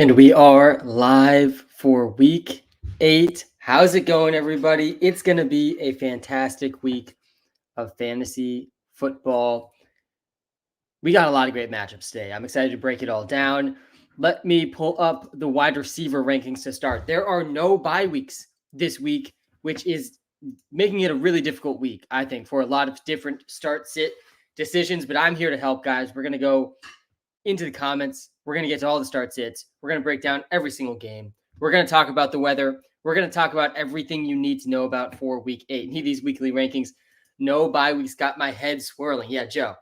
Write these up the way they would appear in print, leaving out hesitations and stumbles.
And we are live for week 8. How's it going, everybody? It's going to be a fantastic week of fantasy football. We got a lot of great matchups today. I'm excited to break it all down. Let me pull up the wide receiver rankings to start. There are no bye weeks this week, which is making it a really difficult week, I think, for a lot of different start-sit decisions. But I'm here to help, guys. We're going to go into the comments. We're going to get to all the start sits. We're going to break down every single game. We're going to talk about the weather. We're going to talk about everything you need to know about for week 8. Need these weekly rankings. No bye weeks got my head swirling. Yeah, Joe,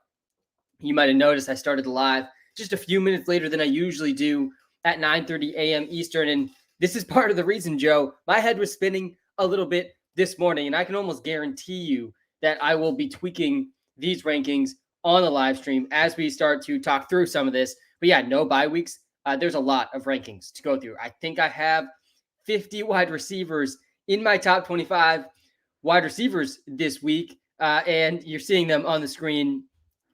you might have noticed I started the live just a few minutes later than I usually do at 9:30 a.m. Eastern. And this is part of the reason, Joe. My head was spinning a little bit this morning, and I can almost guarantee you that I will be tweaking these rankings on the live stream as we start to talk through some of this. But yeah, no bye weeks. There's a lot of rankings to go through. I think I have 50 wide receivers in my top 25 wide receivers this week, and you're seeing them on the screen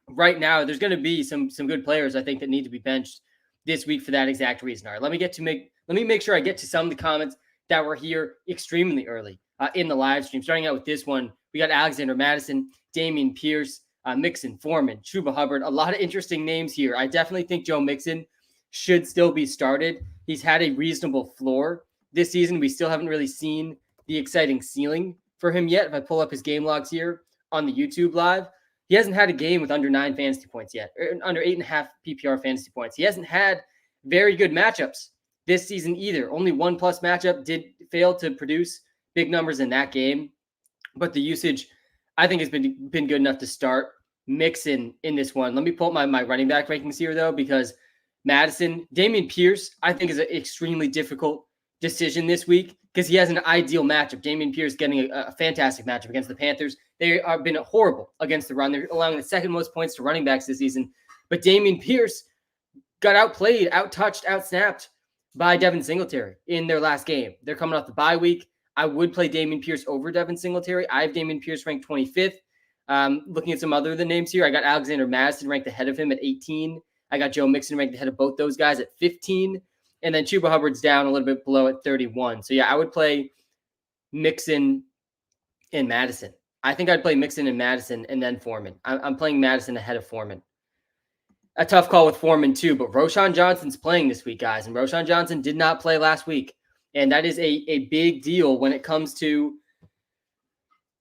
right now. There's going to be some good players I think that need to be benched this week for that exact reason. All right, let me make sure I get to some of the comments that were here extremely early in the live stream. Starting out with this one, we got Alexander Madison, Damian Pierce, Mixon, Foreman, Chuba Hubbard. A lot of interesting names here. I definitely think Joe Mixon should still be started. He's had a reasonable floor this season. We still haven't really seen the exciting ceiling for him yet. If I pull up his game logs here on the YouTube live, he hasn't had a game with under 9 fantasy points yet, or under 8.5 PPR fantasy points. He hasn't had very good matchups this season either. Only 1+ matchup did fail to produce big numbers in that game, but the usage I think has been good enough to start Mixon in this one. Let me pull up my running back rankings here, though, because Madison, Damian Pierce, I think is an extremely difficult decision this week because he has an ideal matchup. Damian Pierce getting a fantastic matchup against the Panthers. They have been horrible against the run. They're allowing the second most points to running backs this season. But Damian Pierce got outplayed, outtouched, outsnapped by Devin Singletary in their last game. They're coming off the bye week. I would play Damian Pierce over Devin Singletary. I have Damian Pierce ranked 25th. Looking at some other of the names here, I got Alexander Madison ranked ahead of him at 18. I got Joe Mixon ranked ahead of both those guys at 15. And then Chuba Hubbard's down a little bit below at 31. So, yeah, I would play Mixon and Madison. I think I'd play Mixon and Madison and then Foreman. I'm playing Madison ahead of Foreman. A tough call with Foreman, too. But Roschon Johnson's playing this week, guys. And Roschon Johnson did not play last week. And that is a big deal when it comes to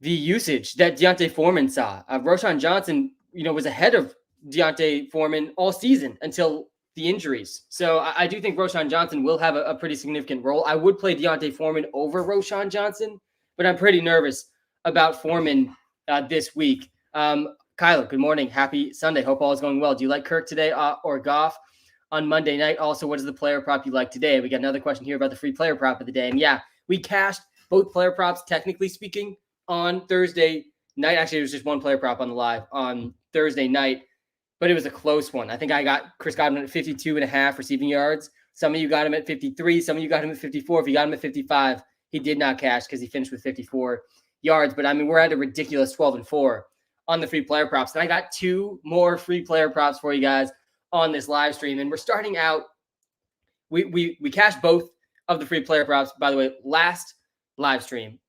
the usage that Deontay Foreman saw. Roschon Johnson, was ahead of Deontay Foreman all season until the injuries. So I do think Roschon Johnson will have a pretty significant role. I would play Deontay Foreman over Roschon Johnson, but I'm pretty nervous about Foreman this week. Kyla, good morning. Happy Sunday. Hope all is going well. Do you like Kirk today or Goff on Monday night? Also, what is the player prop you like today? We got another question here about the free player prop of the day. And yeah, we cashed both player props, technically speaking, on Thursday night. Actually, it was just one player prop on the live on Thursday night, but it was a close one. I think I got Chris Godwin at 52.5 receiving yards. Some of you got him at 53. Some of you got him at 54. If you got him at 55, he did not cash because he finished with 54 yards. But I mean, we're at a ridiculous 12-4 on the free player props. And I got 2 more free player props for you guys on this live stream. And we're starting out. We cashed both of the free player props, by the way, last live stream.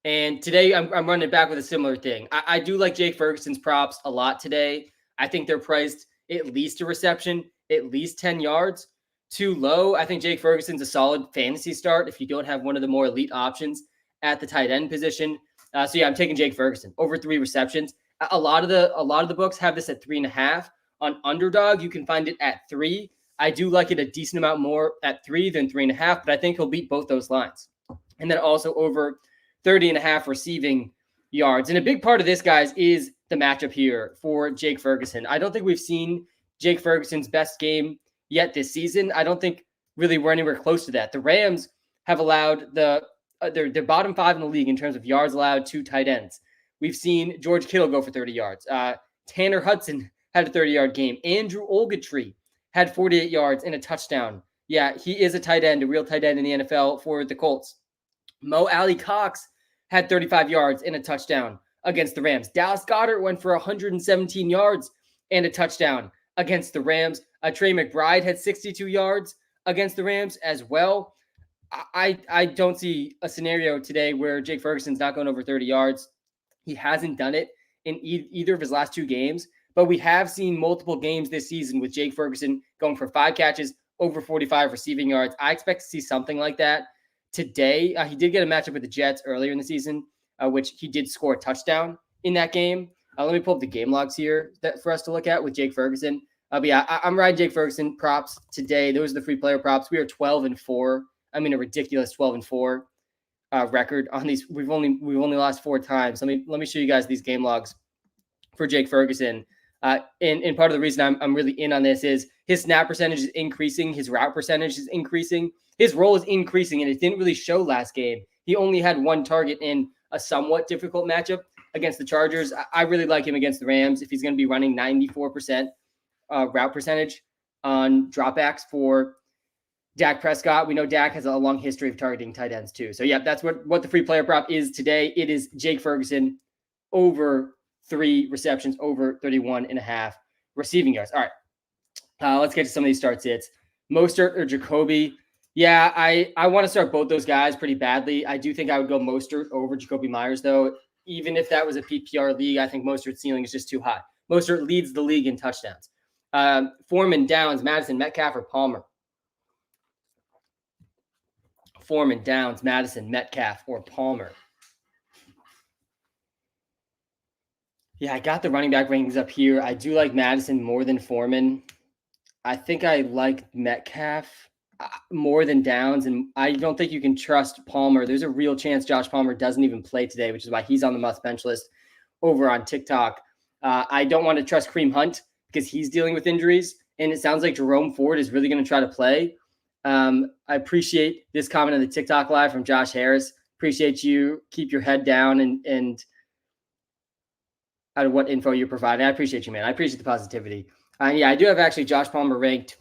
And today I'm running it back with a similar thing. I do like Jake Ferguson's props a lot today. I think they're priced at least a reception, at least 10 yards. Too low. I think Jake Ferguson's a solid fantasy start if you don't have one of the more elite options at the tight end position. So yeah, I'm taking Jake Ferguson over 3 receptions. A lot of the books have this at 3.5. On Underdog, you can find it at 3. I do like it a decent amount more at 3 than 3.5, but I think he'll beat both those lines. And then also over 30.5 receiving yards. And a big part of this, guys, is the matchup here for Jake Ferguson. I don't think we've seen Jake Ferguson's best game yet this season. I don't think really we're anywhere close to that. The Rams have allowed their bottom 5 in the league in terms of yards allowed to tight ends. We've seen George Kittle go for 30 yards. Tanner Hudson had a 30-yard game. Andrew Ogletree had 48 yards and a touchdown. Yeah, he is a tight end, a real tight end in the NFL for the Colts. Mo Alley Cox had 35 yards and a touchdown against the Rams. Dallas Goedert went for 117 yards and a touchdown against the Rams. Trey McBride had 62 yards against the Rams as well. I don't see a scenario today where Jake Ferguson's not going over 30 yards. He hasn't done it in either of his last 2 games, but we have seen multiple games this season with Jake Ferguson going for 5 catches, over 45 receiving yards. I expect to see something like that today. He did get a matchup with the Jets earlier in the season, which he did score a touchdown in that game. Let me pull up the game logs here for us to look at with Jake Ferguson. But yeah, I'm riding Jake Ferguson props today. Those are the free player props. We are 12-4. I mean, a ridiculous 12-4 record on these. We've only lost 4 times. Let me show you guys these game logs for Jake Ferguson. And part of the reason I'm really in on this is his snap percentage is increasing, his route percentage is increasing, his role is increasing, and it didn't really show last game. He only had 1 target in a somewhat difficult matchup against the Chargers. I really like him against the Rams if he's going to be running 94% route percentage on dropbacks for Dak Prescott. We know Dak has a long history of targeting tight ends too. So yeah, that's what the free player prop is today. It is Jake Ferguson over 3 receptions, over 31.5 receiving yards. All right, let's get to some of these start sits. Mostert or Jacoby. Yeah, I want to start both those guys pretty badly. I do think I would go Mostert over Jacoby Myers, though. Even if that was a PPR league, I think Mostert's ceiling is just too high. Mostert leads the league in touchdowns. Foreman, Downs, Madison, Metcalf, or Palmer? Foreman, Downs, Madison, Metcalf, or Palmer? Yeah, I got the running back rankings up here. I do like Madison more than Foreman. I think I like Metcalf more than Downs, and I don't think you can trust Palmer. There's a real chance Josh Palmer doesn't even play today, which is why he's on the must-bench list over on TikTok. I don't want to trust Kareem Hunt because he's dealing with injuries, and it sounds like Jerome Ford is really going to try to play. I appreciate this comment on the TikTok live from Josh Harris. Appreciate you. Keep your head down and out of what info you're providing. I appreciate you, man. I appreciate the positivity. Yeah, I do have actually Josh Palmer ranked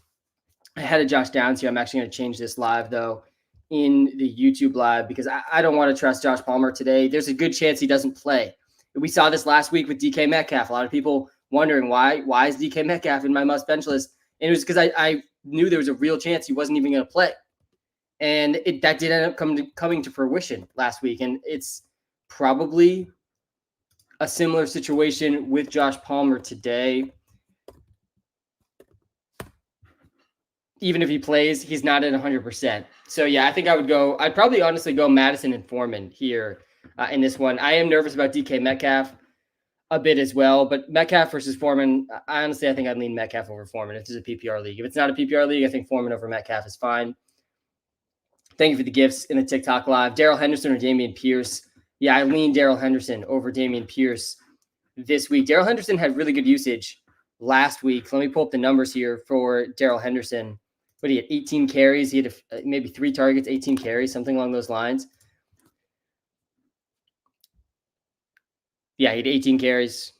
ahead of Josh Downs here. I'm actually going to change this live, though, in the YouTube live because I don't want to trust Josh Palmer today. There's a good chance he doesn't play. We saw this last week with DK Metcalf. A lot of people wondering why is DK Metcalf in my must-bench list? And it was because I knew there was a real chance he wasn't even going to play. And that did end up coming to fruition last week. And it's probably a similar situation with Josh Palmer today. Even if he plays, he's not at 100%. So, yeah, I think I'd probably honestly go Madison and Foreman here in this one. I am nervous about DK Metcalf a bit as well, but Metcalf versus Foreman, I think I'd lean Metcalf over Foreman if there's a PPR league. If it's not a PPR league, I think Foreman over Metcalf is fine. Thank you for the gifts in the TikTok live. Darrell Henderson or Dameon Pierce? Yeah, I lean Darrell Henderson over Dameon Pierce this week. Darrell Henderson had really good usage last week. Let me pull up the numbers here for Darrell Henderson. But he had 18 carries. He had maybe 3 targets, 18 carries, something along those lines. Yeah, he had 18 carries,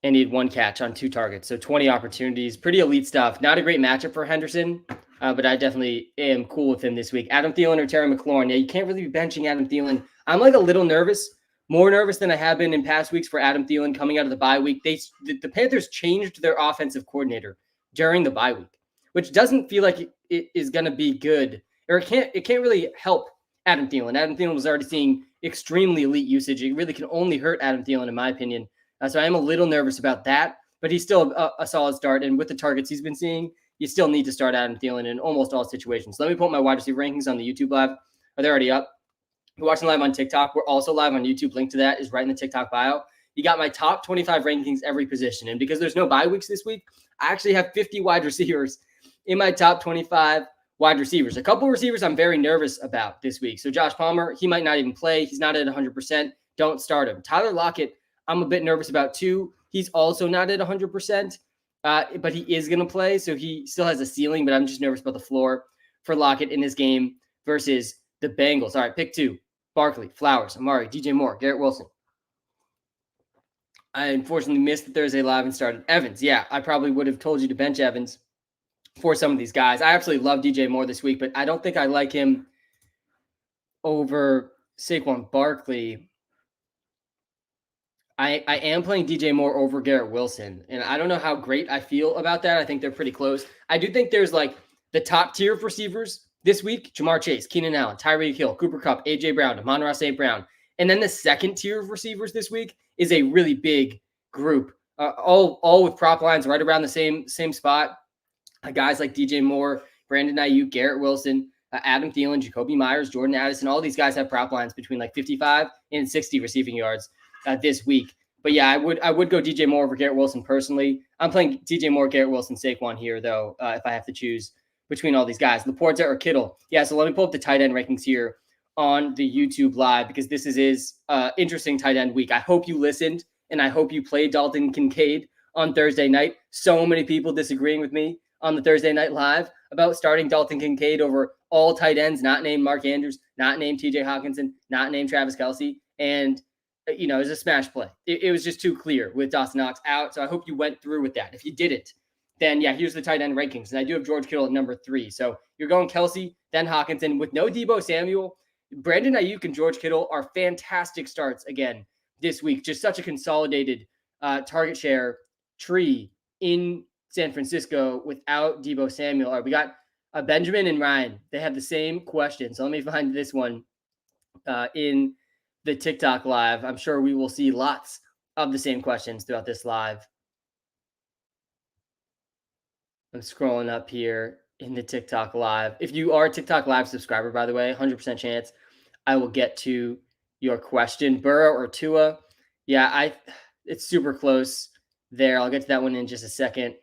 and he had 1 catch on 2 targets. So 20 opportunities. Pretty elite stuff. Not a great matchup for Henderson, but I definitely am cool with him this week. Adam Thielen or Terry McLaurin? Yeah, you can't really be benching Adam Thielen. I'm like a little nervous, more nervous than I have been in past weeks for Adam Thielen coming out of the bye week. The Panthers changed their offensive coordinator during the bye week, which doesn't feel like it is going to be good, or it can't really help Adam Thielen. Adam Thielen was already seeing extremely elite usage. It really can only hurt Adam Thielen, in my opinion. So I am a little nervous about that, but he's still a solid start. And with the targets he's been seeing, you still need to start Adam Thielen in almost all situations. Let me pull up my wide receiver rankings on the YouTube live. Are they already up? If you're watching live on TikTok, we're also live on YouTube. Link to that is right in the TikTok bio. You got my top 25 rankings every position. And because there's no bye weeks this week, I actually have 50 wide receivers in my top 25 wide receivers. A couple receivers I'm very nervous about this week. So Josh Palmer, he might not even play. He's not at 100%. Don't start him. Tyler Lockett, I'm a bit nervous about too. He's also not at 100%, but he is going to play. So he still has a ceiling, but I'm just nervous about the floor for Lockett in this game versus the Bengals. All right, pick 2. Barkley, Flowers, Amari, DJ Moore, Garrett Wilson. I unfortunately missed the Thursday live and started Evans. Yeah, I probably would have told you to bench Evans for some of these guys. I absolutely love DJ Moore this week, but I don't think I like him over Saquon Barkley. I am playing DJ Moore over Garrett Wilson, and I don't know how great I feel about that. I think they're pretty close. I do think there's like The top tier of receivers this week: Jamar Chase, Keenan Allen, Tyreek Hill, Cooper Kupp, A.J. Brown, Amon-Ra St. Brown. And then the second tier of receivers this week is a really big group, all with prop lines right around the same spot. Guys like DJ Moore, Brandon Ayuk, Garrett Wilson, Adam Thielen, Jacoby Myers, Jordan Addison. All these guys have prop lines between like 55 and 60 receiving yards this week. But yeah, I would go DJ Moore over Garrett Wilson personally. I'm playing DJ Moore, Garrett Wilson, Saquon here though, if I have to choose between all these guys. Laporta or Kittle. Yeah, so let me pull up the tight end rankings here on the YouTube live, because this is interesting tight end week. I hope you listened, and I hope you played Dalton Kincaid on Thursday night. So many people disagreeing with me on the Thursday Night Live about starting Dalton Kincaid over all tight ends not named Mark Andrews, not named TJ Hawkinson, not named Travis Kelce. And, it was a smash play. It was just too clear with Dawson Knox out. So I hope you went through with that. If you didn't, then yeah, here's the tight end rankings. And I do have George Kittle at number 3. So you're going Kelce, then Hawkinson with no Deebo Samuel. Brandon Ayuk and George Kittle are fantastic starts again this week. Just such a consolidated target share tree in San Francisco without Deebo Samuel. All right, we got Benjamin and Ryan. They have the same question. So let me find this one in the TikTok live. I'm sure we will see lots of the same questions throughout this live. I'm scrolling up here in the TikTok live. If you are a TikTok live subscriber, by the way, 100% chance I will get to your question. Burrow or Tua? Yeah, it's super close there. I'll get to that one in just a second.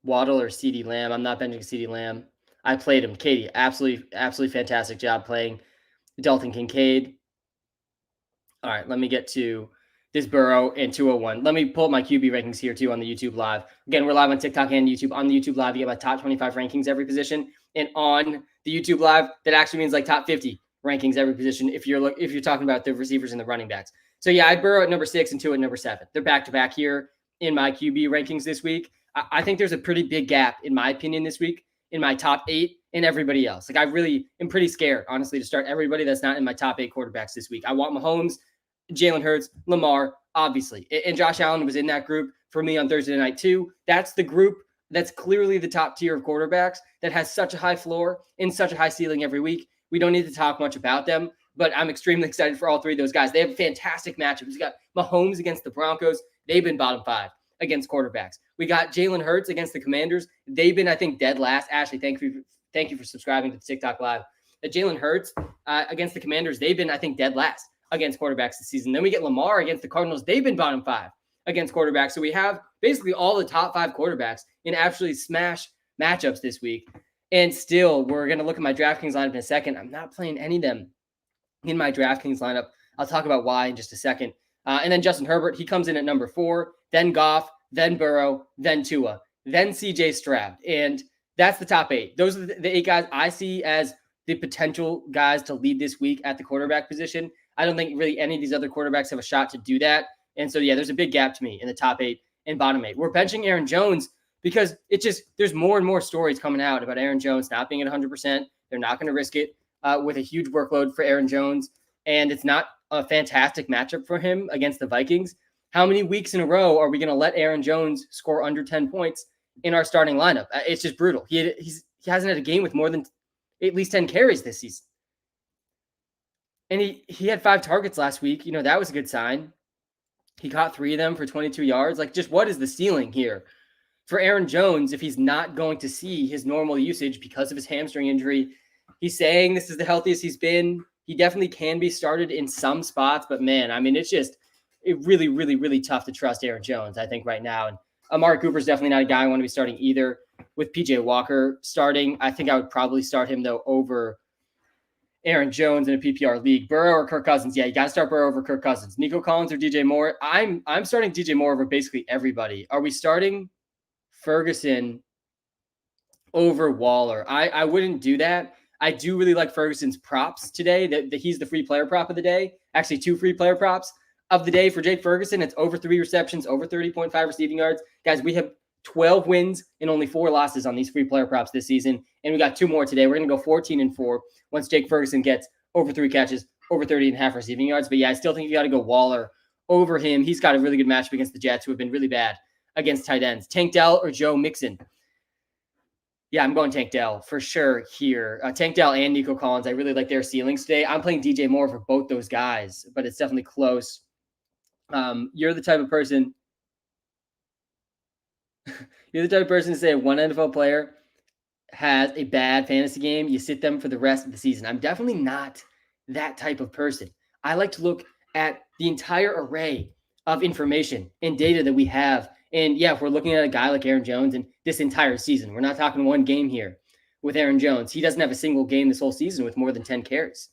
Waddle or CeeDee Lamb? I'm not benching CeeDee Lamb. I played him. Katie, absolutely fantastic job playing Dalton Kincaid. All right, let me get to this Burrow and 201. Let me pull up my QB rankings here too on the YouTube live. Again, we're live on TikTok and YouTube. On the YouTube live, you get my top 25 rankings every position, and on the YouTube live, that actually means like top 50 rankings every position if you're talking about the receivers and the running backs. So yeah, I'd Burrow at number 6 and Tua at number 7. They're back to back here in my QB rankings this week. I think there's a pretty big gap, in my opinion, this week in my top 8 and everybody else. Like, I really am pretty scared, honestly, to start everybody that's not in my top 8 quarterbacks this week. I want Mahomes, Jalen Hurts, Lamar, obviously. And Josh Allen was in that group for me on Thursday night too. That's the group that's clearly the top tier of quarterbacks that has such a high floor and such a high ceiling every week. We don't need to talk much about them, but I'm extremely excited for all 3 of those guys. They have fantastic matchups. We got Mahomes against the Broncos. They've been bottom 5 against quarterbacks. We got Jalen Hurts against the Commanders. They've been, I think, dead last. Ashley, thank you for subscribing to the TikTok live. Jalen Hurts against the Commanders. They've been, I think, dead last against quarterbacks this season. Then we get Lamar against the Cardinals. They've been bottom 5 against quarterbacks. So we have basically all the top 5 quarterbacks in absolutely smash matchups this week. And still, we're going to look at my DraftKings lineup in a second. I'm not playing any of them in my DraftKings lineup. I'll talk about why in just a second. And then Justin Herbert, he comes in at number 4, then Goff, then Burrow, then Tua, then CJ Stroud. And that's the top 8. Those are the 8 guys I see as the potential guys to lead this week at the quarterback position. I don't think really any of these other quarterbacks have a shot to do that. And so, yeah, there's a big gap to me in the top 8 and bottom 8. We're benching Aaron Jones because there's more and more stories coming out about Aaron Jones not being at 100%. They're not going to risk it with a huge workload for Aaron Jones. And it's not a fantastic matchup for him against the Vikings. How many weeks in a row are we going to let Aaron Jones score under 10 points in our starting lineup? It's just brutal. He hasn't had a game with more than at least 10 carries this season. And he had 5 targets last week. That was a good sign. He caught 3 of them for 22 yards. Like, just what is the ceiling here for Aaron Jones if he's not going to see his normal usage because of his hamstring injury? He's saying this is the healthiest he's been. He definitely can be started in some spots, but man, I mean, it's really, really, really tough to trust Aaron Jones, I think, right now. And Amari Cooper's definitely not a guy I want to be starting either. With PJ Walker starting, I think I would probably start him, though, over Aaron Jones in a PPR league. Burrow or Kirk Cousins? Yeah, you got to start Burrow over Kirk Cousins. Nico Collins or DJ Moore? I'm starting DJ Moore over basically everybody. Are we starting Ferguson over Waller? I wouldn't do that. I do really like Ferguson's props today. That he's the free player prop of the day. Actually, 2 free player props of the day for Jake Ferguson. It's over 3 receptions, over 30.5 receiving yards. Guys, we have 12 wins and only 4 losses on these free player props this season. And we got 2 more today. We're going to go 14-4 once Jake Ferguson gets over 3 catches, over 30.5 receiving yards. But yeah, I still think you got to go Waller over him. He's got a really good matchup against the Jets, who have been really bad against tight ends. Tank Dell or Joe Mixon? Yeah, I'm going Tank Dell for sure here. Tank Dell and Nico Collins, I really like their ceilings today. I'm playing DJ Moore for both those guys, but it's definitely close. You're the type of person. You're the type of person to say one NFL player has a bad fantasy game, you sit them for the rest of the season. I'm definitely not that type of person. I like to look at the entire array of information and data that we have. And yeah, if we're looking at a guy like Aaron Jones and this entire season, we're not talking one game here with Aaron Jones. He doesn't have a single game this whole season with more than 10 carries.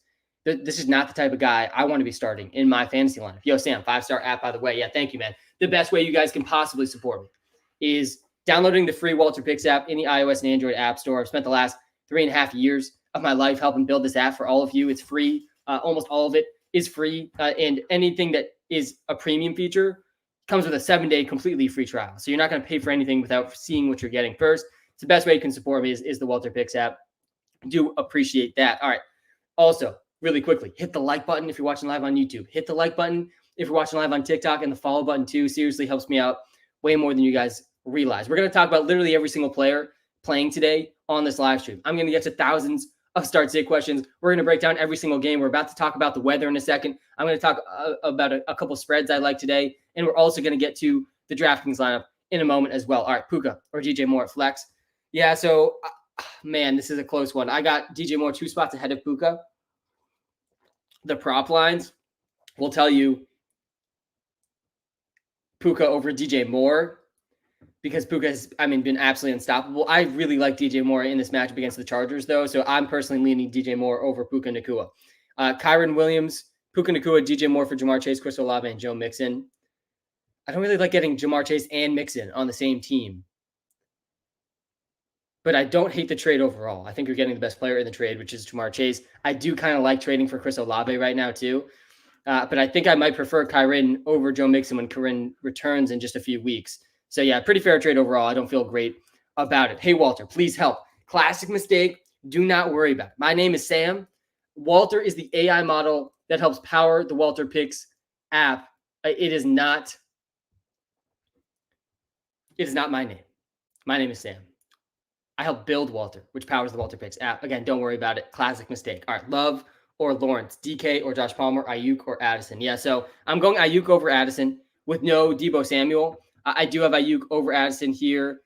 This is not the type of guy I want to be starting in my fantasy lineup. Yo, Sam, 5-star app, by the way. Yeah, thank you, man. The best way you guys can possibly support me is downloading the free Walter Picks app in the iOS and Android app store. I've spent the last 3.5 years of my life helping build this app for all of you. It's free. Almost all of it is free. And anything that is a premium feature comes with a 7-day completely free trial. So you're not going to pay for anything without seeing what you're getting first. It's the best way you can support me is the Walter Picks app. I do appreciate that. All right. Also, really quickly, hit the like button if you're watching live on YouTube. Hit the like button if you're watching live on TikTok, and the follow button too. Seriously helps me out way more than you guys realize. We're going to talk about literally every single player playing today on this live stream. I'm going to get to thousands of start sit questions. We're going to break down every single game. We're about to talk about the weather in a second. I'm going to talk about a couple spreads I like today. And we're also going to get to the DraftKings lineup in a moment as well. All right, Puka or DJ Moore at flex. Yeah, so, man, this is a close one. I got DJ Moore 2 spots ahead of Puka. The prop lines will tell you Puka over DJ Moore, because Puka has, been absolutely unstoppable. I really like DJ Moore in this matchup against the Chargers, though, so I'm personally leaning DJ Moore over Puka Nacua. Kyron Williams, Puka Nacua, DJ Moore for Jamar Chase, Chris Olave, and Joe Mixon. I don't really like getting Jamar Chase and Mixon on the same team, but I don't hate the trade overall. I think you're getting the best player in the trade, which is Jamar Chase. I do kind of like trading for Chris Olave right now, too. But I think I might prefer Kyron over Joe Mixon when Kyron returns in just a few weeks. So, yeah, pretty fair trade overall. I don't feel great about it. Hey, Walter, please help. Classic mistake. Do not worry about it. My name is Sam. Walter is the AI model that helps power the Walter Picks app. It is not my name. My name is Sam. I help build Walter, which powers the Walter Picks app. Again, don't worry about it. Classic mistake. All right, Love or Lawrence, DK or Josh Palmer, Ayuk or Addison. Yeah, so I'm going Ayuk over Addison with no Deebo Samuel. I do have Ayuk over Addison here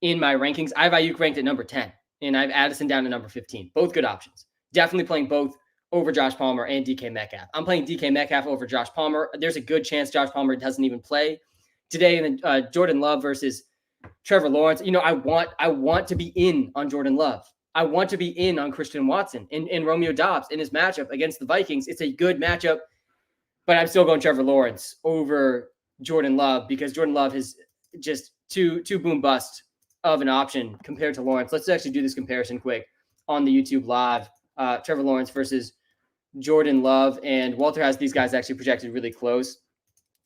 in my rankings. I have Ayuk ranked at number 10, and I have Addison down to number 15. Both good options. Definitely playing both over Josh Palmer and DK Metcalf. I'm playing DK Metcalf over Josh Palmer. There's a good chance Josh Palmer doesn't even play today. And then Jordan Love versus Trevor Lawrence. I want to be in on Jordan Love. I want to be in on Christian Watson and Romeo Doubs in his matchup against the Vikings. It's a good matchup, but I'm still going Trevor Lawrence over Jordan Love because Jordan Love is just too boom bust of an option compared to Lawrence. Let's actually do this comparison quick on the YouTube live. Trevor Lawrence versus Jordan Love, and Walter has these guys actually projected really close.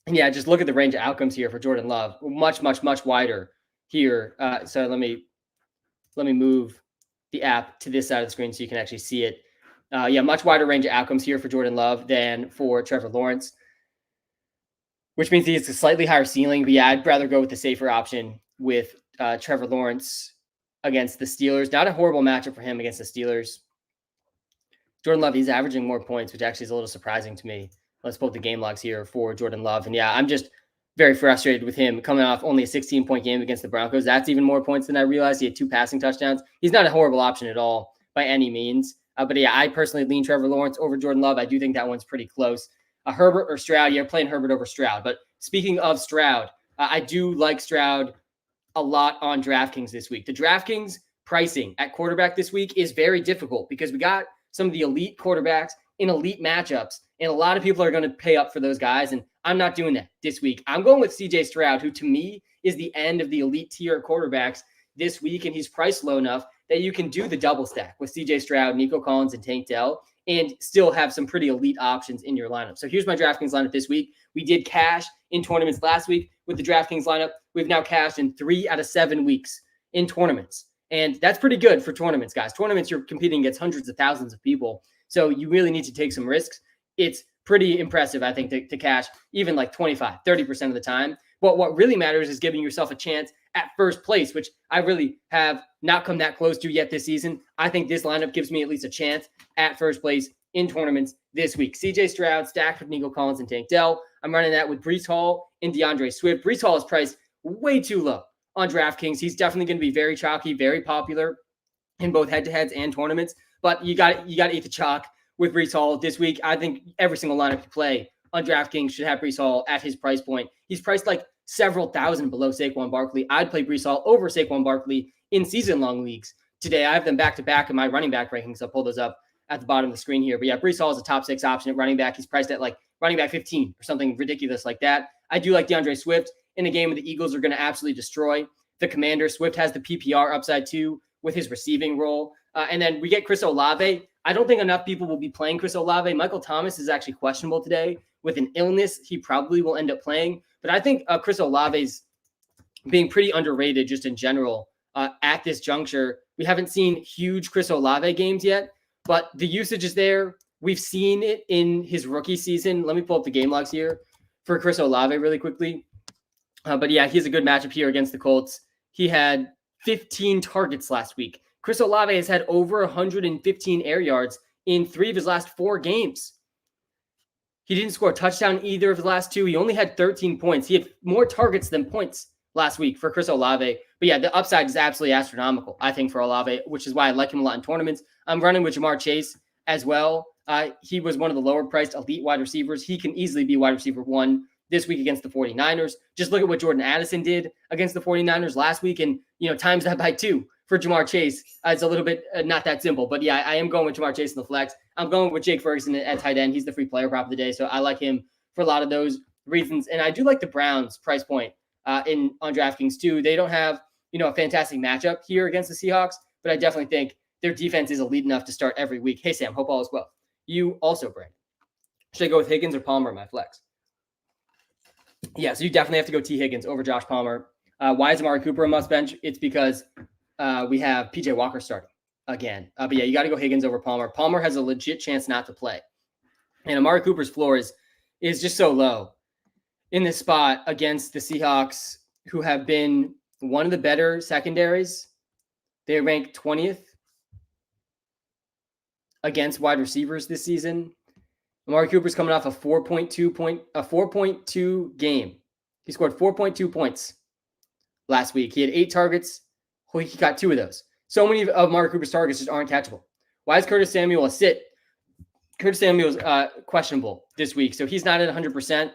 And yeah, just look at the range of outcomes here for Jordan Love. Much, much, much wider here. So let me move the app to this side of the screen so you can actually see it. Much wider range of outcomes here for Jordan Love than for Trevor Lawrence, which means he has a slightly higher ceiling. But yeah, I'd rather go with the safer option with Trevor Lawrence against the Steelers. Not a horrible matchup for him against the Steelers. Jordan Love, he's averaging more points, which actually is a little surprising to me. Let's pull up the game logs here for Jordan Love. And yeah, I'm just very frustrated with him coming off only a 16-point game against the Broncos. That's even more points than I realized. He had 2 passing touchdowns. He's not a horrible option at all by any means. But yeah, I personally lean Trevor Lawrence over Jordan Love. I do think that one's pretty close. Herbert or Stroud, you're playing Herbert over Stroud. But speaking of Stroud, I do like Stroud a lot on DraftKings this week. The DraftKings pricing at quarterback this week is very difficult because we got some of the elite quarterbacks in elite matchups, and a lot of people are going to pay up for those guys, and I'm not doing that this week. I'm going with CJ Stroud, who to me is the end of the elite tier quarterbacks this week, and he's priced low enough that you can do the double stack with CJ Stroud, Nico Collins, and Tank Dell, and still have some pretty elite options in your lineup. So here's my DraftKings lineup this week. We did cash in tournaments last week with the DraftKings lineup. We've now cashed in 3 out of 7 weeks in tournaments, and that's pretty good for tournaments, guys. Tournaments, you're competing against hundreds of thousands of people, so you really need to take some risks. It's pretty impressive, I think, to cash even like 25, 30% of the time. But what really matters is giving yourself a chance at first place, which I really have not come that close to yet this season. I think this lineup gives me at least a chance at first place in tournaments this week. CJ Stroud stacked with Nico Collins and Tank Dell. I'm running that with Breece Hall and DeAndre Swift. Breece Hall is priced way too low on DraftKings. He's definitely going to be very chalky, very popular in both head-to-heads and tournaments. But you got to eat the chalk with Breece Hall this week. I think every single lineup you play on DraftKings should have Breece Hall at his price point. He's priced like several thousand below Saquon Barkley. I'd play Breece Hall over Saquon Barkley in season-long leagues. Today, I have them back-to-back in my running back rankings. I'll pull those up at the bottom of the screen here. But yeah, Breece Hall is a top 6 option at running back. He's priced at like running back 15 or something ridiculous like that. I do like DeAndre Swift in a game where the Eagles are going to absolutely destroy the Commanders. Swift has the PPR upside too with his receiving role. And then we get Chris Olave. I don't think enough people will be playing Chris Olave. Michael Thomas is actually questionable today with an illness. He probably will end up playing. But I think Chris Olave's being pretty underrated just in general at this juncture. We haven't seen huge Chris Olave games yet, but the usage is there. We've seen it in his rookie season. Let me pull up the game logs here for Chris Olave really quickly. But yeah, he has a good matchup here against the Colts. He had 15 targets last week. Chris Olave has had over 115 air yards in 3 of his last 4 games. He didn't score a touchdown either of the last 2. He only had 13 points. He had more targets than points last week for Chris Olave. But yeah, the upside is absolutely astronomical, I think, for Olave, which is why I like him a lot in tournaments. I'm running with Jamar Chase as well. He was one of the lower-priced elite wide receivers. He can easily be wide receiver 1 this week against the 49ers. Just look at what Jordan Addison did against the 49ers last week and, times that by 2 for Jamar Chase. It's a little bit not that simple. But yeah, I am going with Jamar Chase in the flex. I'm going with Jake Ferguson at tight end. He's the free player prop of the day. So I like him for a lot of those reasons. And I do like the Browns price point on DraftKings too. They don't have, a fantastic matchup here against the Seahawks, but I definitely think their defense is elite enough to start every week. Hey, Sam, hope all is well. You also, Brandon. Should I go with Higgins or Palmer in my flex? Yeah, so you definitely have to go T. Higgins over Josh Palmer. Why is Amari Cooper a must bench? It's because we have PJ Walker starting again. But yeah, you got to go Higgins over Palmer. Palmer has a legit chance not to play. And Amari Cooper's floor is just so low in this spot against the Seahawks, who have been one of the better secondaries. They rank 20th against wide receivers this season. Amari Cooper's coming off a 4.2 game. He scored 4.2 points last week. He had 8 targets. He got 2 of those. So many of Amari Cooper's targets just aren't catchable. Why is Curtis Samuel a sit? Curtis Samuel's questionable this week, so he's not at 100%.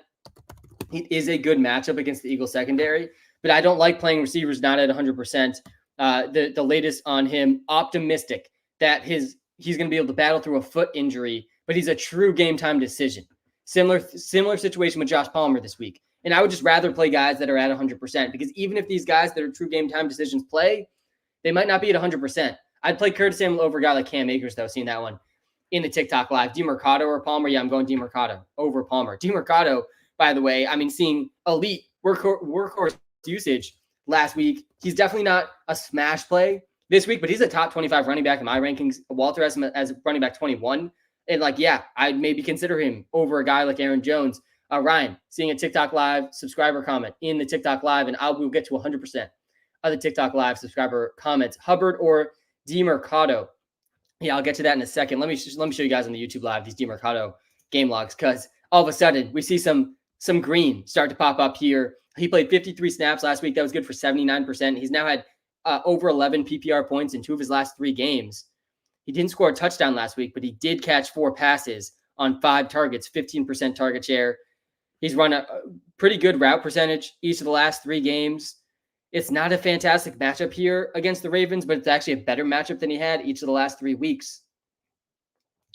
It is a good matchup against the Eagles secondary, but I don't like playing receivers not at 100%. The latest on him, optimistic that he's going to be able to battle through a foot injury, but he's a true game time decision. Similar situation with Josh Palmer this week. And I would just rather play guys that are at 100%, because even if these guys that are true game time decisions play, they might not be at 100%. I'd play Curtis Samuel over a guy like Cam Akers, though, seeing that one in the TikTok live. DeMercado or Palmer? Yeah, I'm going DeMercado over Palmer. DeMercado, by the way, seeing elite workhorse usage last week. He's definitely not a smash play this week, but he's a top 25 running back in my rankings. Walter has him as running back 21. And I'd maybe consider him over a guy like Aaron Jones. Ryan, seeing a TikTok live subscriber comment in the TikTok live, and we'll get to 100% of the TikTok live subscriber comments. Hubbard or DeMercado? Yeah, I'll get to that in a second. Let me show you guys on the YouTube live these DeMercado game logs, because all of a sudden we see some green start to pop up here. He played 53 snaps last week. That was good for 79%. He's now had over 11 PPR points in 2 of his last 3 games. He didn't score a touchdown last week, but he did catch 4 passes on 5 targets, 15% target share. He's run a pretty good route percentage each of the last 3 games. It's not a fantastic matchup here against the Ravens, but it's actually a better matchup than he had each of the last 3 weeks.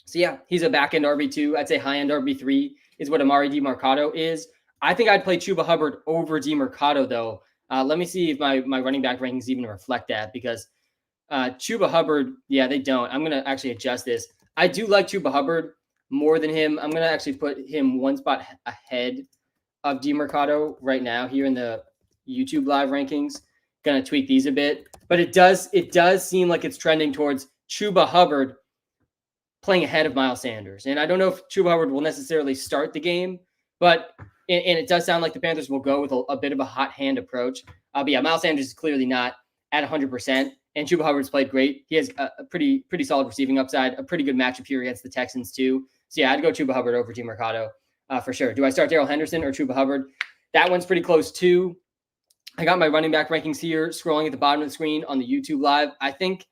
So yeah, he's a back-end RB2. I'd say high-end RB3 is what Amari DeMercado is. I think I'd play Chuba Hubbard over DeMercado, though. Let me see if my running back rankings even reflect that, because Chuba Hubbard, yeah, they don't. I'm going to actually adjust this. I do like Chuba Hubbard more than him. I'm going to actually put him one spot ahead of DeMercado right now here in the YouTube live rankings. Going to tweak these a bit. But it does seem like it's trending towards Chuba Hubbard playing ahead of Miles Sanders. And I don't know if Chuba Hubbard will necessarily start the game, But and it does sound like the Panthers will go with a bit of a hot hand approach. But yeah, Miles Sanders is clearly not at 100%. And Chuba Hubbard's played great. He has a pretty solid receiving upside, a pretty good matchup here against the Texans too. So yeah, I'd go Chuba Hubbard over Demercado for sure. Do I start Darrell Henderson or Chuba Hubbard? That one's pretty close too. I got my running back rankings here, scrolling at the bottom of the screen on the YouTube live. I think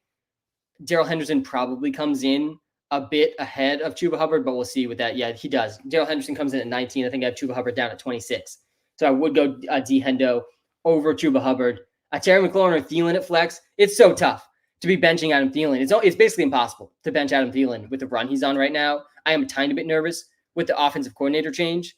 Darrell Henderson probably comes in a bit ahead of Chuba Hubbard, but we'll see with that. Yeah, he does. Darrell Henderson comes in at 19. I think I have Chuba Hubbard down at 26. So I would go D Hendo over Chuba Hubbard. Terry McLaurin or Thielen at flex. It's so tough to be benching Adam Thielen. It's basically impossible to bench Adam Thielen with the run he's on right now. I am a tiny bit nervous with the offensive coordinator change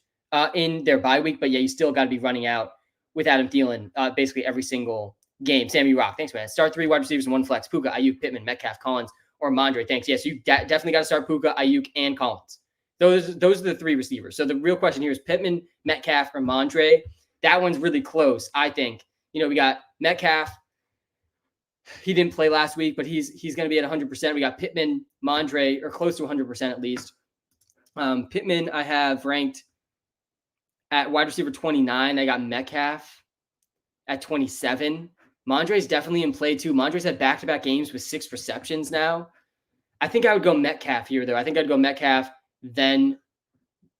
in their bye week, but yeah, you still got to be running out with Adam Thielen basically every single game. Sammy Rock, thanks, man. Start 3 wide receivers and 1 flex. Puka, Ayuk, Pittman, Metcalf, Collins, or Mondre. Thanks. Yes, you definitely got to start Puka, Ayuk, and Collins. Those are the 3 receivers. So the real question here is Pittman, Metcalf, or Mondre. That one's really close, I think. We got Metcalf. He didn't play last week, but he's going to be at 100%. We got Pittman, Mondre, or close to 100% at least. Pittman, I have ranked at wide receiver 29. I got Metcalf at 27. Mondre's definitely in play too. Mondre's had back-to-back games with 6 receptions now. I think I would go Metcalf here, though. I think I'd go Metcalf, then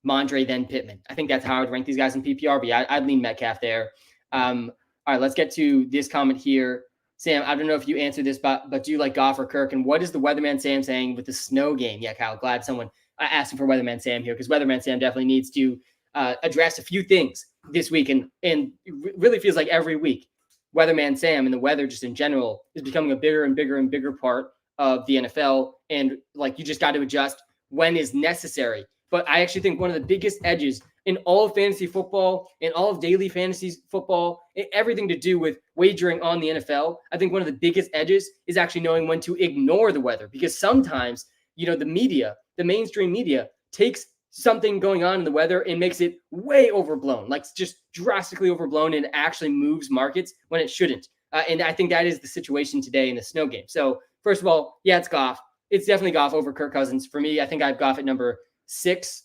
Mondre, then Pittman. I think that's how I would rank these guys in PPR, but yeah, I'd lean Metcalf there. All right, let's get to this comment here. Sam, I don't know if you answered this, but do you like Goff or Kirk? And what is the Weatherman Sam saying with the snow game? Yeah, Kyle, glad someone asked him for Weatherman Sam here, because Weatherman Sam definitely needs to address a few things this week, and it really feels like every week Weatherman Sam and the weather just in general is becoming a bigger and bigger and bigger part of the NFL, and like you just got to adjust when is necessary. But I actually think one of the biggest edges in all of fantasy football, in all of daily fantasy football, everything to do with wagering on the NFL, I think one of the biggest edges is actually knowing when to ignore the weather, because sometimes, the media, the mainstream media takes something going on in the weather and makes it way overblown, like just drastically overblown, and actually moves markets when it shouldn't. And I think that is the situation today in the snow game. So first of all, yeah, it's Goff. It's definitely Goff over Kirk Cousins. For me, I think I have Goff at number 6.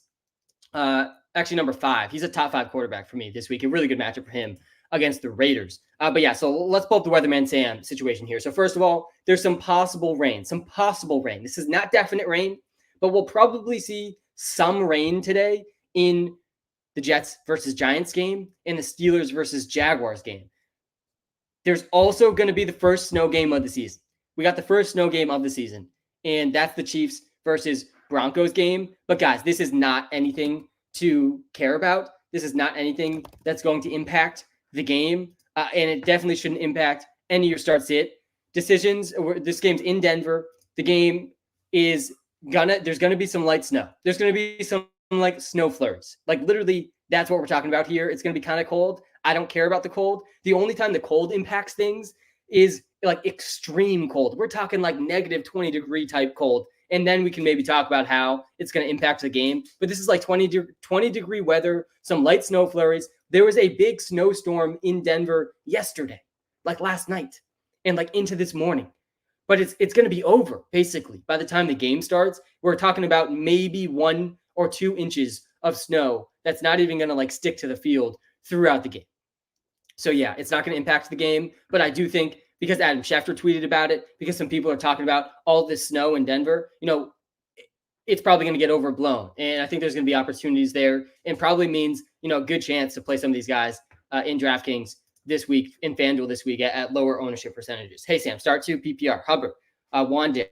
Actually, number 5. He's a top 5 quarterback for me this week. A really good matchup for him against the Raiders. But yeah, so let's pull up the Weatherman Sam situation here. So first of all, there's some possible rain. This is not definite rain, but we'll probably see some rain today in the Jets versus Giants game and the Steelers versus Jaguars game. There's also going to be the first snow game of the season. We got the first snow game of the season, and that's the Chiefs versus Broncos game. But guys, this is not anything to care about. This is not anything that's going to impact the game, and it definitely shouldn't impact any of your start-sit decisions. This game's in Denver. The game is there's gonna be some light snow. There's gonna be some like snow flurries. Like literally, that's what we're talking about here. It's gonna be kind of cold. I don't care about the cold. The only time the cold impacts things is like extreme cold. We're talking like negative 20 degree type cold. And then we can maybe talk about how it's going to impact the game. But this is like 20 degree weather, some light snow flurries. There was a big snowstorm in Denver yesterday, like last night, and like into this morning. But it's going to be over, basically, by the time the game starts. We're talking about maybe 1 or 2 inches of snow that's not even going to like stick to the field throughout the game. So yeah, it's not going to impact the game. But I do think, because Adam Schefter tweeted about it, because some people are talking about all this snow in Denver, it's probably going to get overblown. And I think there's going to be opportunities there, and probably means, a good chance to play some of these guys in DraftKings this week, in FanDuel this week at lower ownership percentages. Hey, Sam, start 2 PPR, Hubbard, Wandale,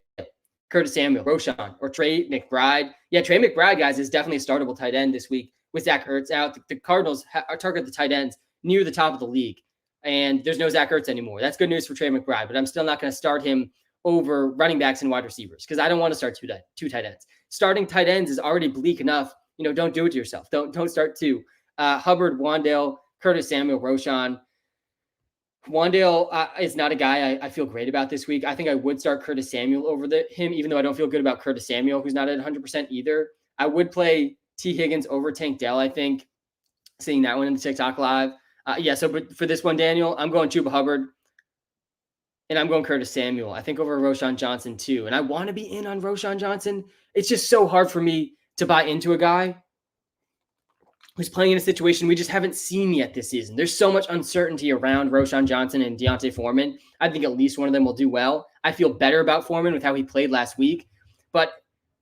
Curtis Samuel, Roschon, or Trey McBride. Yeah, Trey McBride, guys, is definitely a startable tight end this week with Zach Ertz out. The Cardinals target the tight ends near the top of the league, and there's no Zach Ertz anymore. That's good news for Trey McBride, but I'm still not going to start him over running backs and wide receivers, because I don't want to start two tight ends. Starting tight ends is already bleak enough. Don't do it to yourself. Don't start 2. Hubbard, Wandale, Curtis Samuel, Roschon. Wandale is not a guy I feel great about this week. I think I would start Curtis Samuel over him, even though I don't feel good about Curtis Samuel, who's not at 100% either. I would play T. Higgins over Tank Dell, I think, seeing that one in the TikTok Live. So for this one, Daniel, I'm going Chuba Hubbard, and I'm going Curtis Samuel. I think over Roschon Johnson too. And I want to be in on Roschon Johnson. It's just so hard for me to buy into a guy who's playing in a situation we just haven't seen yet this season. There's so much uncertainty around Roschon Johnson and Deontay Foreman. I think at least one of them will do well. I feel better about Foreman with how he played last week, but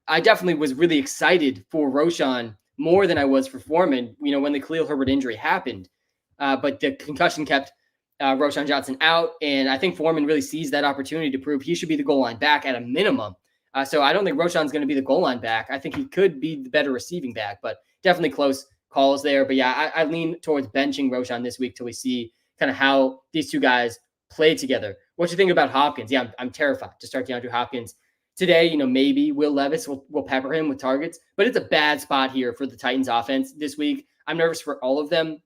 I definitely was really excited for Roschon more than I was for Foreman, when the Khalil Herbert injury happened. But the concussion kept Roschon Johnson out, and I think Foreman really sees that opportunity to prove he should be the goal line back at a minimum. So I don't think Roschon's going to be the goal line back. I think he could be the better receiving back, but definitely close calls there. But yeah, I lean towards benching Roschon this week till we see kind of how these two guys play together. What you think about Hopkins? Yeah, I'm terrified to start DeAndre Hopkins today. Maybe Will Levis will pepper him with targets, but it's a bad spot here for the Titans offense this week. I'm nervous for all of them.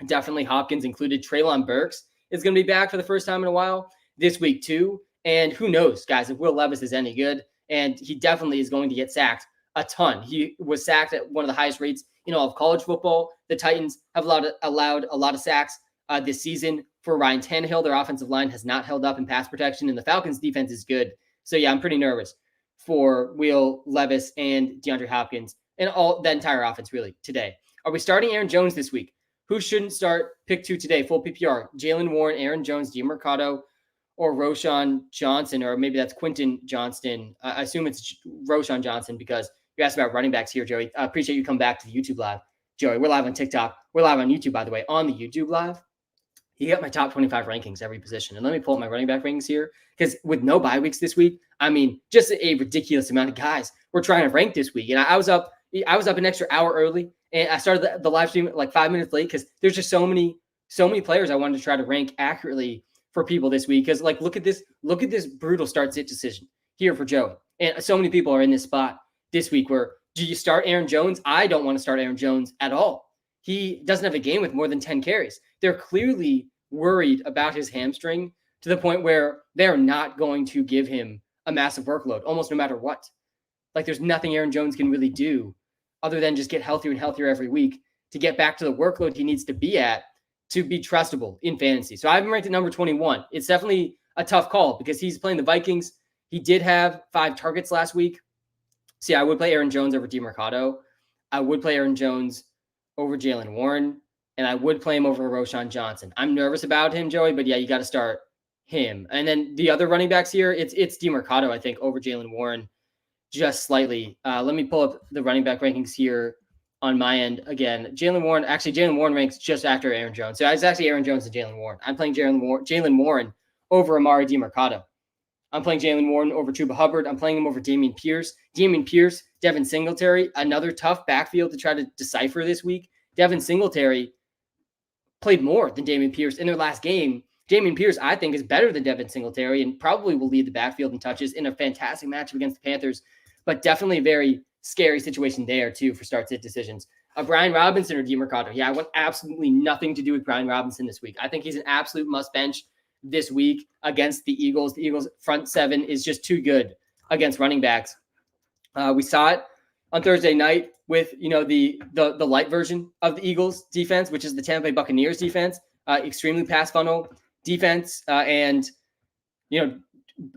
Definitely Hopkins included. Treylon Burks is going to be back for the first time in a while this week too. And who knows, guys, if Will Levis is any good. And he definitely is going to get sacked a ton. He was sacked at one of the highest rates in all of college football. The Titans have allowed a lot of sacks this season for Ryan Tannehill. Their offensive line has not held up in pass protection, and the Falcons' defense is good. So, yeah, I'm pretty nervous for Will Levis and DeAndre Hopkins and all the entire offense, really, today. Are we starting Aaron Jones this week? Who shouldn't start pick 2 today? Full PPR. Jalen Warren, Aaron Jones, DeMarcado, or Roschon Johnson, or maybe that's Quentin Johnston. I assume it's Roschon Johnson because you asked about running backs here, Joey. I appreciate you coming back to the YouTube live. Joey, we're live on TikTok. We're live on YouTube, by the way, on the YouTube live. You got my top 25 rankings every position. And let me pull up my running back rankings here because with no bye weeks this week, just a ridiculous amount of guys we're trying to rank this week. And I was up an extra hour early, and I started the live stream like 5 minutes late because there's just so many players I wanted to try to rank accurately for people this week. Because look at this brutal start-sit decision here for Joey. And so many people are in this spot this week where do you start Aaron Jones? I don't want to start Aaron Jones at all. He doesn't have a game with more than 10 carries. They're clearly worried about his hamstring to the point where they're not going to give him a massive workload, almost no matter what. Like there's nothing Aaron Jones can really do other than just get healthier and healthier every week to get back to the workload he needs to be at to be trustable in fantasy. So I've been ranked at number 21. It's definitely a tough call because he's playing the Vikings. He did have 5 targets last week. See, I would play Aaron Jones over DeMarcado. I would play Aaron Jones over Jalen Warren, and I would play him over Roschon Johnson. I'm nervous about him, Joey, but yeah, you got to start him. And then the other running backs here, it's DeMarcado, I think, over Jalen Warren just slightly. Let me pull up the running back rankings here on my end again. Jalen Warren ranks just after Aaron Jones. So it's actually Aaron Jones and Jalen Warren. I'm playing Jalen Warren over Amari DeMarcado. I'm playing Jalen Warren over Chuba Hubbard. I'm playing him over Dameon Pierce. Devin Singletary, another tough backfield to try to decipher this week. Devin Singletary played more than Dameon Pierce in their last game. Dameon Pierce, I think, is better than Devin Singletary and probably will lead the backfield in touches in a fantastic matchup against the Panthers, but definitely a very scary situation there, too, for start-sit decisions. Brian Robinson or DeMarcado? Yeah, I want absolutely nothing to do with Brian Robinson this week. I think he's an absolute must-bench this week against the Eagles. The Eagles' front seven is just too good against running backs. We saw it on Thursday night with the light version of the Eagles defense, which is the Tampa Bay Buccaneers defense, extremely pass funnel defense, and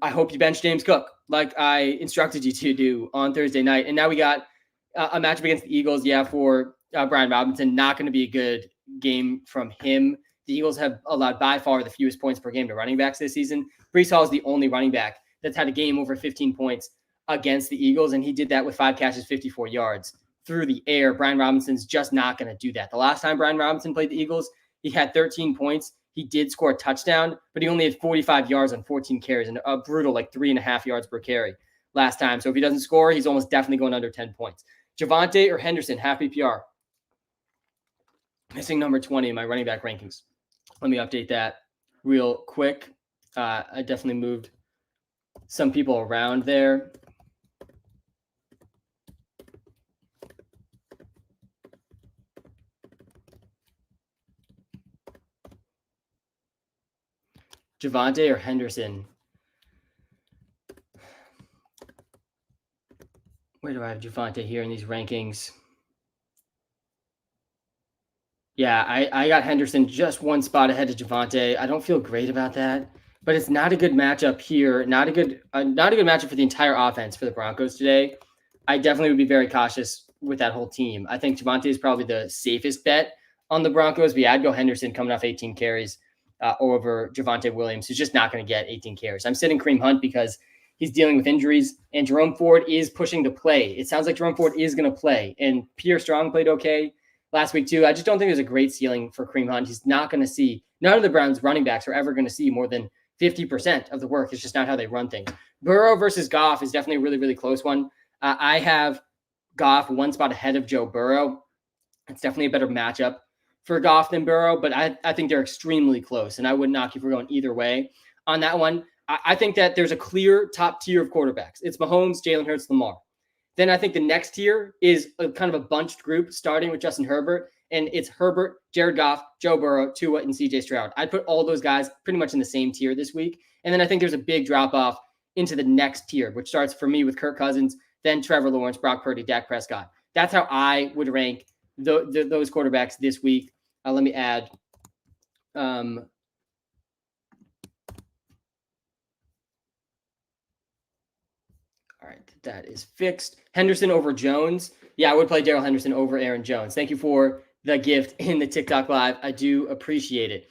I hope you bench James Cook like I instructed you to do on Thursday night. And now we got a matchup against the Eagles. Yeah, for Brian Robinson, not going to be a good game from him. The Eagles have allowed by far the fewest points per game to running backs this season. Breece Hall is the only running back that's had a game over 15 points against the Eagles, and he did that with 5 catches, 54 yards through the air. Brian Robinson's just not going to do that. The last time Brian Robinson played the Eagles, he had 13 points. He did score a touchdown, but he only had 45 yards on 14 carries and a brutal 3.5 yards per carry last time. So if he doesn't score, he's almost definitely going under 10 points. Javonte or Henderson, half PPR. Missing number 20 in my running back rankings. Let me update that real quick. I definitely moved some people around there. Javonte or Henderson? Where do I have Javonte here in these rankings? Yeah, I got Henderson just one spot ahead of Javonte. I don't feel great about that, but it's not a good matchup here. Not a good matchup for the entire offense for the Broncos today. I definitely would be very cautious with that whole team. I think Javonte is probably the safest bet on the Broncos, but yeah, I'd go Henderson coming off 18 carries over Javonte Williams, who's just not going to get 18 carries. I'm sitting Kareem Hunt because he's dealing with injuries, and Jerome Ford is pushing to play. It sounds like Jerome Ford is going to play, and Pierre Strong played okay last week too. I just don't think there's a great ceiling for Kareem Hunt. He's not going to see, none of the Browns running backs are ever going to see more than 50% of the work. It's just not how they run things. Burrow versus Goff is definitely a really, really close one. I have Goff one spot ahead of Joe Burrow. It's definitely a better matchup for Goff than Burrow, but I think they're extremely close, and I wouldn't knock you for going either way on that one. I think that there's a clear top tier of quarterbacks. It's Mahomes, Jalen Hurts, Lamar. Then I think the next tier is a kind of a bunched group, starting with Justin Herbert, and it's Herbert, Jared Goff, Joe Burrow, Tua, and CJ Stroud. I'd put all those guys pretty much in the same tier this week. And then I think there's a big drop-off into the next tier, which starts for me with Kirk Cousins, then Trevor Lawrence, Brock Purdy, Dak Prescott. That's how I would rank those quarterbacks this week. Let me add all right, that is fixed. Henderson over Jones. Yeah, I would play Darrell Henderson over Aaron Jones. Thank you for the gift in the TikTok live. I do appreciate it.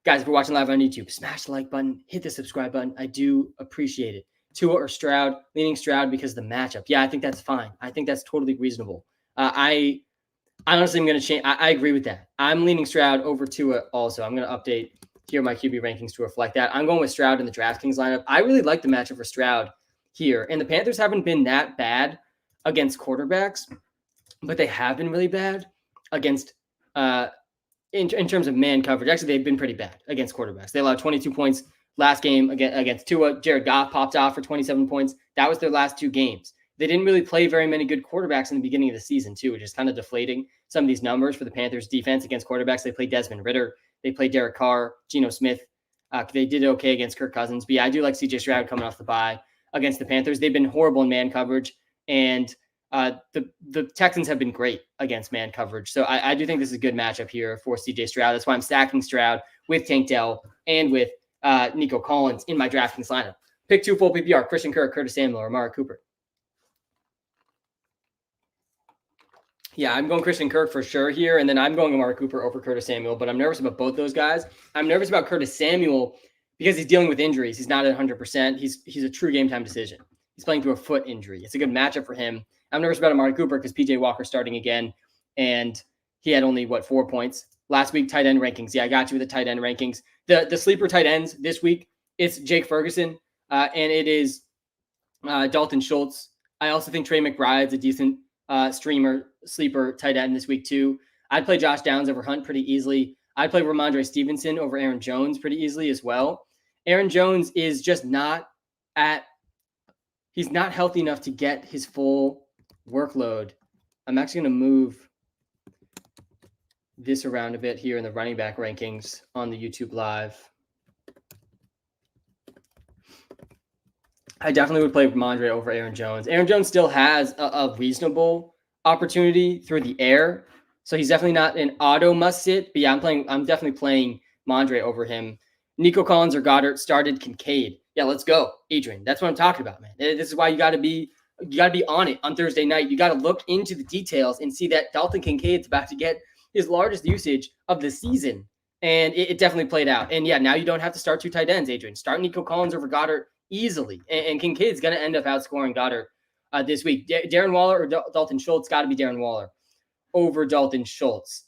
Guys, if you're watching live on YouTube, smash the like button, hit the subscribe button. I do appreciate it. Tua or Stroud, leaning Stroud because of the matchup. Yeah, I think that's fine. I think that's totally reasonable. I honestly am going to change. I agree with that. I'm leaning Stroud over Tua also. I'm going to update here my QB rankings to reflect that. I'm going with Stroud in the DraftKings lineup. I really like the matchup for Stroud here. And the Panthers haven't been that bad against quarterbacks, but they have been really bad against in terms of man coverage. Actually, they've been pretty bad against quarterbacks. They allowed 22 points last game against Tua. Jared Goff popped off for 27 points. That was their last two games. They didn't really play very many good quarterbacks in the beginning of the season, too, which is kind of deflating some of these numbers for the Panthers defense against quarterbacks. They played Desmond Ridder. They played Derek Carr, Geno Smith. They did okay against Kirk Cousins. But yeah, I do like CJ Stroud coming off the bye against the Panthers. They've been horrible in man coverage, and the Texans have been great against man coverage. So I do think this is a good matchup here for CJ Stroud. That's why I'm stacking Stroud with Tank Dell and with Nico Collins in my DraftKings lineup. Pick 2 full PPR, Christian Kirk, Curtis Samuel, or Amari Cooper. Yeah, I'm going Christian Kirk for sure here, and then I'm going Amari Cooper over Curtis Samuel, but I'm nervous about both those guys. I'm nervous about Curtis Samuel because he's dealing with injuries. He's not at 100%. He's a true game time decision. He's playing through a foot injury. It's a good matchup for him. I'm nervous about Amari Cooper because PJ Walker's starting again, and he had only, 4 points last week. Tight end rankings. Yeah, I got you with the tight end rankings. The sleeper tight ends this week, it's Jake Ferguson, and it is Dalton Schultz. I also think Trey McBride's a decent sleeper tight end this week too. I'd play Josh Downs over Hunt pretty easily. I'd play Ramondre Stevenson over Aaron Jones pretty easily as well. Aaron Jones is just he's not healthy enough to get his full workload. I'm actually going to move this around a bit here in the running back rankings on the YouTube live. I definitely would play Ramondre over Aaron Jones. Aaron Jones still has a reasonable opportunity through the air, so he's definitely not an auto must sit. But yeah, I'm definitely playing Mondre over him. Nico Collins or Goddard started Kincaid. Yeah, let's go, Adrian. That's what I'm talking about, man. This is why you got to be on it on Thursday night. You got to look into the details and see that Dalton Kincaid's about to get his largest usage of the season, and it definitely played out. And yeah, now you don't have to start 2 tight ends, Adrian. Start Nico Collins over Goddard easily, and Kincaid's going to end up outscoring Goddard this week. Darren Waller or Dalton Schultz? Got to be Darren Waller over Dalton Schultz.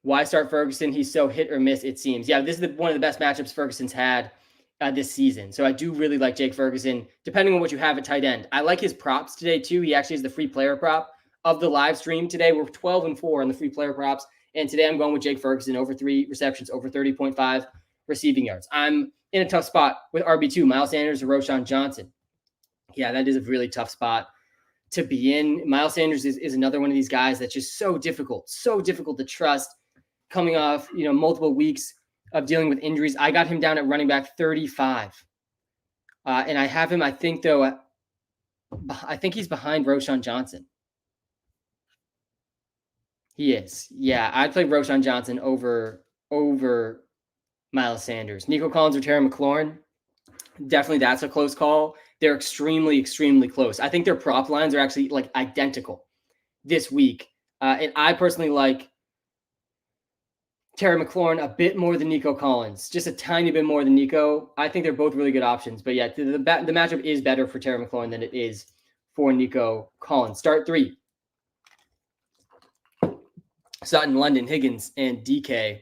Why start Ferguson? He's so hit or miss, it seems. Yeah, this is one of the best matchups Ferguson's had this season. So I do really like Jake Ferguson, depending on what you have at tight end. I like his props today, too. He actually is the free player prop of the live stream today. We're 12-4 on the free player props. And today I'm going with Jake Ferguson over 3 receptions, over 30.5 receiving yards. I'm in a tough spot with RB2, Miles Sanders or Roschon Johnson. Yeah, that is a really tough spot to be in. Miles Sanders is another one of these guys that's just so difficult to trust coming off, multiple weeks of dealing with injuries. I got him down at running back 35. And I have him, I think he's behind Roschon Johnson. He is. Yeah, I'd play Roschon Johnson over Miles Sanders. Nico Collins or Terry McLaurin. Definitely that's a close call They're extremely, extremely close. I think their prop lines are actually like identical this week. And I personally like Terry McLaurin a bit more than Nico Collins, just a tiny bit more than Nico. I think they're both really good options. But yeah, the matchup is better for Terry McLaurin than it is for Nico Collins. Start 3. Sutton, London, Higgins, and DK.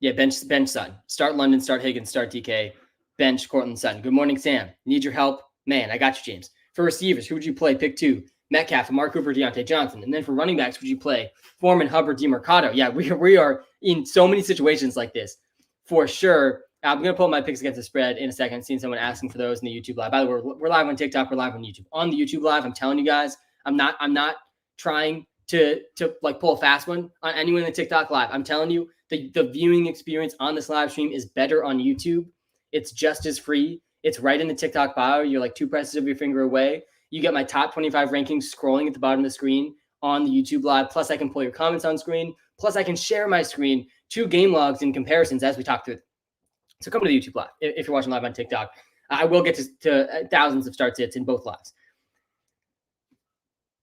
Yeah, bench Sutton. Start London, start Higgins, start DK. Bench Cortland Sutton. Good morning, Sam. Need your help? Man, I got you, James. For receivers, who would you play? Pick 2. Metcalf, Amari Cooper, Deontay Johnson. And then for running backs, would you play Foreman, Hubbard, DeMarcado? Yeah, we are in so many situations like this for sure. I'm going to pull up my picks against the spread in a second. I've seen someone asking for those in the YouTube live. By the way, we're live on TikTok. We're live on YouTube. On the YouTube live, I'm telling you guys, I'm not trying to like pull a fast one on anyone in the TikTok live. I'm telling you, the viewing experience on this live stream is better on YouTube. It's just as free. It's right in the TikTok bio. You're like 2 presses of your finger away. You get my top 25 rankings scrolling at the bottom of the screen on the YouTube live. Plus, I can pull your comments on screen. Plus, I can share my screen to game logs and comparisons as we talk through them. So come to the YouTube live if you're watching live on TikTok. I will get to thousands of start sits in both lives.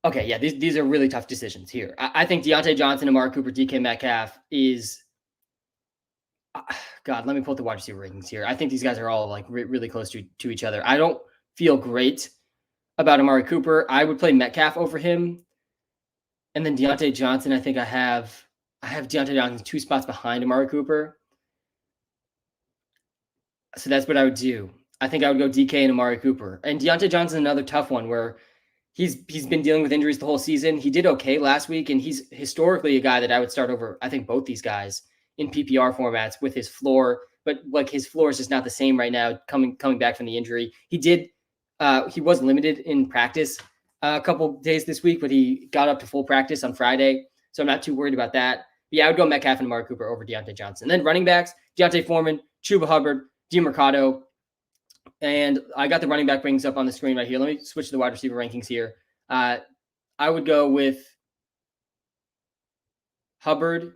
Okay, yeah, these are really tough decisions here. I think Deontay Johnson, Amari Cooper, DK Metcalf is God, let me pull up the wide receiver rankings here. I think these guys are all like really close to each other. I don't feel great about Amari Cooper. I would play Metcalf over him. And then Deontay Johnson, I think I have Deontay Johnson 2 spots behind Amari Cooper. So that's what I would do. I think I would go DK and Amari Cooper. And Deontay Johnson, another tough one where he's been dealing with injuries the whole season. He did okay last week, and he's historically a guy that I would start over, I think, both these guys in PPR formats with his floor. But like his floor is just not the same right now, coming back from the injury. He was limited in practice a couple days this week, but he got up to full practice on Friday. So I'm not too worried about that. But yeah, I would go Metcalf and Amari Cooper over Deontay Johnson. And then running backs, Deontay Foreman, Chuba Hubbard, DeMarcado. And I got the running back rankings up on the screen right here. Let me switch to the wide receiver rankings here. I would go with Hubbard.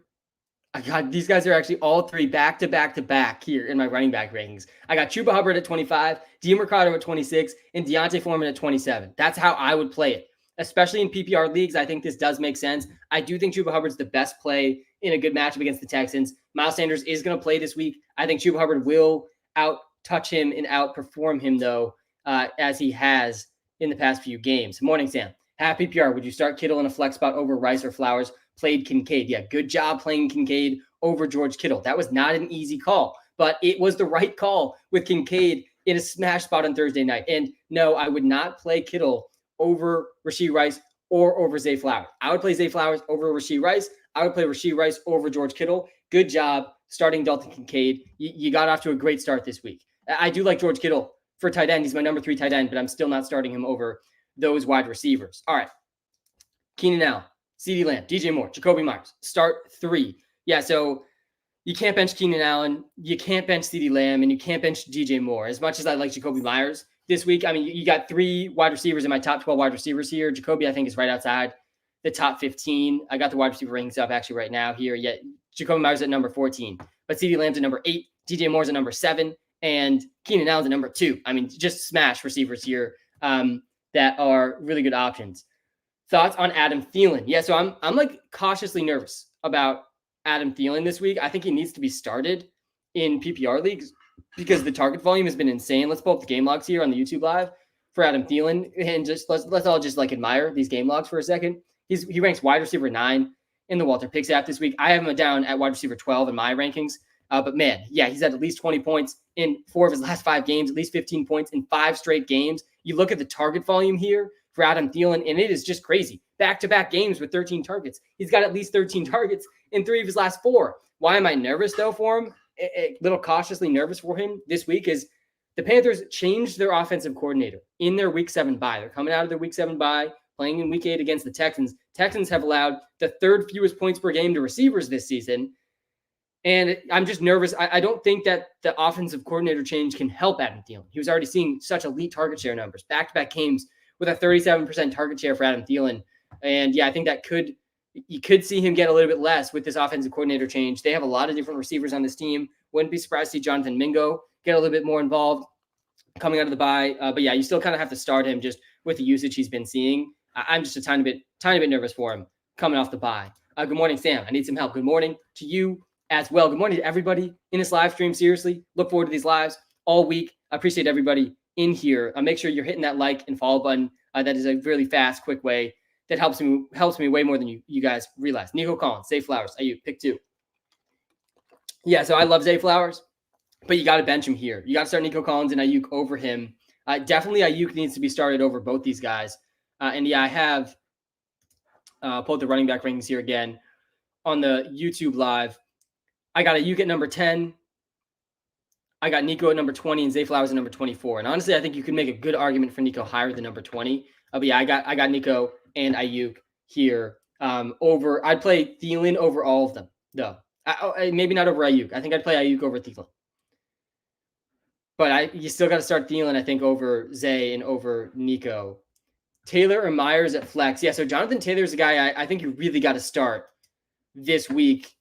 I got these guys are actually all 3 back to back here in my running back rankings. I got Chuba Hubbard at 25, DeMarcado at 26, and Deontay Foreman at 27. That's how I would play it, especially in PPR leagues. I think this does make sense. I do think Chuba Hubbard's the best play in a good matchup against the Texans. Miles Sanders is going to play this week. I think Chuba Hubbard will out-touch him and outperform him, though, as he has in the past few games. Morning, Sam. Half PPR, would you start Kittle in a flex spot over Rice or Flowers? Played Kincaid. Yeah, good job playing Kincaid over George Kittle. That was not an easy call, but it was the right call with Kincaid in a smash spot on Thursday night. And no, I would not play Kittle over Rashee Rice or over Zay Flowers. I would play Zay Flowers over Rashee Rice. I would play Rashee Rice over George Kittle. Good job starting Dalton Kincaid. You got off to a great start this week. I do like George Kittle for tight end. He's my number 3 tight end, but I'm still not starting him over those wide receivers. All right. Keenan Allen, CeeDee Lamb, DJ Moore, Jacoby Myers. Start 3. Yeah, so you can't bench Keenan Allen, you can't bench CeeDee Lamb, and you can't bench DJ Moore. As much as I like Jacoby Myers this week, I mean, you got 3 wide receivers in my top 12 wide receivers here. Jacoby, I think, is right outside the top 15. I got the wide receiver rankings up actually right now here. Yet Jacoby Myers at number 14, but CeeDee Lamb's at number 8, DJ Moore's at number 7, and Keenan Allen's at number 2. I mean, just smash receivers here that are really good options. Thoughts on Adam Thielen? Yeah, so I'm like cautiously nervous about Adam Thielen this week. I think he needs to be started in PPR leagues because the target volume has been insane. Let's pull up the game logs here on the YouTube live for Adam Thielen, and just let's all just like admire these game logs for a second. He ranks wide receiver 9 in the Walter Picks app this week. I have him down at wide receiver 12 in my rankings. But man, yeah, he's had at least 20 points in 4 of his last 5 games, at least 15 points in 5 straight games. You look at the target volume here for Adam Thielen, and it is just crazy. Back-to-back games with 13 targets. He's got at least 13 targets in 3 of his last 4. Why am I nervous, though, for him? A little cautiously nervous for him this week is the Panthers changed their offensive coordinator in their Week 7 bye. They're coming out of their Week 7 bye, playing in Week 8 against the Texans. Texans have allowed the 3rd fewest points per game to receivers this season. And I'm just nervous. I don't think that the offensive coordinator change can help Adam Thielen. He was already seeing such elite target share numbers, back-to-back games with a 37% target share for Adam Thielen. And yeah, I think that you could see him get a little bit less with this offensive coordinator change. They have a lot of different receivers on this team. Wouldn't be surprised to see Jonathan Mingo get a little bit more involved. coming out of the bye. But yeah, you still kind of have to start him just with the usage he's been seeing. I'm just a tiny bit nervous for him coming off the bye. Good morning, Sam. I need some help. Good morning to you as well. Good morning to everybody in this live stream. Seriously, look forward to these lives all week. I appreciate everybody in here. Make sure you're hitting that like and follow button. That is a really fast, quick way that helps me way more than you guys realize. Nico Collins, Zay Flowers, Ayuk, pick 2. Yeah, so I love Zay Flowers, but you got to bench him here. You got to start Nico Collins and Ayuk over him. Definitely Ayuk needs to be started over both these guys. And yeah, I have pulled the running back rankings here again on the YouTube live. I got Ayuk at number 10. I got Nico at number 20 and Zay Flowers at number 24. And honestly, I think you could make a good argument for Nico higher than number 20. But yeah, I got Nico and Ayuk here over. I'd play Thielen over all of them, though. Maybe not over Ayuk. I think I'd play Ayuk over Thielen. But you still got to start Thielen, I think, over Zay and over Nico. Taylor or Myers at flex. Yeah, so Jonathan Taylor is a guy I think you really got to start this week.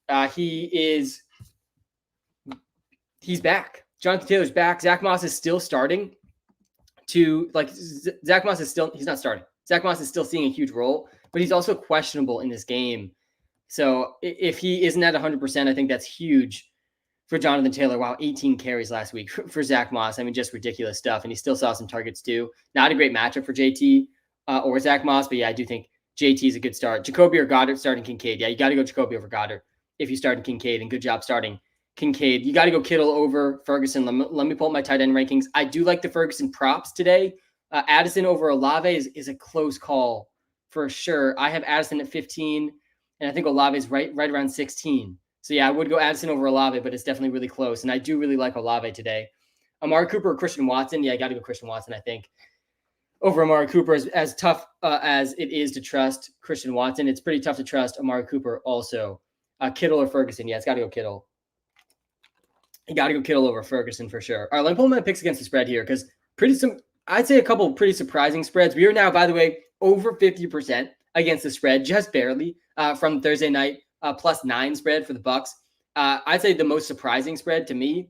He's back. Jonathan Taylor's back. Zach Moss is still starting Zach Moss is still, he's not starting. Zach Moss is still seeing a huge role, but he's also questionable in this game. So if he isn't at 100%, I think that's huge for Jonathan Taylor. Wow, 18 carries last week for Zach Moss. I mean, just ridiculous stuff. And he still saw some targets too. Not a great matchup for JT or Zach Moss, but yeah, I do think JT is a good start. Jacoby or Goddard starting Kincaid. Yeah, you got to go Jacoby over Goddard if you start Kincaid, and good job starting Kincaid. You got to go Kittle over Ferguson. Let me pull up my tight end rankings. I do like the Ferguson props today. Addison over Olave is a close call for sure. I have Addison at 15, and I think Olave is right around 16. So yeah, I would go Addison over Olave, but it's definitely really close. And I do really like Olave today. Amari Cooper or Christian Watson. Yeah, I got to go Christian Watson, I think, over Amari Cooper. As tough as it is to trust Christian Watson, it's pretty tough to trust Amari Cooper also. Kittle or Ferguson. Yeah, it's got to go Kittle. You got to go Kittle over Ferguson for sure. All right, let me pull my picks against the spread here because I'd say a couple pretty surprising spreads. We are now, by the way, over 50% against the spread, just barely from Thursday night +9 spread for the Bucs. I'd say the most surprising spread to me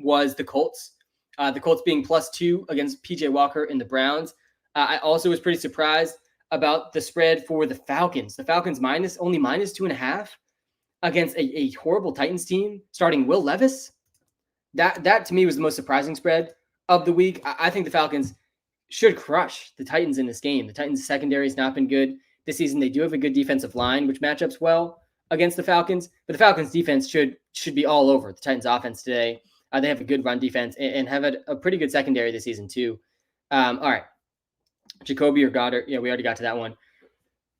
was the Colts. The Colts being +2 against PJ Walker and the Browns. I also was pretty surprised about the spread for the Falcons. The Falcons only -2.5 against a horrible Titans team starting Will Levis. That to me was the most surprising spread of the week. I think the Falcons should crush the Titans in this game. The Titans secondary has not been good this season. They do have a good defensive line, which matchups well against the Falcons, but the Falcons defense should be all over the Titans offense today. They have a good run defense and have a pretty good secondary this season too. All right. Jacoby or Goddard. Yeah, we already got to that one.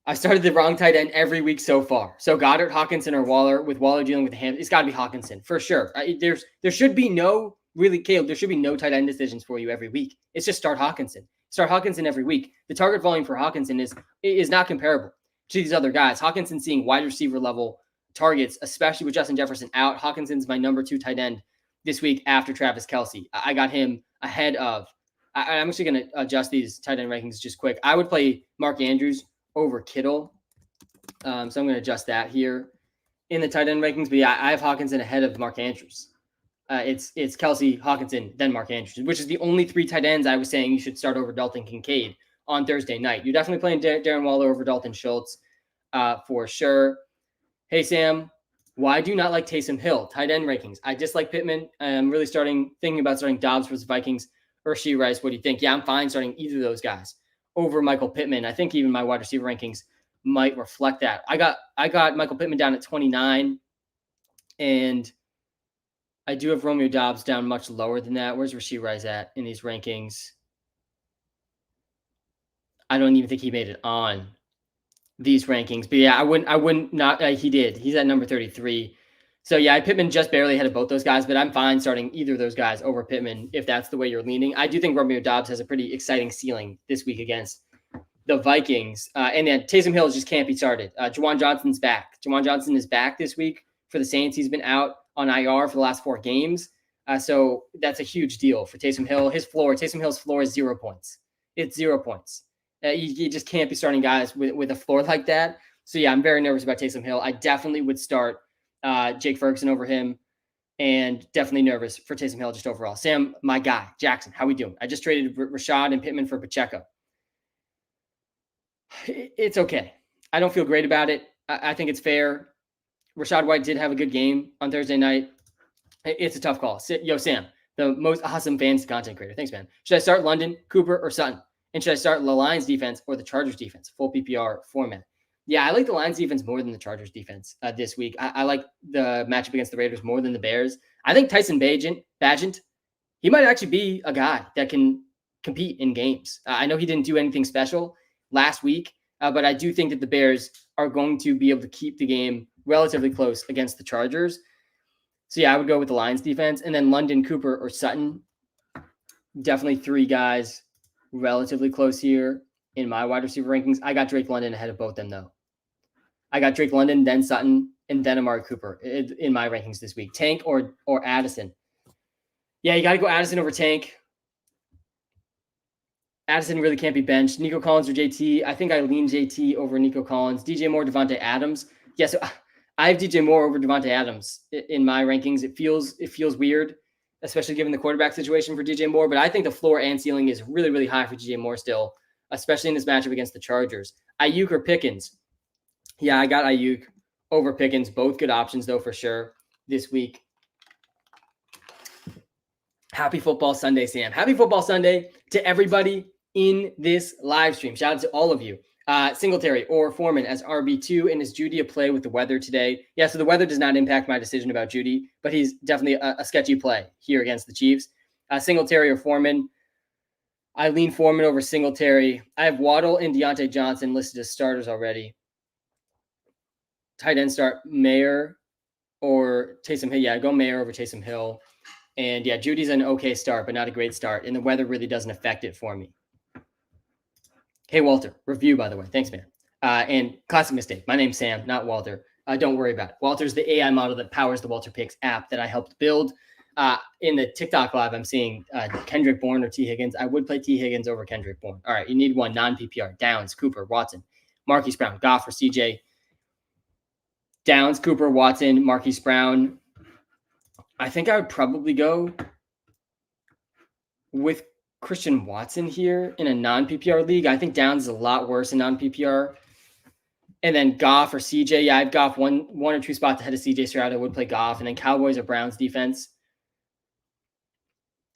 I started the wrong tight end every week so far. So Goddard, Hawkinson, or Waller, with Waller dealing with the hand, it's got to be Hawkinson for sure. There should be no, really, Caleb, there should be no tight end decisions for you every week. It's just start Hawkinson. Start Hawkinson every week. The target volume for Hawkinson is not comparable to these other guys. Hawkinson's seeing wide receiver level targets, especially with Justin Jefferson out. Hawkinson's my number 2 tight end this week after Travis Kelce. I got him ahead of, I'm actually going to adjust these tight end rankings just quick. I would play Mark Andrews over Kittle. So I'm going to adjust that here in the tight end rankings. But yeah, I have Hawkinson ahead of Mark Andrews. It's Kelce, Hawkinson, then Mark Andrews, which is the only 3 tight ends I was saying you should start over Dalton Kincaid on Thursday night. You're definitely playing Darren Waller over Dalton Schultz for sure. Hey, Sam, why do you not like Taysom Hill? Tight end rankings. I dislike Pittman. I'm really thinking about starting Dobbs versus Vikings or Rashee Rice. What do you think? Yeah, I'm fine starting either of those guys over Michael Pittman. I think even my wide receiver rankings might reflect that. I got Michael Pittman down at 29, and I do have Romeo Dobbs down much lower than that. Where's Rashee Rice at in these rankings? I don't even think he made it on these rankings. But yeah, I wouldn't not. He did. He's at number 33. So yeah, Pittman just barely ahead of both those guys, but I'm fine starting either of those guys over Pittman if that's the way you're leaning. I do think Romeo Dobbs has a pretty exciting ceiling this week against the Vikings. And then Taysom Hill just can't be started. Juwan Johnson's back. Juwan Johnson is back this week for the Saints. He's been out on IR for the last 4 games. So that's a huge deal for Taysom Hill. Taysom Hill's floor is 0 points. It's 0 points. You just can't be starting guys with a floor like that. So yeah, I'm very nervous about Taysom Hill. I definitely would start Jake Ferguson over him. and definitely nervous for Taysom Hill just overall. Sam, my guy, Jackson, how we doing? I just traded Rashad and Pittman for Pacheco. It's okay. I don't feel great about it. I think it's fair. Rashad White did have a good game on Thursday night. It's a tough call. Yo, Sam, the most awesome fantasy content creator. Thanks, man. Should I start London, Cooper, or Sutton? And should I start the Lions defense or the Chargers defense? Full PPR format. Yeah, I like the Lions defense more than the Chargers defense this week. I like the matchup against the Raiders more than the Bears. I think Tyson Bagent, he might actually be a guy that can compete in games. I know he didn't do anything special last week, but I do think that the Bears are going to be able to keep the game relatively close against the Chargers. So yeah, I would go with the Lions defense, and then London, Cooper, or Sutton. Definitely three guys relatively close here in my wide receiver rankings. I got Drake London ahead of both them, though. I got Drake London, then Sutton, and then Amari Cooper in my rankings this week. Tank or Addison. Yeah, you got to go Addison over Tank. Addison really can't be benched. Nico Collins or JT. I think I lean JT over Nico Collins. DJ Moore, Devontae Adams. Yeah, so I have DJ Moore over Devontae Adams in my rankings. It feels weird, especially given the quarterback situation for DJ Moore. But I think the floor and ceiling is really, really high for DJ Moore still, especially in this matchup against the Chargers. Ayuk or Pickens. Yeah, I got Ayuk over Pickens. Both good options, though, for sure, this week. Happy Football Sunday, Sam. Happy Football Sunday to everybody in this live stream. Shout out to all of you. Singletary or Foreman as RB2, and is Judy a play with the weather today? Yeah, so the weather does not impact my decision about Judy, but he's definitely a sketchy play here against the Chiefs. Singletary or Foreman. I lean Foreman over Singletary. I have Waddle and Deontay Johnson listed as starters already. Tight end start Mayer or Taysom Hill. Yeah, go Mayer over Taysom Hill. And yeah, Judy's an okay start, but not a great start. And the weather really doesn't affect it for me. Hey, Walter, review, by the way. Thanks, man. And classic mistake. My name's Sam, not Walter. Don't worry about it. Walter's the AI model that powers the Walter Picks app that I helped build. In the TikTok live, I'm seeing Kendrick Bourne or T. Higgins. I would play T. Higgins over Kendrick Bourne. All right, you need one non-PPR. Downs, Cooper, Watson, Marquise Brown, Goff or CJ. Downs, Cooper, Watson, Marquise Brown. I think I would probably go with Christian Watson here in a non-PPR league. I think Downs is a lot worse in non-PPR. And then Goff or CJ. Yeah, I have Goff one or two spots ahead of CJ Stroud. I would play Goff. And then Cowboys or Browns defense.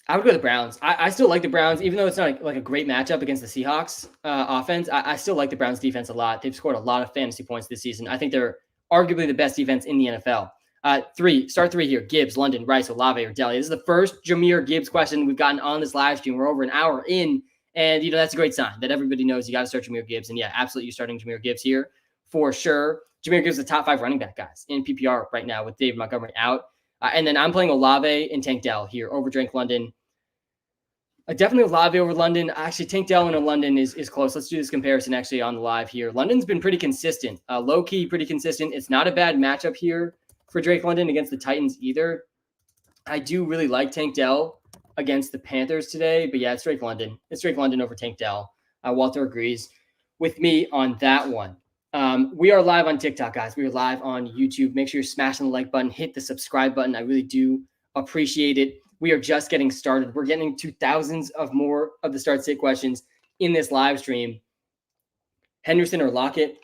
I would go to the Browns. I still like the Browns, even though it's not like a great matchup against the Seahawks offense. I still like the Browns defense a lot. They've scored a lot of fantasy points this season. I think they're arguably the best defense in the NFL. Start three here. Gibbs, London, Rice, Olave, or Deli. This is the first Jahmyr Gibbs question we've gotten on this live stream. We're over an hour in, and that's a great sign that everybody knows you got to start Jahmyr Gibbs. And yeah, absolutely, you're starting Jahmyr Gibbs here for sure. Jahmyr Gibbs is the top 5 running back guys in PPR right now with David Montgomery out. And then I'm playing Olave and Tank Dell here over Drake London. Definitely Olave over London. Actually, Tank Dell in London is close. Let's do this comparison actually on the live here. London's been pretty consistent, low-key pretty consistent. It's not a bad matchup here for Drake London against the Titans either. I do really like Tank Dell against the Panthers today, but yeah, it's Drake London. It's Drake London over Tank Dell. Walter agrees with me on that one. We are live on TikTok, guys. We are live on YouTube. Make sure you're smashing the like button, hit the subscribe button. I really do appreciate it. We are just getting started. We're getting to thousands of more of the start sit questions in this live stream. Henderson or Lockett?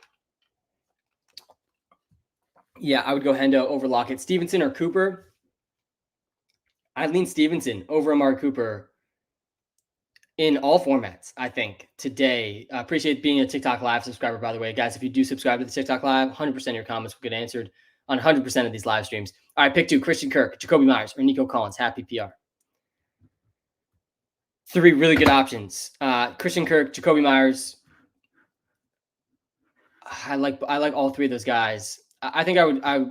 Yeah, I would go Hendo over Lockett. Stevenson or Cooper? I'd lean Stevenson over Amari Cooper in all formats, I think, today. Appreciate being a TikTok Live subscriber, by the way. Guys, if you do subscribe to the TikTok Live, 100% of your comments will get answered on 100% of these live streams. All right, pick 2, Christian Kirk, Jacoby Myers, or Nico Collins, happy PR. 3 really good options. Christian Kirk, Jacoby Myers. I like all 3 of those guys. I think I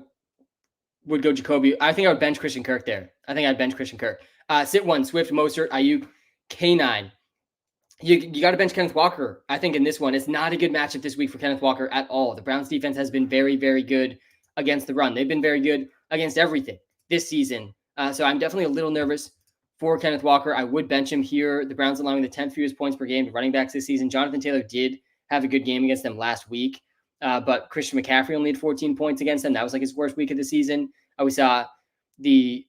would go Jacoby. I think I would bench Christian Kirk there. I think I'd bench Christian Kirk. Sit 1, Swift, Mostert, Ayuk, K9. You got to bench Kenneth Walker. I think in this one, it's not a good matchup this week for Kenneth Walker at all. The Browns defense has been very, very good against the run. They've been very good against everything this season. So I'm definitely a little nervous for Kenneth Walker. I would bench him here. The Browns allowing the 10th fewest points per game to running backs this season. Jonathan Taylor did have a good game against them last week. But Christian McCaffrey only had 14 points against them. That was like his worst week of the season. We saw the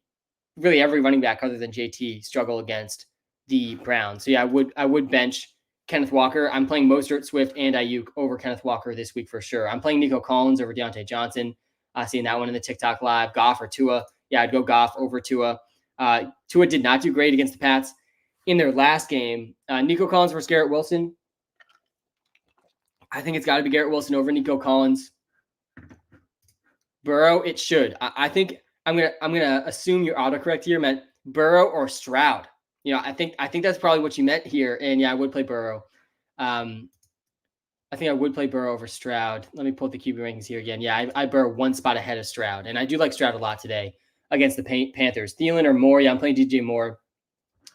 really every running back other than JT struggle against the Browns. So yeah, I would bench Kenneth Walker. I'm playing Mostert, Swift, and Ayuk over Kenneth Walker this week for sure. I'm playing Nico Collins over Deontay Johnson. Seeing that one in the TikTok live. Goff or Tua. Yeah, I'd go Goff over Tua. Tua did not do great against the Pats in their last game. Nico Collins versus Garrett Wilson. I think it's got to be Garrett Wilson over Nico Collins. Burrow, it should. I think I'm gonna assume your autocorrect here meant Burrow or Stroud. I think that's probably what you meant here. And yeah, I would play Burrow. I think I would play Burrow over Stroud. Let me pull up the QB rankings here again. Yeah, I Burrow one spot ahead of Stroud, and I do like Stroud a lot today against the Panthers. Thielen or Moore? Yeah, I'm playing DJ Moore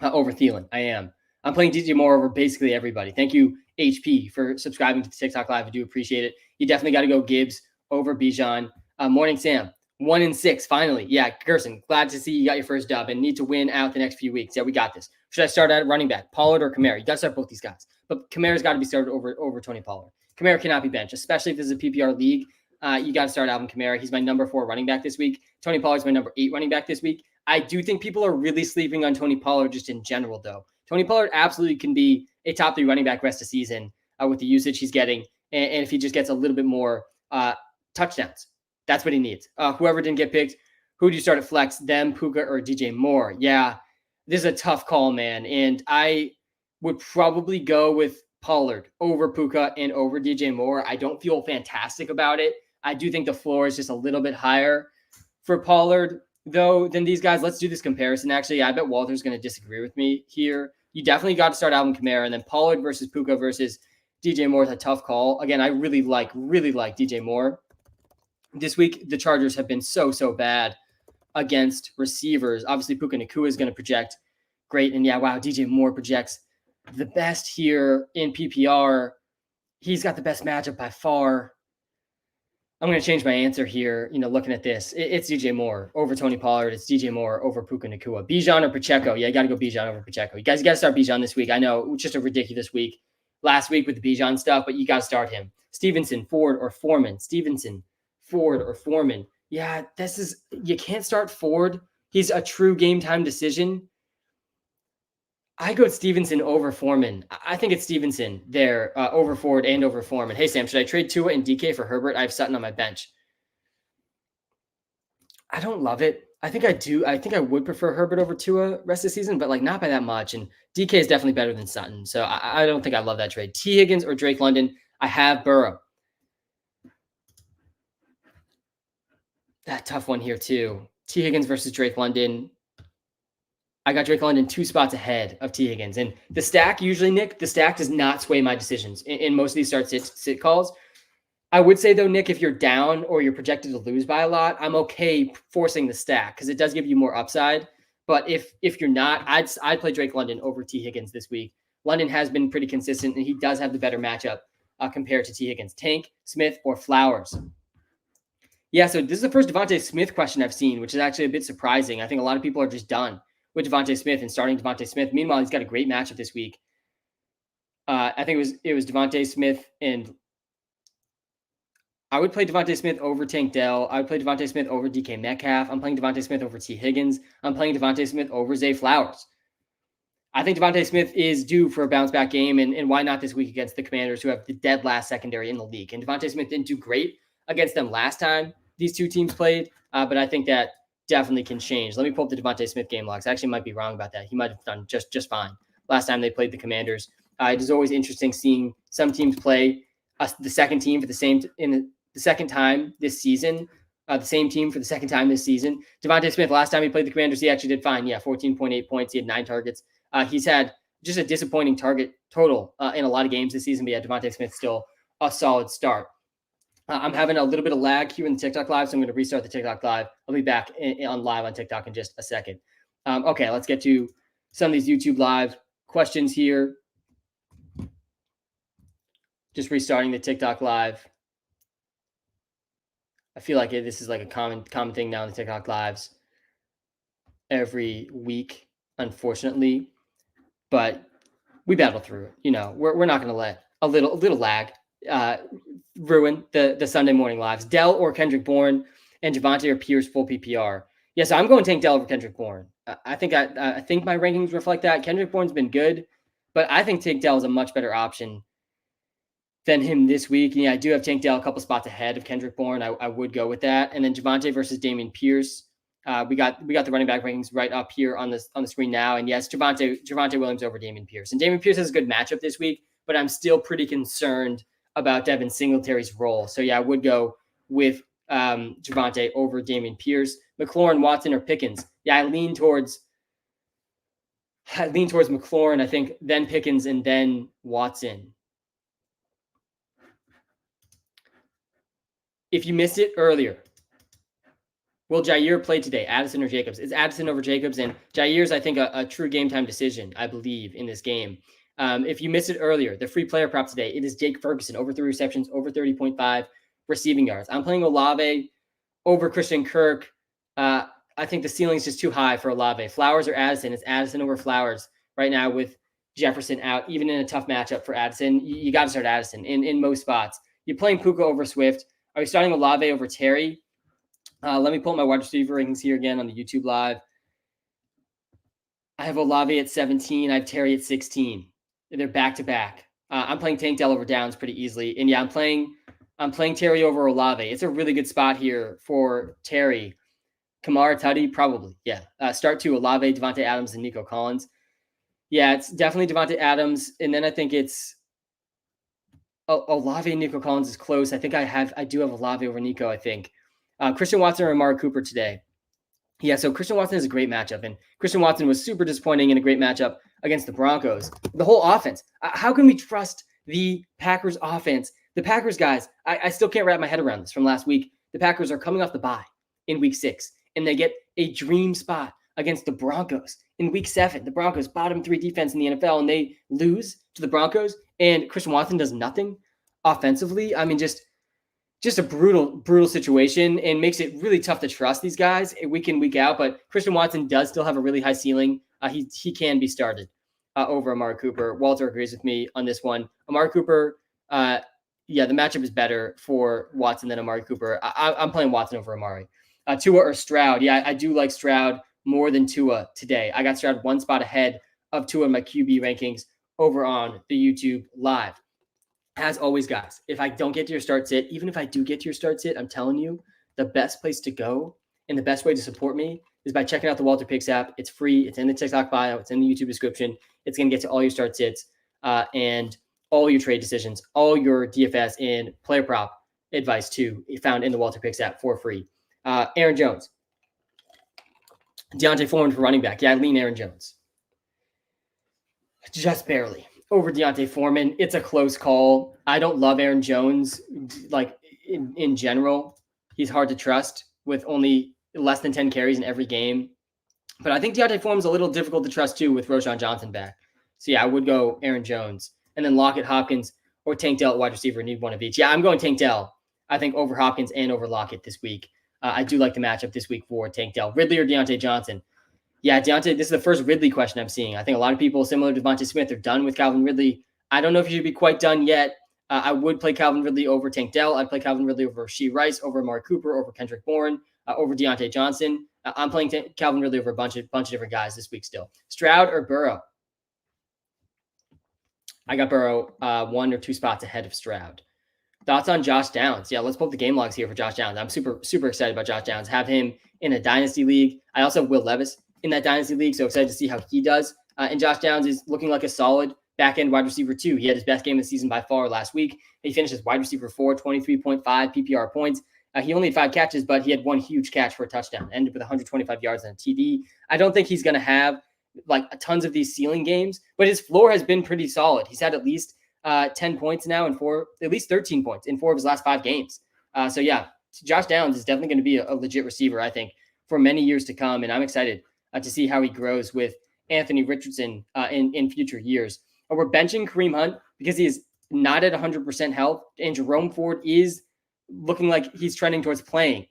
over Thielen. I am. I'm playing DJ Moore over basically everybody. Thank you, HP, for subscribing to the TikTok Live. I do appreciate it. You definitely got to go Gibbs over Bijan. Morning, Sam. 1-6, finally. Yeah, Gerson, glad to see you got your first dub and need to win out the next few weeks. Yeah, we got this. Should I start at running back, Pollard or Kamara? You got to start both these guys. But Kamara's got to be started over Tony Pollard. Kamara cannot be benched, especially if this is a PPR league. You got to start Alvin Kamara. He's my number 4 running back this week. Tony Pollard's my number 8 running back this week. I do think people are really sleeping on Tony Pollard just in general, though. Tony Pollard absolutely can be a top 3 running back rest of season with the usage he's getting. And if he just gets a little bit more touchdowns, that's what he needs. Whoever didn't get picked, who do you start at flex, them, Puka, or DJ Moore? Yeah, this is a tough call, man. And I would probably go with Pollard over Puka and over DJ Moore. I don't feel fantastic about it. I do think the floor is just a little bit higher for Pollard, though, than these guys. Let's do this comparison. Actually, I bet Walter's going to disagree with me here. You definitely got to start Alvin Kamara, and then Pollard versus Puka versus DJ Moore is a tough call. Again, I really like DJ Moore. This week, the Chargers have been so bad against receivers. Obviously, Puka Nacua is going to project great. And yeah, wow, DJ Moore projects the best here in PPR. He's got the best matchup by far. I'm going to change my answer here. Looking at this, it's DJ Moore over Tony Pollard. It's DJ Moore over Puka Nacua. Bijan or Pacheco? Yeah, you got to go Bijan over Pacheco. You guys got to start Bijan this week. I know it's just a ridiculous week last week with the Bijan stuff, but you got to start him. Stevenson, Ford, or Foreman? Stevenson, Ford, or Foreman? Yeah, you can't start Ford. He's a true game time decision. I go Stevenson over Foreman. I think it's Stevenson there over Ford and over Foreman. Hey, Sam, should I trade Tua and DK for Herbert? I have Sutton on my bench. I don't love it. I think I do. I think I would prefer Herbert over Tua rest of the season, but not by that much. And DK is definitely better than Sutton. So I don't think I love that trade. T. Higgins or Drake London? I have Burrow. That tough one here too. T. Higgins versus Drake London. I got Drake London 2 spots ahead of T. Higgins. And the stack usually, Nick, the stack does not sway my decisions in most of these start-sit calls. I would say, though, Nick, if you're down or you're projected to lose by a lot, I'm okay forcing the stack because it does give you more upside. But if you're not, I'd play Drake London over T. Higgins this week. London has been pretty consistent, and he does have the better matchup compared to T. Higgins. Tank, Smith, or Flowers? Yeah, so this is the first Devontae Smith question I've seen, which is actually a bit surprising. I think a lot of people are just done with Devontae Smith and starting Devontae Smith. Meanwhile, he's got a great matchup this week. I think it was Devontae Smith, and I would play Devontae Smith over Tank Dell. I would play Devontae Smith over DK Metcalf. I'm playing Devontae Smith over T. Higgins. I'm playing Devontae Smith over Zay Flowers. I think Devontae Smith is due for a bounce back game, and why not this week against the Commanders, who have the dead last secondary in the league. And Devontae Smith didn't do great against them last time these two teams played, but I think that definitely can change. Let me pull up the Devontae Smith game logs. I actually might be wrong about that. He might have done just fine last time they played the Commanders. It is always interesting seeing some teams play the second team for the second time this season. The same team for the second time this season. Devontae Smith, last time he played the Commanders, he actually did fine. Yeah, 14.8 points. He had 9 targets. He's had just a disappointing target total in a lot of games this season, but yeah, Devontae Smith still a solid start. I'm having a little bit of lag here in the TikTok live, so I'm going to restart the TikTok live. I'll be back on live on TikTok in just a second. Okay, let's get to some of these YouTube live questions here. Just restarting the TikTok live. I feel like this is like a common thing now in the TikTok lives every week, unfortunately. But we battle through it. We're not going to let a little lag ruin the Sunday morning lives. Dell or Kendrick Bourne and Javonte or Pierce full PPR. Yes, I'm going Tank Dell over Kendrick Bourne. I think my rankings reflect that. Kendrick Bourne's been good, but I think Tank Dell is a much better option than him this week. Yeah, I do have Tank Dell a couple spots ahead of Kendrick Bourne. I would go with that. And then Javonte versus Dameon Pierce. We got the running back rankings right up here on the screen now. And yes, Javonte Williams over Dameon Pierce. And Dameon Pierce has a good matchup this week, but I'm still pretty concerned about Devin Singletary's role. So yeah, I would go with Javonte over Dameon Pierce. McLaurin, Watson, or Pickens. Yeah, I lean towards McLaurin, I think, then Pickens, and then Watson. If you missed it earlier, will Jair play today, Addison or Jacobs? It's Addison over Jacobs, and Jair's, I think, a true game time decision, I believe, in this game. If you missed it earlier, the free player prop today, it is Jake Ferguson, over 3 receptions, over 30.5 receiving yards. I'm playing Olave over Christian Kirk. I think the ceiling is just too high for Olave. Flowers or Addison? It's Addison over Flowers right now with Jefferson out. Even in a tough matchup for Addison, you got to start Addison in most spots. You're playing Puka over Swift. Are you starting Olave over Terry? Let me pull up my wide receiver rankings here again on the YouTube Live. I have Olave at 17. I have Terry at 16. They're back to back. I'm playing Tank Dell over Downs pretty easily, and yeah, I'm playing Terry over Olave. It's a really good spot here for Terry. Kamara, Tutty, probably, yeah. Start to Olave, Devontae Adams, and Nico Collins. Yeah, it's definitely Devontae Adams, and then I think it's Olave and Nico Collins is close. I think I do have Olave over Nico, I think. Christian Watson or Amari Cooper today. Yeah, so Christian Watson is a great matchup, and Christian Watson was super disappointing in a great matchup against the Broncos. The whole offense. How can we trust the Packers offense? The Packers guys, I still can't wrap my head around this from last week. The Packers are coming off the bye in week 6, and they get a dream spot against the Broncos in week 7. The Broncos, bottom 3 defense in the NFL, and they lose to the Broncos, and Christian Watson does nothing offensively. I mean, just a brutal situation, and makes it really tough to trust these guys week in, week out. But Christian Watson does still have a really high ceiling. He can be started over Amari Cooper. Walter agrees with me on this one. Amari Cooper, the matchup is better for Watson than Amari Cooper. I'm playing Watson over Amari. Tua or Stroud. Yeah, I do like Stroud more than Tua today. I got Stroud one spot ahead of Tua in my QB rankings over on the YouTube Live. As always, guys, if I don't get to your start sit, even if I do get to your start sit, I'm telling you, the best place to go and the best way to support me is by checking out the Walter Picks app. It's free. It's in the TikTok bio. It's in the YouTube description. It's going to get to all your start sits and all your trade decisions, all your DFS and player prop advice too, found in the Walter Picks app for free. Aaron Jones. Deontay Foreman for running back. Yeah, I lean Aaron Jones. Just barely. Over Deontay Foreman. It's a close call. I don't love Aaron Jones, like in general. He's hard to trust with only less than 10 carries in every game. But I think Deontay Foreman's a little difficult to trust too with Roschon Johnson back. So yeah, I would go Aaron Jones. And then Lockett, Hopkins, or Tank Dell at wide receiver. Need one of each. Yeah, I'm going Tank Dell, I think, over Hopkins and over Lockett this week. I do like the matchup this week for Tank Dell. Ridley or Deontay Johnson? Yeah, Deontay, this is the first Ridley question I'm seeing. I think a lot of people, similar to Devontae Smith, are done with Calvin Ridley. I don't know if you should be quite done yet. I would play Calvin Ridley over Tank Dell. I'd play Calvin Ridley over Shee Rice, over Amari Cooper, over Kendrick Bourne, over Deontay Johnson. I'm playing Calvin Ridley over a bunch of different guys this week still. Stroud or Burrow? I got Burrow 1 or 2 spots ahead of Stroud. Thoughts on Josh Downs? Yeah, let's pull up the game logs here for Josh Downs. I'm super excited about Josh Downs. Have him in a dynasty league. I also have Will Levis in that dynasty league, so excited to see how he does. And Josh Downs is looking like a solid back-end wide receiver too. He had his best game of the season by far last week. He finished as wide receiver 4, 23.5 PPR points. He only had 5 catches, but he had 1 huge catch for a touchdown. Ended with 125 yards and a TD. I don't think he's going to have like tons of these ceiling games, but his floor has been pretty solid. He's had at least 10 points now and at least 13 points in 4 of his last 5 games. So yeah, Josh Downs is definitely going to be a legit receiver, I think, for many years to come. And I'm excited to see how he grows with Anthony Richardson in future years. We're benching Kareem Hunt because he is not at 100% health, and Jerome Ford is looking like he's trending towards playing.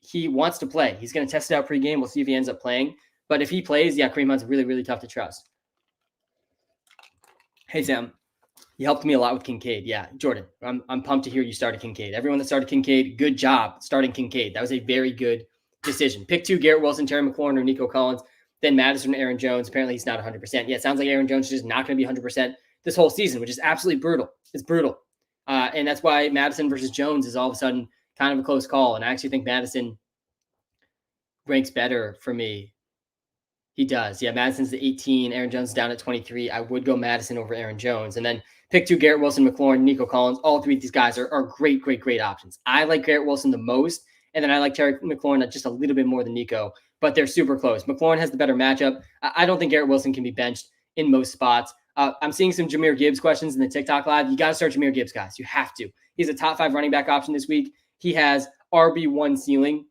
He wants to play. He's going to test it out pregame. We'll see if he ends up playing. But if he plays, yeah, Kareem Hunt's really tough to trust. Hey, Sam. You helped me a lot with Kincaid. Yeah, Jordan, I'm pumped to hear you started Kincaid. Everyone that started Kincaid, good job starting Kincaid. That was a very good decision. Pick 2, Garrett Wilson, Terry McLaurin, or Nico Collins. than Madison and Aaron Jones. Apparently, he's not 100%. Yeah, it sounds like Aaron Jones is just not going to be 100% this whole season, which is absolutely brutal. It's brutal. And that's why Madison versus Jones is all of a sudden kind of a close call. And I actually think Madison ranks better for me. He does. Yeah, Madison's the 18. Aaron Jones is down at 23. I would go Madison over Aaron Jones. And then pick 2, Garrett Wilson, McLaurin, Nico Collins. All 3 of these guys are great, great, great options. I like Garrett Wilson the most. And then I like Terry McLaurin just a little bit more than Nico, but they're super close. McLaurin has the better matchup. I don't think Garrett Wilson can be benched in most spots. I'm seeing some Jahmyr Gibbs questions in the TikTok live. You got to start Jahmyr Gibbs, guys. You have to. He's a top 5 running back option this week. He has RB1 ceiling.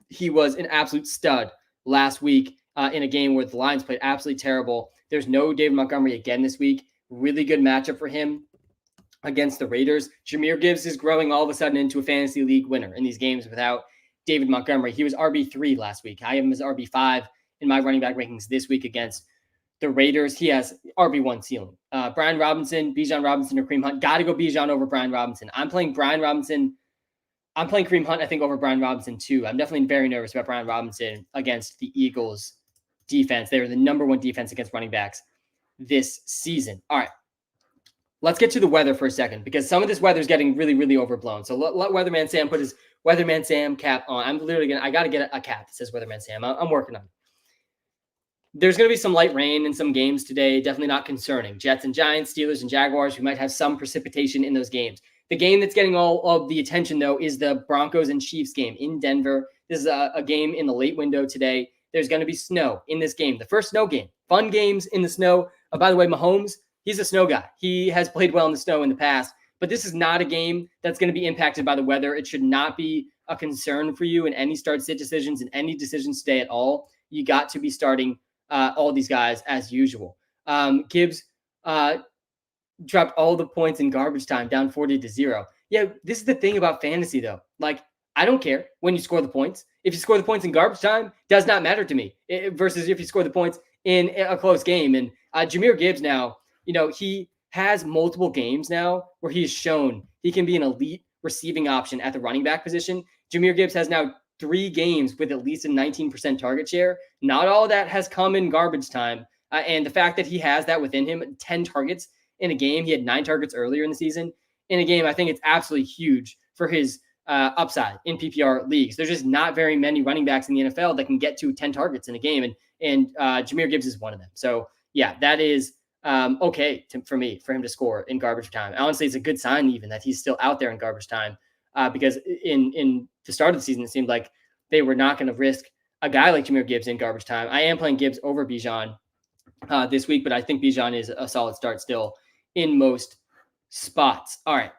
He was an absolute stud last week in a game where the Lions played absolutely terrible. There's no David Montgomery again this week. Really good matchup for him against the Raiders. Jahmyr Gibbs is growing all of a sudden into a fantasy league winner in these games without David Montgomery. He was RB3 last week. I have him as RB5 in my running back rankings this week against the Raiders. He has RB1 ceiling. Brian Robinson, Bijan Robinson, or Kareem Hunt. Got to go Bijan over Brian Robinson. I'm playing Kareem Hunt, I think, over Brian Robinson, too. I'm definitely very nervous about Brian Robinson against the Eagles' defense. They were the number 1 defense against running backs this season. All right. Let's get to the weather for a second, because some of this weather is getting really, really overblown. So let Weatherman Sam put his Weatherman Sam cap on. I'm literally I got to get a cap that says Weatherman Sam. I'm working on it. There's going to be some light rain in some games today. Definitely not concerning. Jets and Giants, Steelers and Jaguars, we might have some precipitation in those games. The game that's getting all of the attention, though, is the Broncos and Chiefs game in Denver. This is a game in the late window today. There's going to be snow in this game. The first snow game. Fun games in the snow. By the way, Mahomes, he's a snow guy. He has played well in the snow in the past, but this is not a game that's going to be impacted by the weather. It should not be a concern for you in any start-sit decisions, in any decisions today at all. You got to be starting all these guys as usual. Gibbs dropped all the points in garbage time, down 40-0. Yeah, this is the thing about fantasy, though. Like, I don't care when you score the points. If you score the points in garbage time, does not matter to me, versus if you score the points in a close game. And Jahmyr Gibbs now, he has multiple games now where he has shown he can be an elite receiving option at the running back position. Jahmyr Gibbs has now 3 games with at least a 19% target share. Not all of that has come in garbage time. And the fact that he has that within him, 10 targets in a game. He had 9 targets earlier in the season. In a game, I think it's absolutely huge for his upside in PPR leagues. There's just not very many running backs in the NFL that can get to 10 targets in a game, and Jahmyr Gibbs is one of them. So, yeah, that is okay for him to score in garbage time. Honestly, it's a good sign even that he's still out there in garbage time because in the start of the season, it seemed like they were not going to risk a guy like Jahmyr Gibbs in garbage time. I am playing Gibbs over Bijan this week, but I think Bijan is a solid start still in most spots. All right.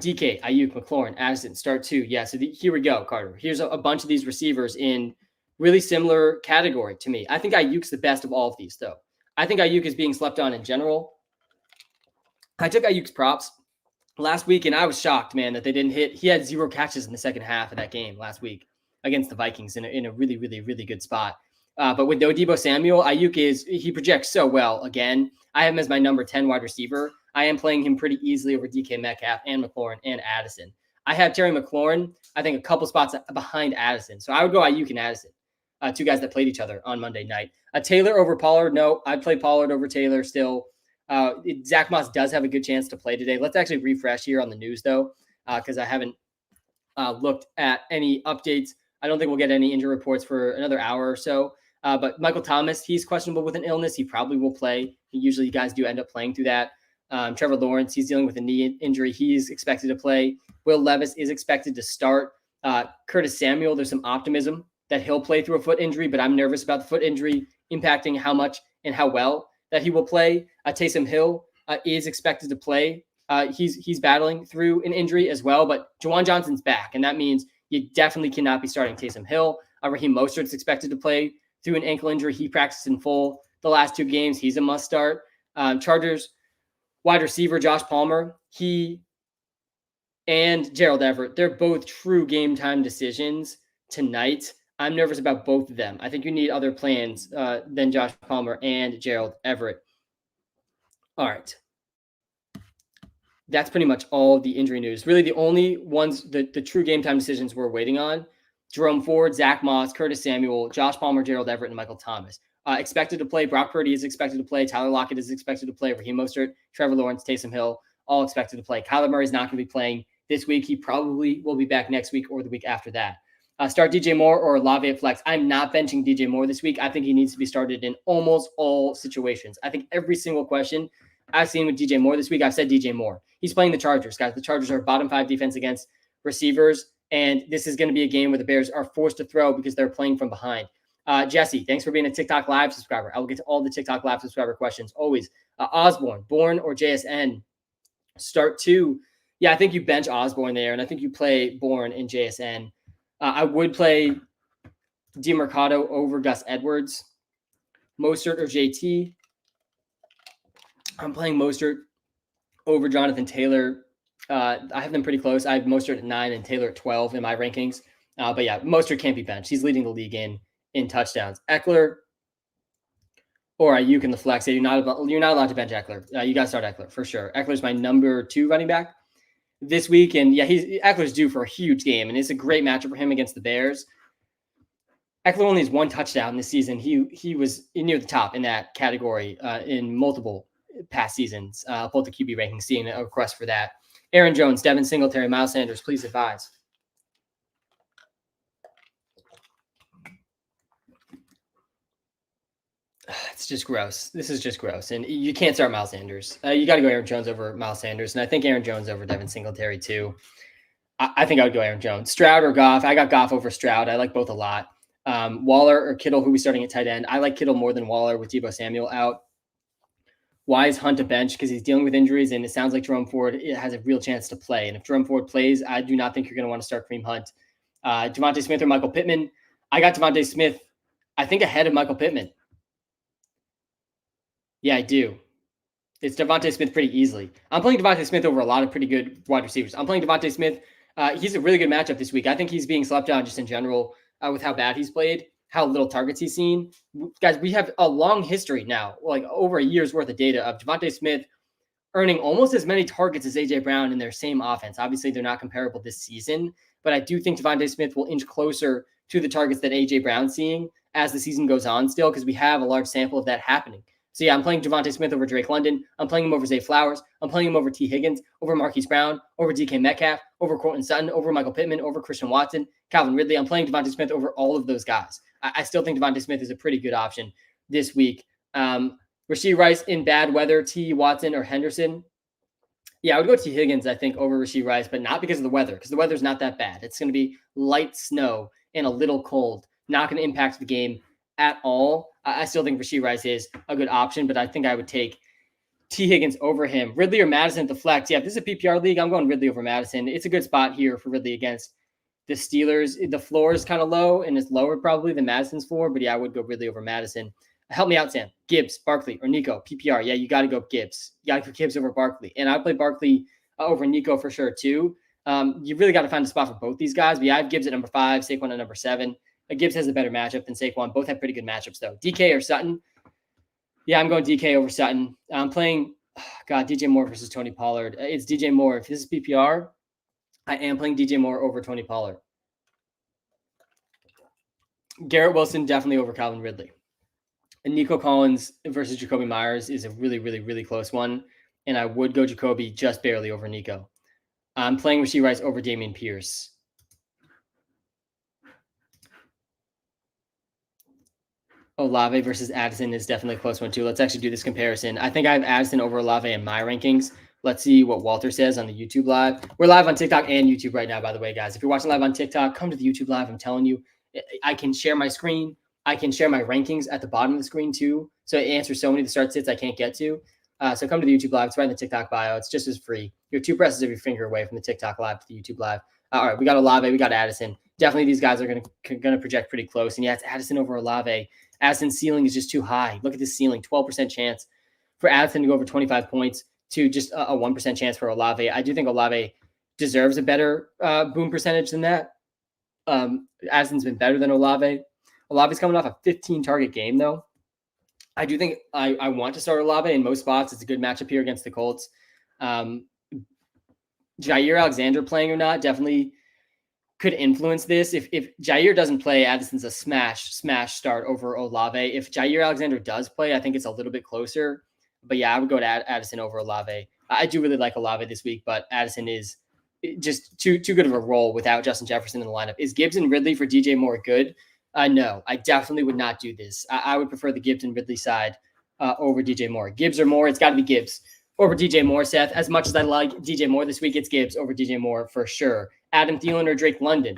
DK, Ayuk, McLaurin, Addison, start 2. Yeah, so here we go, Carter. Here's a bunch of these receivers in really similar category to me. I think Ayuk's the best of all of these, though. I think Ayuk is being slept on in general. I took Ayuk's props last week, and I was shocked, man, that they didn't hit. He had 0 catches in the second half of that game last week against the Vikings in a really, really, really good spot. But with no Deebo Samuel, Ayuk he projects so well. Again, I have him as my number 10 wide receiver. I am playing him pretty easily over DK Metcalf and McLaurin and Addison. I have Terry McLaurin, I think, a couple spots behind Addison. So I would go Ayuk and Addison, 2 guys that played each other on Monday night. Taylor over Pollard. No, I'd play Pollard over Taylor still. Zach Moss does have a good chance to play today. Let's actually refresh here on the news, though, because I haven't looked at any updates. I don't think we'll get any injury reports for another hour or so. But Michael Thomas, he's questionable with an illness. He probably will play. Usually, guys do end up playing through that. Trevor Lawrence, he's dealing with a knee injury. He's expected to play. Will Levis is expected to start. Curtis Samuel, there's some optimism that he'll play through a foot injury, but I'm nervous about the foot injury impacting how much and how well that he will play. Taysom Hill is expected to play. He's battling through an injury as well, but Juwan Johnson's back, and that means you definitely cannot be starting Taysom Hill. Raheem Mostert's expected to play through an ankle injury. He practiced in full the last 2 games. He's a must start. Chargers wide receiver Josh Palmer, he and Gerald Everett, they're both true game time decisions tonight. I'm nervous about both of them. I think you need other plans than Josh Palmer and Gerald Everett. All right. That's pretty much all the injury news. Really, the only ones, the true game time decisions we're waiting on, Jerome Ford, Zach Moss, Curtis Samuel, Josh Palmer, Gerald Everett, and Michael Thomas. Expected to play. Brock Purdy is expected to play. Tyler Lockett is expected to play. Raheem Mostert, Trevor Lawrence, Taysom Hill, all expected to play. Kyler Murray is not going to be playing this week. He probably will be back next week or the week after that. Start DJ Moore or Olave at flex. I'm not benching DJ Moore this week. I think he needs to be started in almost all situations. I think every single question I've seen with DJ Moore this week, I've said DJ Moore. He's playing the Chargers, guys. The Chargers are bottom 5 defense against receivers, and this is going to be a game where the Bears are forced to throw because they're playing from behind. Jesse, thanks for being a TikTok Live subscriber. I will get to all the TikTok Live subscriber questions always. Osborne, Bourne, or JSN? Start 2. Yeah, I think you bench Osborne there, and I think you play Bourne in JSN. I would play DeMarcado over Gus Edwards. Mostert or JT? I'm playing Mostert over Jonathan Taylor. I have them pretty close. I have Mostert at 9 and Taylor at 12 in my rankings. But yeah, Mostert can't be benched. He's leading the league in touchdowns. Eckler or Ayuk in the flex. You're not allowed to bench Eckler. You got to start Eckler for sure. Eckler's my number 2 running back this week. And yeah, Eckler's due for a huge game, and it's a great matchup for him against the Bears. Eckler only has 1 touchdown this season. He was near the top in that category in multiple past seasons. I'll pull up the QB rankings, seeing a request for that. Aaron Jones, Devin Singletary, Miles Sanders, please advise. It's just gross. This is just gross. And you can't start Miles Sanders. You got to go Aaron Jones over Miles Sanders. And I think Aaron Jones over Devin Singletary too. I think I would go Aaron Jones. Stroud or Goff. I got Goff over Stroud. I like both a lot. Waller or Kittle, who we starting at tight end. I like Kittle more than Waller with Deebo Samuel out. Why is Hunt a bench? Because he's dealing with injuries, and it sounds like Jerome Ford has a real chance to play. And if Jerome Ford plays, I do not think you're going to want to start Kareem Hunt. Devontae Smith or Michael Pittman. I got Devontae Smith, I think, ahead of Michael Pittman. Yeah, I do. It's Devontae Smith pretty easily. I'm playing Devontae Smith over a lot of pretty good wide receivers. I'm playing Devontae Smith. He's a really good matchup this week. I think he's being slept on just in general with how bad he's played, how little targets he's seen. Guys, we have a long history now, like over a year's worth of data of Devontae Smith earning almost as many targets as A.J. Brown in their same offense. Obviously, they're not comparable this season, but I do think Devontae Smith will inch closer to the targets that A.J. Brown's seeing as the season goes on still, because we have a large sample of that happening. So yeah, I'm playing Devontae Smith over Drake London. I'm playing him over Zay Flowers. I'm playing him over T. Higgins, over Marquise Brown, over DK Metcalf, over Courtland Sutton, over Michael Pittman, over Christian Watson, Calvin Ridley. I'm playing Devontae Smith over all of those guys. I still think Devontae Smith is a pretty good option this week. Rashee Rice in bad weather, T. Watson or Henderson. Yeah, I would go T. Higgins, I think, over Rashee Rice, but not because of the weather, because the weather's not that bad. It's going to be light snow and a little cold. Not going to impact the game at all. I still think Rashee Rice is a good option, but I think I would take T. Higgins over him. Ridley or Madison at the flex. Yeah, if this is a PPR league, I'm going Ridley over Madison. It's a good spot here for Ridley against the Steelers. The floor is kind of low, and it's lower probably than Madison's floor, but yeah, I would go Ridley over Madison. Help me out, Sam. Gibbs, Barkley, or Nico, PPR. Yeah, you got to go Gibbs. You got to go Gibbs over Barkley. And I play Barkley over Nico for sure, too. You really got to find a spot for both these guys. But yeah, I have Gibbs at number 5, Saquon at number 7. Gibbs has a better matchup than Saquon. Both have pretty good matchups, though. DK or Sutton? Yeah, I'm going DK over Sutton. I'm playing, DJ Moore versus Tony Pollard. It's DJ Moore. If this is PPR, I am playing DJ Moore over Tony Pollard. Garrett Wilson, definitely over Calvin Ridley. And Nico Collins versus Jacoby Myers is a really, really, really close one. And I would go Jacoby just barely over Nico. I'm playing Rashee Rice over Dameon Pierce. Olave versus Addison is definitely a close one, too. Let's actually do this comparison. I think I have Addison over Olave in my rankings. Let's see what Walter says on the YouTube Live. We're live on TikTok and YouTube right now, by the way, guys. If you're watching live on TikTok, come to the YouTube Live. I'm telling you, I can share my screen. I can share my rankings at the bottom of the screen, too. So it answers so many of the start sits I can't get to. So come to the YouTube Live. It's right in the TikTok bio. It's just as free. You're 2 presses of your finger away from the TikTok Live to the YouTube Live. All right, we got Olave. We got Addison. Definitely these guys are going to project pretty close. And yeah, it's Addison over Olave. Addison's ceiling is just too high. Look at this ceiling, 12% chance for Addison to go over 25 points to just a 1% chance for Olave. I do think Olave deserves a better boom percentage than that. Addison's been better than Olave. Olave's coming off a 15-target game, though. I do think I want to start Olave in most spots. It's a good matchup here against the Colts. Jair Alexander playing or not, definitely could influence this. If Jair doesn't play, Addison's a smash start over Olave. If Jair Alexander does play, I think it's a little bit closer. But yeah, I would go to Addison over Olave. I do really like Olave this week, but Addison is just too good of a role without Justin Jefferson in the lineup. Is Gibbs and Ridley for DJ Moore good? No, I definitely would not do this. I would prefer the Gibbs and Ridley side over DJ Moore. Gibbs or Moore, it's got to be Gibbs over DJ Moore, Seth. As much as I like DJ Moore this week, it's Gibbs over DJ Moore for sure. Adam Thielen or Drake London.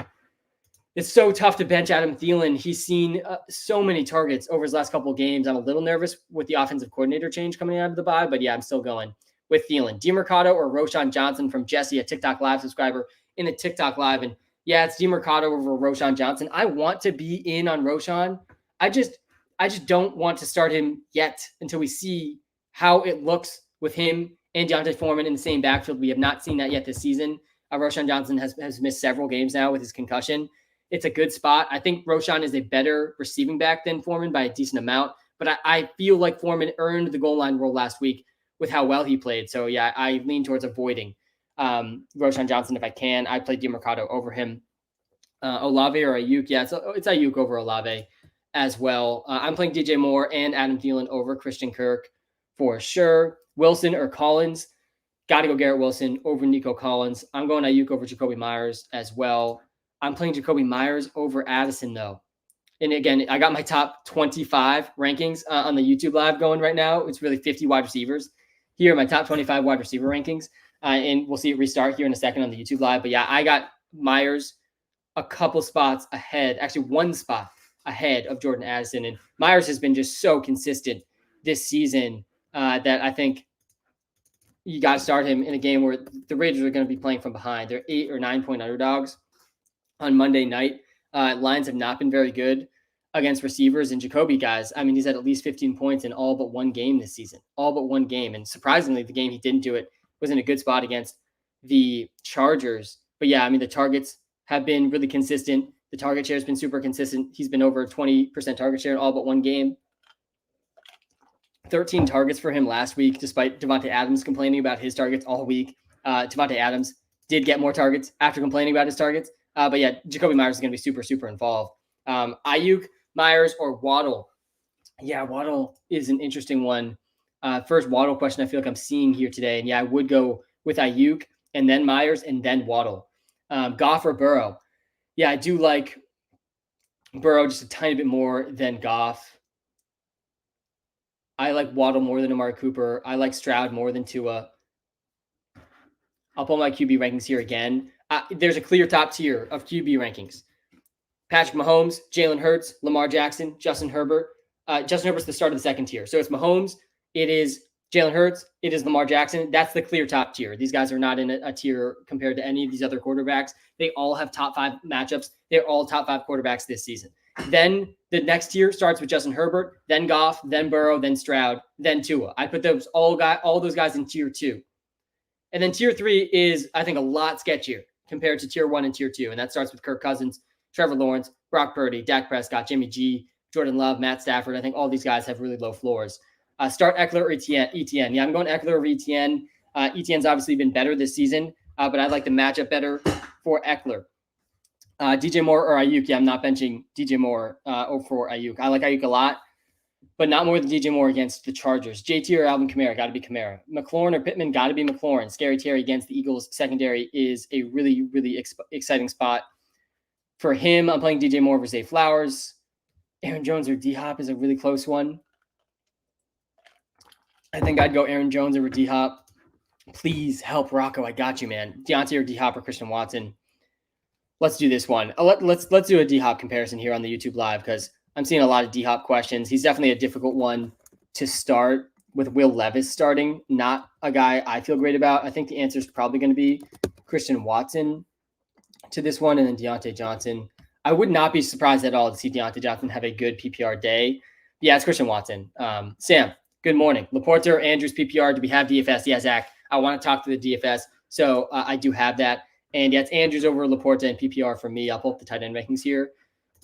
It's so tough to bench Adam Thielen. He's seen so many targets over his last couple of games. I'm a little nervous with the offensive coordinator change coming out of the bye, but yeah, I'm still going with Thielen. DeMercado or Roshan Johnson from Jesse, a TikTok Live subscriber in a TikTok Live. And yeah, it's DeMercado over Roshan Johnson. I want to be in on Roshan. I just don't want to start him yet until we see how it looks with him and Deontay Foreman in the same backfield. We have not seen that yet this season. Roshan Johnson has missed several games now with his concussion. It's a good spot. I think Roshan is a better receiving back than Foreman by a decent amount, but I feel like Foreman earned the goal line role last week with how well he played. So yeah, I lean towards avoiding Roshan Johnson if I can. I play DeMercado over him. Olave or Ayuk? Yeah, it's Ayuk over Olave as well. I'm playing DJ Moore and Adam Thielen over Christian Kirk for sure. Wilson or Collins? Got to go Garrett Wilson over Nico Collins. I'm going Ayuk over Jacoby Myers as well. I'm playing Jacoby Myers over Addison, though. And again, I got my top 25 rankings on the YouTube Live going right now. It's really 50 wide receivers. Here are my top 25 wide receiver rankings. And we'll see it restart here in a second on the YouTube Live. But yeah, I got Myers a couple spots ahead, actually one spot ahead of Jordan Addison. And Myers has been just so consistent this season that I think you got to start him in a game where the Raiders are going to be playing from behind. They're 8 or 9 point underdogs on Monday night. Lines have not been very good against receivers. And Jacoby, guys, I mean, he's had at least 15 points in all but one game this season, all but one game. And surprisingly, the game he didn't do it was in a good spot against the Chargers. But yeah, I mean, the targets have been really consistent. The target share has been super consistent. He's been over 20% target share in all but one game. 13 targets for him last week, despite Devontae Adams complaining about his targets all week. Devontae Adams did get more targets after complaining about his targets. But yeah, Jacoby Myers is going to be super, super involved. Ayuk, Myers, or Waddle? Yeah, Waddle is an interesting one. First Waddle question I feel like I'm seeing here today. And yeah, I would go with Ayuk and then Myers and then Waddle. Goff or Burrow? Yeah, I do like Burrow just a tiny bit more than Goff. I like Waddle more than Amari Cooper. I like Stroud more than Tua. I'll pull my QB rankings here again. There's a clear top tier of QB rankings. Patrick Mahomes, Jalen Hurts, Lamar Jackson, Justin Herbert. Justin Herbert's the start of the second tier. So it's Mahomes, it is Jalen Hurts, it is Lamar Jackson. That's the clear top tier. These guys are not in a tier compared to any of these other quarterbacks. They all have top 5 matchups. They're all top 5 quarterbacks this season. Then the next tier starts with Justin Herbert, then Goff, then Burrow, then Stroud, then Tua. I put all those guys in tier 2. And then tier 3 is, I think, a lot sketchier compared to tier 1 and tier 2. And that starts with Kirk Cousins, Trevor Lawrence, Brock Purdy, Dak Prescott, Jimmy G, Jordan Love, Matt Stafford. I think all these guys have really low floors. Start Eckler or ETN. Yeah, I'm going Eckler over ETN. ETN's obviously been better this season, but I like the matchup better for Eckler. DJ Moore or Ayuk? Yeah, I'm not benching DJ Moore for Ayuk. I like Ayuk a lot, but not more than DJ Moore against the Chargers. JT or Alvin Kamara? Got to be Kamara. McLaurin or Pittman? Got to be McLaurin. Scary Terry against the Eagles secondary is a really, really exciting spot for him. I'm playing DJ Moore versus Zay Flowers. Aaron Jones or D-Hop is a really close one. I think I'd go Aaron Jones over D-Hop. Please help Rocco. I got you, man. Deontay or D-Hop or Christian Watson? Let's do this one. Let's do a D-Hop comparison here on the YouTube Live because I'm seeing a lot of D-Hop questions. He's definitely a difficult one to start with Will Levis starting, not a guy I feel great about. I think the answer is probably going to be Christian Watson to this one and then Deontay Johnson. I would not be surprised at all to see Deontay Johnson have a good PPR day. Yeah, it's Christian Watson. Sam, good morning. Laporta or Andrews PPR, do we have DFS? Yeah, Zach, I want to talk to the DFS. So I do have that. And yeah, it's Andrews over Laporta and PPR for me. I'll pull up the tight end rankings here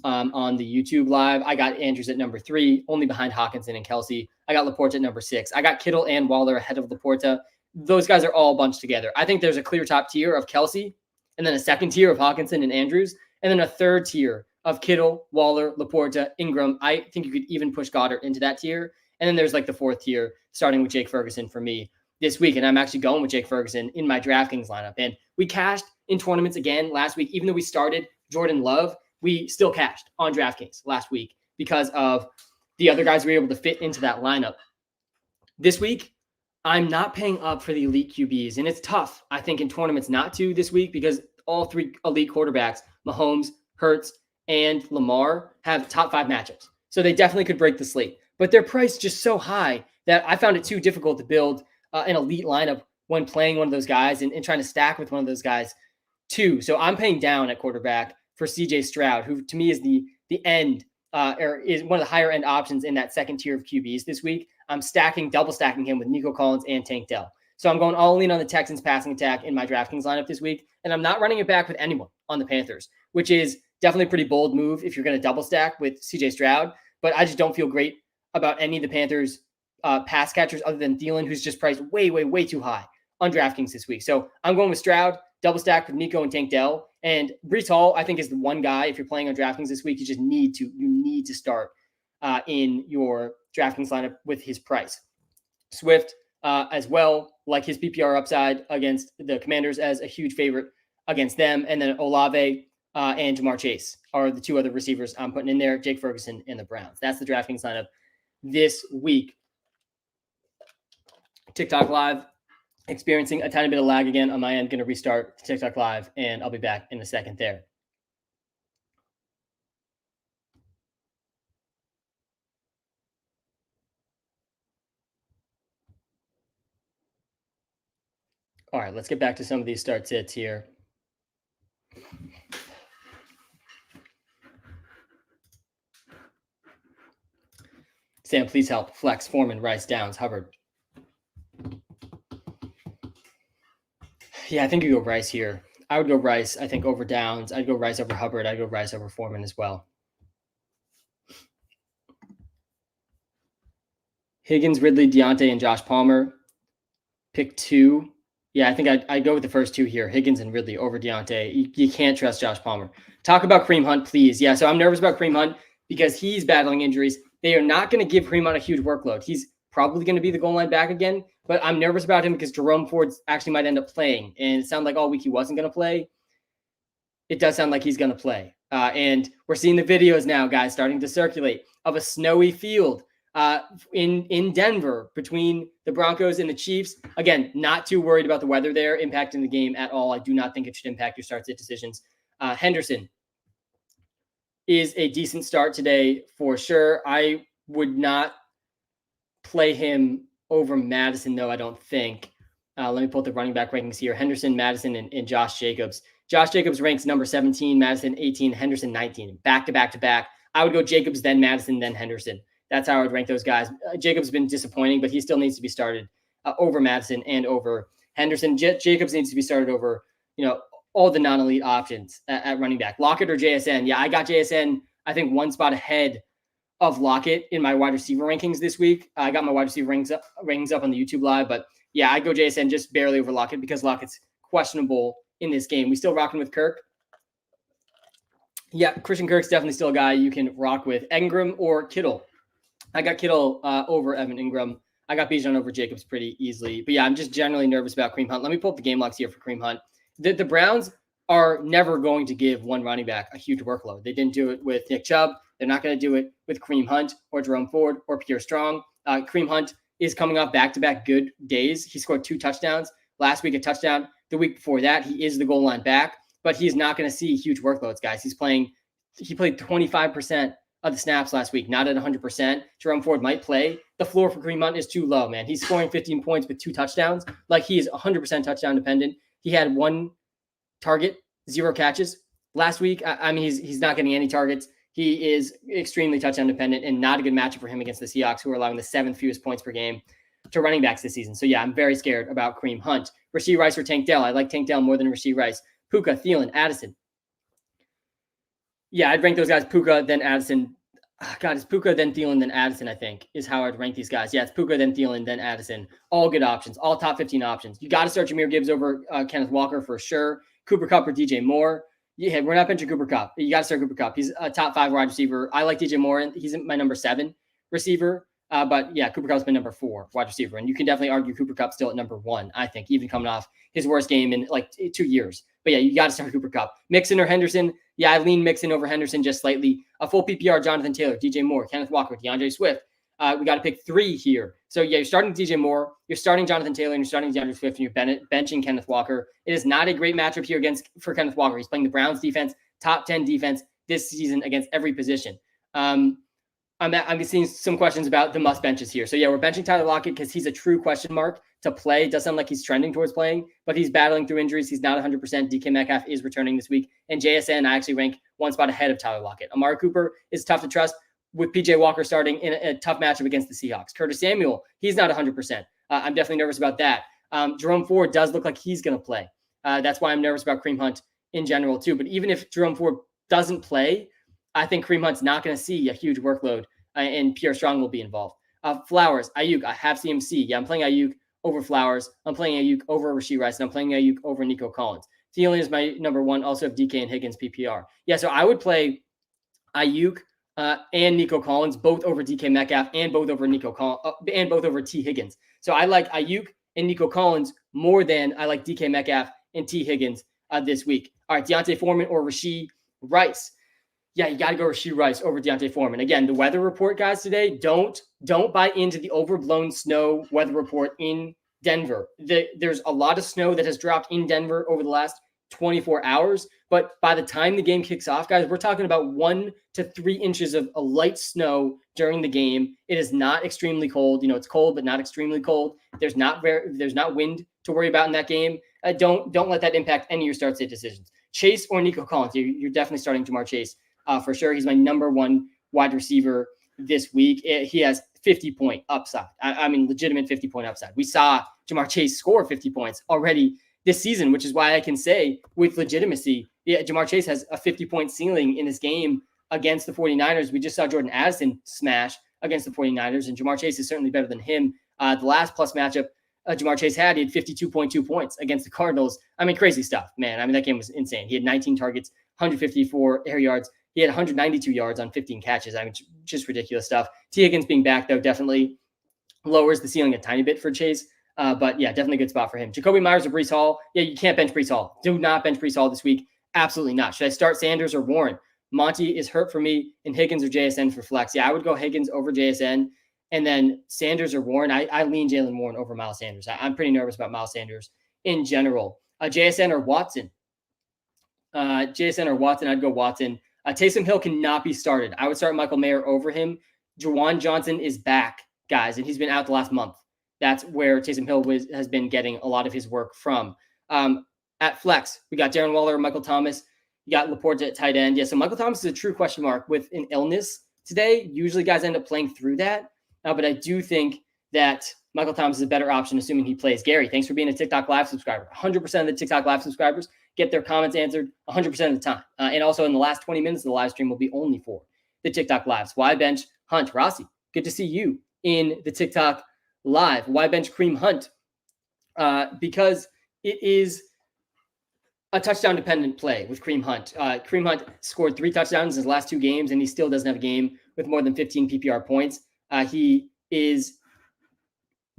on the YouTube Live. I got Andrews at number 3, only behind Hawkinson and Kelsey. I got Laporta at number 6. I got Kittle and Waller ahead of Laporta. Those guys are all bunched together. I think there's a clear top tier of Kelsey and then a second tier of Hawkinson and Andrews, and then a third tier of Kittle, Waller, Laporta, Ingram. I think you could even push Goddard into that tier. And then there's like the fourth tier, starting with Jake Ferguson for me this week. And I'm actually going with Jake Ferguson in my DraftKings lineup. And we cashed in tournaments again last week. Even though we started Jordan Love, we still cashed on DraftKings last week because of the other guys we were able to fit into that lineup. This week, I'm not paying up for the elite QBs. And it's tough, I think, in tournaments not to this week because all three elite quarterbacks, Mahomes, Hurts, and Lamar, have top 5 matchups. So they definitely could break the slate. But they're priced just so high that I found it too difficult to build an elite lineup when playing one of those guys and trying to stack with one of those guys too. So I'm paying down at quarterback for CJ Stroud, who to me is the end or is one of the higher end options in that second tier of QBs this week. I'm double stacking him with Nico Collins and Tank Dell. So I'm going all in on the Texans passing attack in my DraftKings lineup this week. And I'm not running it back with anyone on the Panthers, which is definitely a pretty bold move if you're going to double stack with CJ Stroud. But I just don't feel great about any of the Panthers pass catchers other than Thielen, who's just priced way, way, way too high on DraftKings this week. So I'm going with Stroud, double stack with Nico and Tank Dell. And Breece Hall, I think, is the one guy, if you're playing on DraftKings this week, you need to start in your DraftKings lineup with his price. Swift as well, like his PPR upside against the Commanders as a huge favorite against them. And then Olave and Jamar Chase are the two other receivers I'm putting in there, Jake Ferguson and the Browns. That's the DraftKings lineup this week. TikTok Live, experiencing a tiny bit of lag again on my end. Going to restart TikTok Live, and I'll be back in a second there. All right, let's get back to some of these start sits here. Sam, please help. Flex, Foreman, Rice, Downs, Hubbard. Yeah, I think you go Rice here. I would go Rice, I think, over Downs. I'd go Rice over Hubbard. I'd go Rice over Foreman as well. Higgins, Ridley, Deontay, and Josh Palmer. Pick 2. Yeah, I think I'd go with the first 2 here, Higgins and Ridley over Deontay. You can't trust Josh Palmer. Talk about Kareem Hunt, please. Yeah, so I'm nervous about Kareem Hunt because he's battling injuries. They are not going to give Kareem Hunt a huge workload. He's probably going to be the goal line back again, but I'm nervous about him because Jerome Ford actually might end up playing. And it sounded like all week he wasn't going to play. It does sound like he's going to play. And we're seeing the videos now, guys, starting to circulate of a snowy field in Denver between the Broncos and the Chiefs. Again, not too worried about the weather there impacting the game at all. I do not think it should impact your start-sit decisions. Henderson is a decent start today for sure. I would not play him over Madison, though, I don't think. Let me pull up the running back rankings here. Henderson, Madison, and Josh Jacobs. Josh Jacobs ranks number 17, Madison 18, Henderson 19. Back to back to back. I would go Jacobs, then Madison, then Henderson. That's how I would rank those guys. Jacobs has been disappointing, but he still needs to be started over Madison and over Henderson. Jacobs needs to be started over, all the non-elite options at running back. Lockett or JSN. Yeah, I got JSN, I think, one spot ahead of Lockett in my wide receiver rankings this week. I got my wide receiver rings up on the YouTube Live, but yeah, I go JSN just barely over Lockett because Lockett's questionable in this game. We still rocking with Kirk. Yeah, Christian Kirk's definitely still a guy you can rock with. Ingram or Kittle. I got Kittle over Evan Ingram. I got Bijan over Jacobs pretty easily. But yeah, I'm just generally nervous about Kareem Hunt. Let me pull up the game logs here for Kareem Hunt. The Browns are never going to give one running back a huge workload. They didn't do it with Nick Chubb. They're not going to do it with Kareem Hunt or Jerome Ford or Pierre Strong. Kareem Hunt is coming off back-to-back good days. He scored 2 touchdowns. Last week, a touchdown. The week before that, he is the goal line back. But he's not going to see huge workloads, guys. He played 25% of the snaps last week, not at 100%. Jerome Ford might play. The floor for Kareem Hunt is too low, man. He's scoring 15 points with 2 touchdowns. Like, he is 100% touchdown dependent. He had 1 target, 0 catches last week. I mean, he's not getting any targets. He is extremely touchdown dependent and not a good matchup for him against the Seahawks, who are allowing the 7th fewest points per game to running backs this season. So yeah, I'm very scared about Kareem Hunt. Rashee Rice or Tank Dell. I like Tank Dell more than Rashee Rice. Puka, Thielen, Addison. Yeah, I'd rank those guys Puka, then Addison. God, it's Puka, then Thielen, then Addison, I think, is how I'd rank these guys. Yeah, it's Puka, then Thielen, then Addison. All good options, all top 15 options. You got to start Jahmyr Gibbs over Kenneth Walker for sure. Cooper Kupp or DJ Moore. Yeah, we're not benching Cooper Kupp. You got to start Cooper Kupp. He's a top 5 wide receiver. I like DJ Moore, and he's my number 7 receiver. But yeah, Cooper Kupp's my number 4 wide receiver. And you can definitely argue Cooper Kupp still at number 1, I think, even coming off his worst game in like 2 years. But yeah, you got to start Cooper Kupp. Mixon or Henderson. Yeah, I lean Mixon over Henderson just slightly. A full PPR, Jonathan Taylor, DJ Moore, Kenneth Walker, DeAndre Swift. We got to pick 3 here. So yeah, you're starting DJ Moore, you're starting Jonathan Taylor, and you're starting DeAndre Swift, and you're benching Kenneth Walker. It is not a great matchup here for Kenneth Walker. He's playing the Browns defense, top 10 defense this season against every position. I'm seeing some questions about the must benches here. So yeah, we're benching Tyler Lockett because he's a true question mark to play. Does sound like he's trending towards playing, but he's battling through injuries. He's not 100%. DK Metcalf is returning this week, and JSN I actually rank one spot ahead of Tyler Lockett. Amari Cooper is tough to trust with PJ Walker starting in a tough matchup against the Seahawks. Curtis Samuel, he's not 100%. I'm definitely nervous about that. Jerome Ford does look like he's going to play. That's why I'm nervous about Kareem Hunt in general too. But even if Jerome Ford doesn't play, I think Kareem Hunt's not going to see a huge workload, and Pierre Strong will be involved. Flowers, Ayuk, I have CMC. Yeah, I'm playing Ayuk over Flowers. I'm playing Ayuk over Rashee Rice, and I'm playing Ayuk over Nico Collins. Thielen is my number 1. Also have DK and Higgins PPR. Yeah, so I would play Ayuk and Nico Collins, both over DK Metcalf and both over and both over T Higgins. So I like Ayuk and Nico Collins more than I like DK Metcalf and T Higgins this week. All right, Deontay Foreman or Rashee Rice. Yeah, you got to go Rashee Rice over Deontay Foreman. Again, the weather report, guys, today, don't buy into the overblown snow weather report in Denver. There's a lot of snow that has dropped in Denver over the last 24 hours. But by the time the game kicks off, guys, we're talking about 1 to 3 inches of a light snow during the game. It is not extremely cold. It's cold, but not extremely cold. There's not wind to worry about in that game. Don't let that impact any of your start-sit decisions. Chase or Nico Collins, you're definitely starting Jamar Chase for sure. He's my number 1 wide receiver this week. He has 50-point upside. I mean, legitimate 50-point upside. We saw Jamar Chase score 50 points already this season, which is why I can say with legitimacy, yeah, Jamar Chase has a 50-point ceiling in this game against the 49ers. We just saw Jordan Addison smash against the 49ers, and Jamar Chase is certainly better than him. The last plus matchup Jamar Chase had, he had 52.2 points against the Cardinals. I mean, crazy stuff, man. I mean, that game was insane. He had 19 targets, 154 air yards. He had 192 yards on 15 catches. I mean, just ridiculous stuff. T. Higgins being back, though, definitely lowers the ceiling a tiny bit for Chase. But yeah, definitely a good spot for him. Jacoby Myers or Breece Hall. Yeah, you can't bench Breece Hall. Do not bench Breece Hall this week. Absolutely not. Should I start Sanders or Warren? Monty is hurt for me, and Higgins or JSN for flex. Yeah, I would go Higgins over JSN, and then Sanders or Warren. I lean Jalen Warren over Miles Sanders. I'm pretty nervous about Miles Sanders in general. JSN or Watson. I'd go Watson. Taysom Hill cannot be started. I would start Michael Mayer over him. Juwan Johnson is back, guys, and he's been out the last month. That's where Taysom Hill has been getting a lot of his work from. At flex, we got Darren Waller, Michael Thomas. You got Laporte at tight end. Yeah, so Michael Thomas is a true question mark with an illness today. Usually guys end up playing through that. But I do think that Michael Thomas is a better option, assuming he plays. Gary, thanks for being a TikTok Live subscriber. 100% of the TikTok Live subscribers get their comments answered 100% of the time. And also in the last 20 minutes of the live stream will be only for the TikTok Lives. Why bench Hunt? Rossi, good to see you in the TikTok Live. Why bench Kareem Hunt? Because it is a touchdown-dependent play with Kareem Hunt. Kareem Hunt scored 3 touchdowns in his last 2 games, and he still doesn't have a game with more than 15 PPR points. He is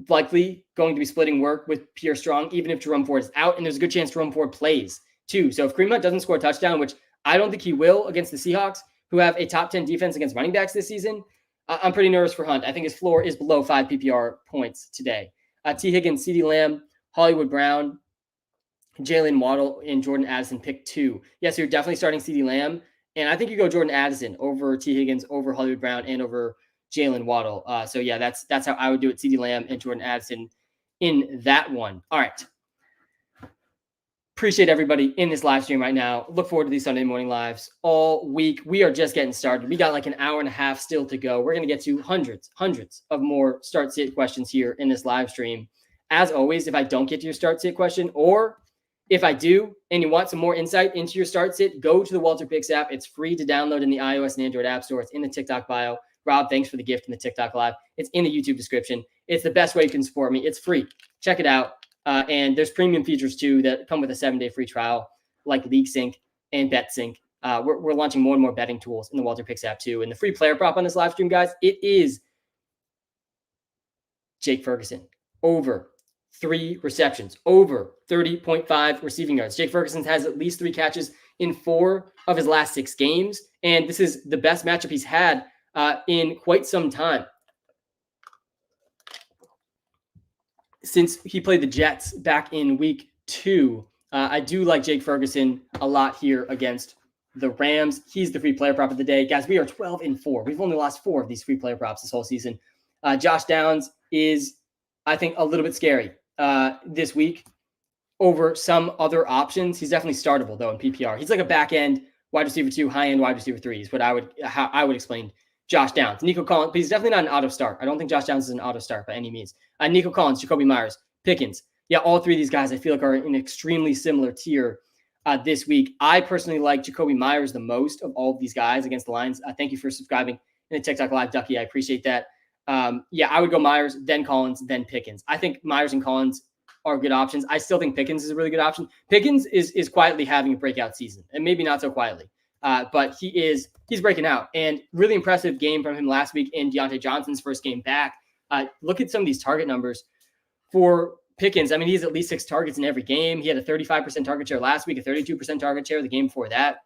likely going to be splitting work with Pierre Strong, even if Jerome Ford is out, and there's a good chance Jerome Ford plays too. So if Kareem Hunt doesn't score a touchdown, which I don't think he will against the Seahawks, who have a top 10 defense against running backs this season, I'm pretty nervous for Hunt. I think his floor is below 5 PPR points today. T. Higgins, CeeDee Lamb, Hollywood Brown, Jalen Waddle, and Jordan Addison pick 2. Yes, you're definitely starting CeeDee Lamb, and I think you go Jordan Addison over T. Higgins, over Hollywood Brown, and over Jalen Waddle. So yeah, that's how I would do it. CeeDee Lamb and Jordan Addison in that one. All right. Appreciate everybody in this live stream right now. Look forward to these Sunday morning lives all week. We are just getting started. We got like an hour and a half still to go. We're going to get to hundreds of more start-sit questions here in this live stream. As always, if I don't get to your start-sit question, or if I do and you want some more insight into your start-sit, go to the Walter Picks app. It's free to download in the iOS and Android app store. It's in the TikTok bio. Rob, thanks for the gift in the TikTok live. It's in the YouTube description. It's the best way you can support me. It's free. Check it out. And there's premium features too that come with a 7-day free trial. like LeagueSync and BetSync. We're launching more and more betting tools in the Walter Picks app too. And the free player prop on this live stream, guys, it is Jake Ferguson over 3 receptions, over 30.5 receiving yards. Jake Ferguson has at least 3 catches in 4 of his last 6 games. And this is the best matchup he's had in quite some time. Since he played the Jets back in week 2, I do like Jake Ferguson a lot here against the Rams. He's the free player prop of the day. Guys, we are 12-4. We've only lost 4 of these free player props this whole season. Josh Downs is, I think, a little bit scary this week over some other options. He's definitely startable, though, in PPR. He's like a back-end wide receiver 2, high-end wide receiver 3 is how I would explain Josh Downs. Nico Collins, but he's definitely not an auto start. I don't think Josh Downs is an auto start by any means. Nico Collins, Jacoby Myers, Pickens. Yeah, all 3 of these guys I feel like are in an extremely similar tier this week. I personally like Jacoby Myers the most of all of these guys against the Lions. Thank you for subscribing in the TikTok Live, Ducky. I appreciate that. I would go Myers, then Collins, then Pickens. I think Myers and Collins are good options. I still think Pickens is a really good option. Pickens is quietly having a breakout season, and maybe not so quietly. But he's breaking out, and really impressive game from him last week in Deontay Johnson's first game back. Look at some of these target numbers for Pickens. I mean, he has at least 6 targets in every game. He had a 35% target share last week, a 32% target share the game before that,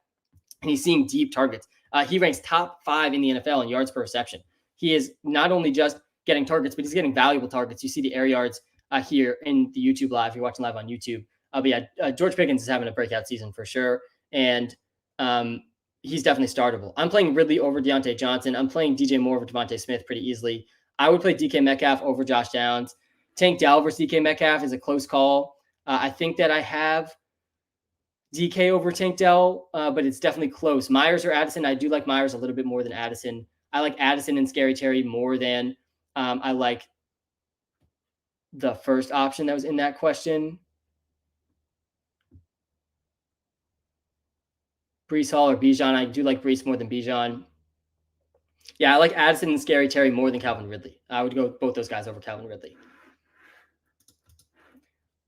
and he's seeing deep targets. He ranks top 5 in the NFL in yards per reception. He is not only just getting targets, but he's getting valuable targets. You see the air yards here in the YouTube live. If you're watching live on YouTube. George Pickens is having a breakout season for sure, and he's definitely startable. I'm playing Ridley over Deontay Johnson. I'm playing DJ Moore over Devontae Smith pretty easily. I would play DK Metcalf over Josh Downs. Tank Dell versus DK Metcalf is a close call. I think that I have DK over Tank Dell, but it's definitely close. Myers or Addison, I do like Myers a little bit more than Addison. I like Addison and Scary Terry more than I like the first option that was in that question. Breece Hall or Bijan. I do like Breece more than Bijan. Yeah, I like Addison and Scary Terry more than Calvin Ridley. I would go with both those guys over Calvin Ridley.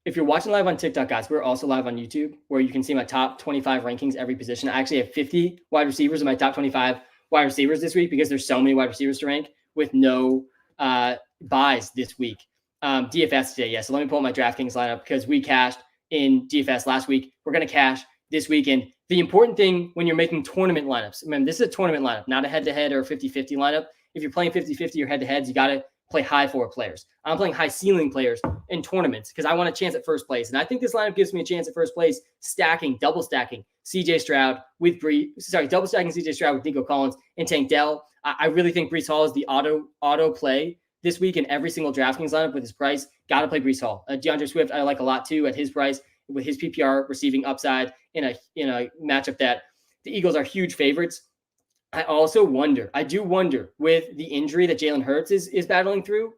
If you're watching live on TikTok, guys, we're also live on YouTube, where you can see my top 25 rankings every position. I actually have 50 wide receivers in my top 25 wide receivers this week because there's so many wide receivers to rank with no buys this week. DFS today, yeah. So let me pull up my DraftKings lineup because we cashed in DFS last week. We're going to cash this weekend. The important thing when you're making tournament lineups, remember, this is a tournament lineup, not a head-to-head or a 50-50 lineup. If you're playing 50-50 or head-to-heads, you got to play high floor players. I'm playing high ceiling players in tournaments because I want a chance at first place. And I think this lineup gives me a chance at first place, double stacking CJ Stroud with double stacking CJ Stroud with Nico Collins and Tank Dell. I really think Breece Hall is the auto play this week in every single DraftKings lineup with his price. Got to play Breece Hall. DeAndre Swift, I like a lot too at his price with his PPR receiving upside in a matchup that the Eagles are huge favorites. I do wonder with the injury that Jalen Hurts is battling through,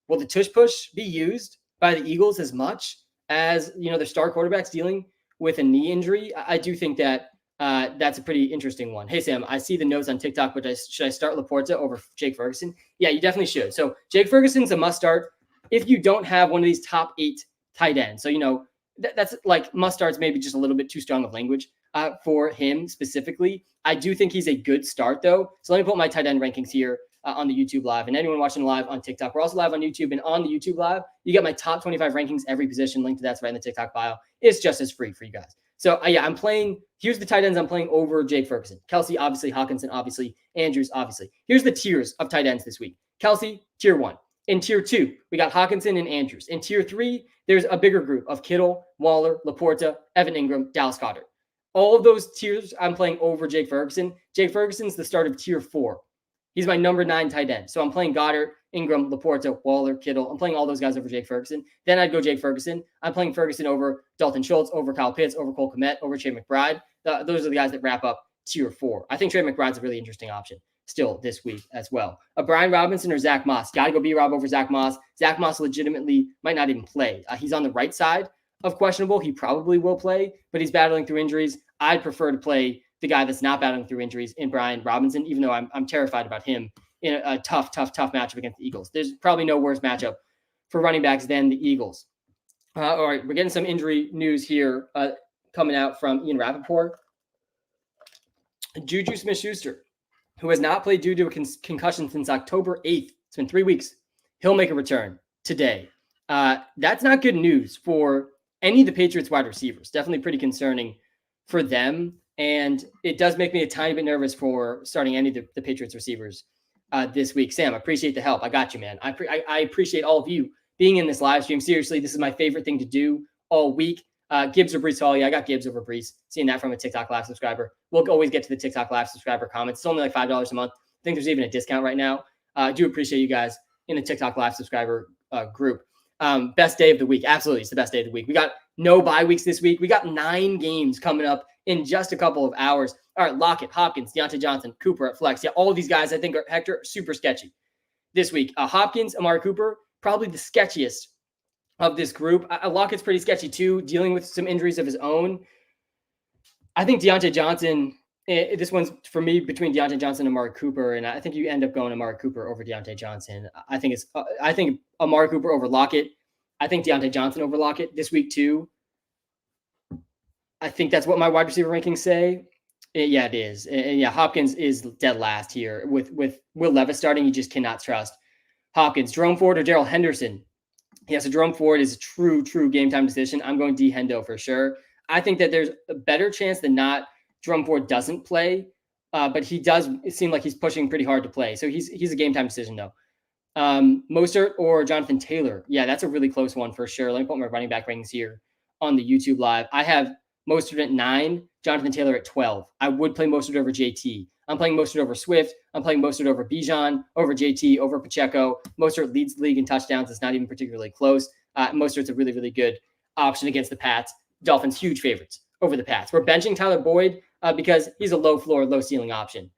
will the tush push be used by the Eagles as much as, their star quarterback's dealing with a knee injury? I do think that that's a pretty interesting one. Hey, Sam, I see the notes on TikTok, but should I start Laporta over Jake Ferguson? Yeah, you definitely should. So Jake Ferguson's a must start if you don't have one of these top 8 tight ends. So, that's like must starts, maybe just a little bit too strong of language for him specifically. I do think he's a good start, though. So let me put my tight end rankings here on the YouTube live. And anyone watching live on TikTok, we're also live on YouTube. And on the YouTube live, you get my top 25 rankings every position. Link to that's right in the TikTok bio. It's just as free for you guys. So I'm playing. Here's the tight ends I'm playing over Jake Ferguson. Kelsey, obviously. Hawkinson, obviously. Andrews, obviously. Here's the tiers of tight ends this week. Kelsey, tier 1. In tier 2, we got Hawkinson and Andrews. In tier 3, there's a bigger group of Kittle, Waller, Laporta, Evan Ingram, Dallas Goedert. All of those tiers I'm playing over Jake Ferguson. Jake Ferguson's the start of tier 4. He's my number 9 tight end. So I'm playing Goddard, Ingram, Laporta, Waller, Kittle. I'm playing all those guys over Jake Ferguson. Then I'd go Jake Ferguson. I'm playing Ferguson over Dalton Schultz, over Kyle Pitts, over Cole Kmet, over Trey McBride. Those are the guys that wrap up tier 4. I think Trey McBride's a really interesting option still this week as well. Brian Robinson or Zach Moss? Got to go B-Rob over Zach Moss. Zach Moss legitimately might not even play. He's on the right side of questionable. He probably will play, but he's battling through injuries. I'd prefer to play the guy that's not battling through injuries in Brian Robinson, even though I'm terrified about him in a tough matchup against the Eagles. There's probably no worse matchup for running backs than the Eagles. All right, we're getting some injury news here. coming out from Ian Rappaport. Juju Smith-Schuster, who has not played due to a concussion since October 8th. It's been 3 weeks. He'll make a return today. That's not good news for any of the Patriots wide receivers. Definitely pretty concerning for them. And it does make me a tiny bit nervous for starting any of the Patriots receivers this week. Sam, I appreciate the help. I got you, man. I appreciate all of you being in this live stream. Seriously, this is my favorite thing to do all week. Gibbs or Brees Hall. Yeah, I got Gibbs over Brees. Seeing that from a TikTok Live subscriber. We'll always get to the TikTok Live subscriber comments. It's only like $5 a month. I think there's even a discount right now. I do appreciate you guys in the TikTok Live subscriber group. Best day of the week. Absolutely, it's the best day of the week. We got no bye weeks this week. We got 9 games coming up in just a couple of hours. All right, Lockett, Hopkins, Deontay Johnson, Cooper at flex. Yeah, all of these guys I think are, Hector, super sketchy this week. Hopkins, Amari Cooper, probably the sketchiest of this group. Lockett's pretty sketchy too, dealing with some injuries of his own. I think Deontay Johnson, this one's for me between Deontay Johnson and Amari Cooper, and I think you end up going Amari Cooper over Deontay Johnson. I think Amari Cooper over Lockett. I think Deontay Johnson over Lockett this week too. I think that's what my wide receiver rankings say. Yeah, it is. And yeah, Hopkins is dead last here. With Will Levis starting, you just cannot trust Hopkins. Jerome Ford or Darrell Henderson? Yeah, so Jerome Ford is a true game time decision. I'm going D Hendo for sure. I think that there's a better chance than not Jerome Ford doesn't play, but he does seem like he's pushing pretty hard to play. So he's a game time decision though. Mostert or Jonathan Taylor? Yeah, that's a really close one for sure. Let me put my running back rankings here on the YouTube Live. I have Mostert at 9, Jonathan Taylor at 12. I would play Mostert over JT. I'm playing Mostert over Swift. I'm playing Mostert over Bijan, over JT, over Pacheco. Mostert leads the league in touchdowns. It's not even particularly close. Mostert's a really good option against the Pats. Dolphins, huge favorites over the Pats. We're benching Tyler Boyd because he's a low floor, low ceiling option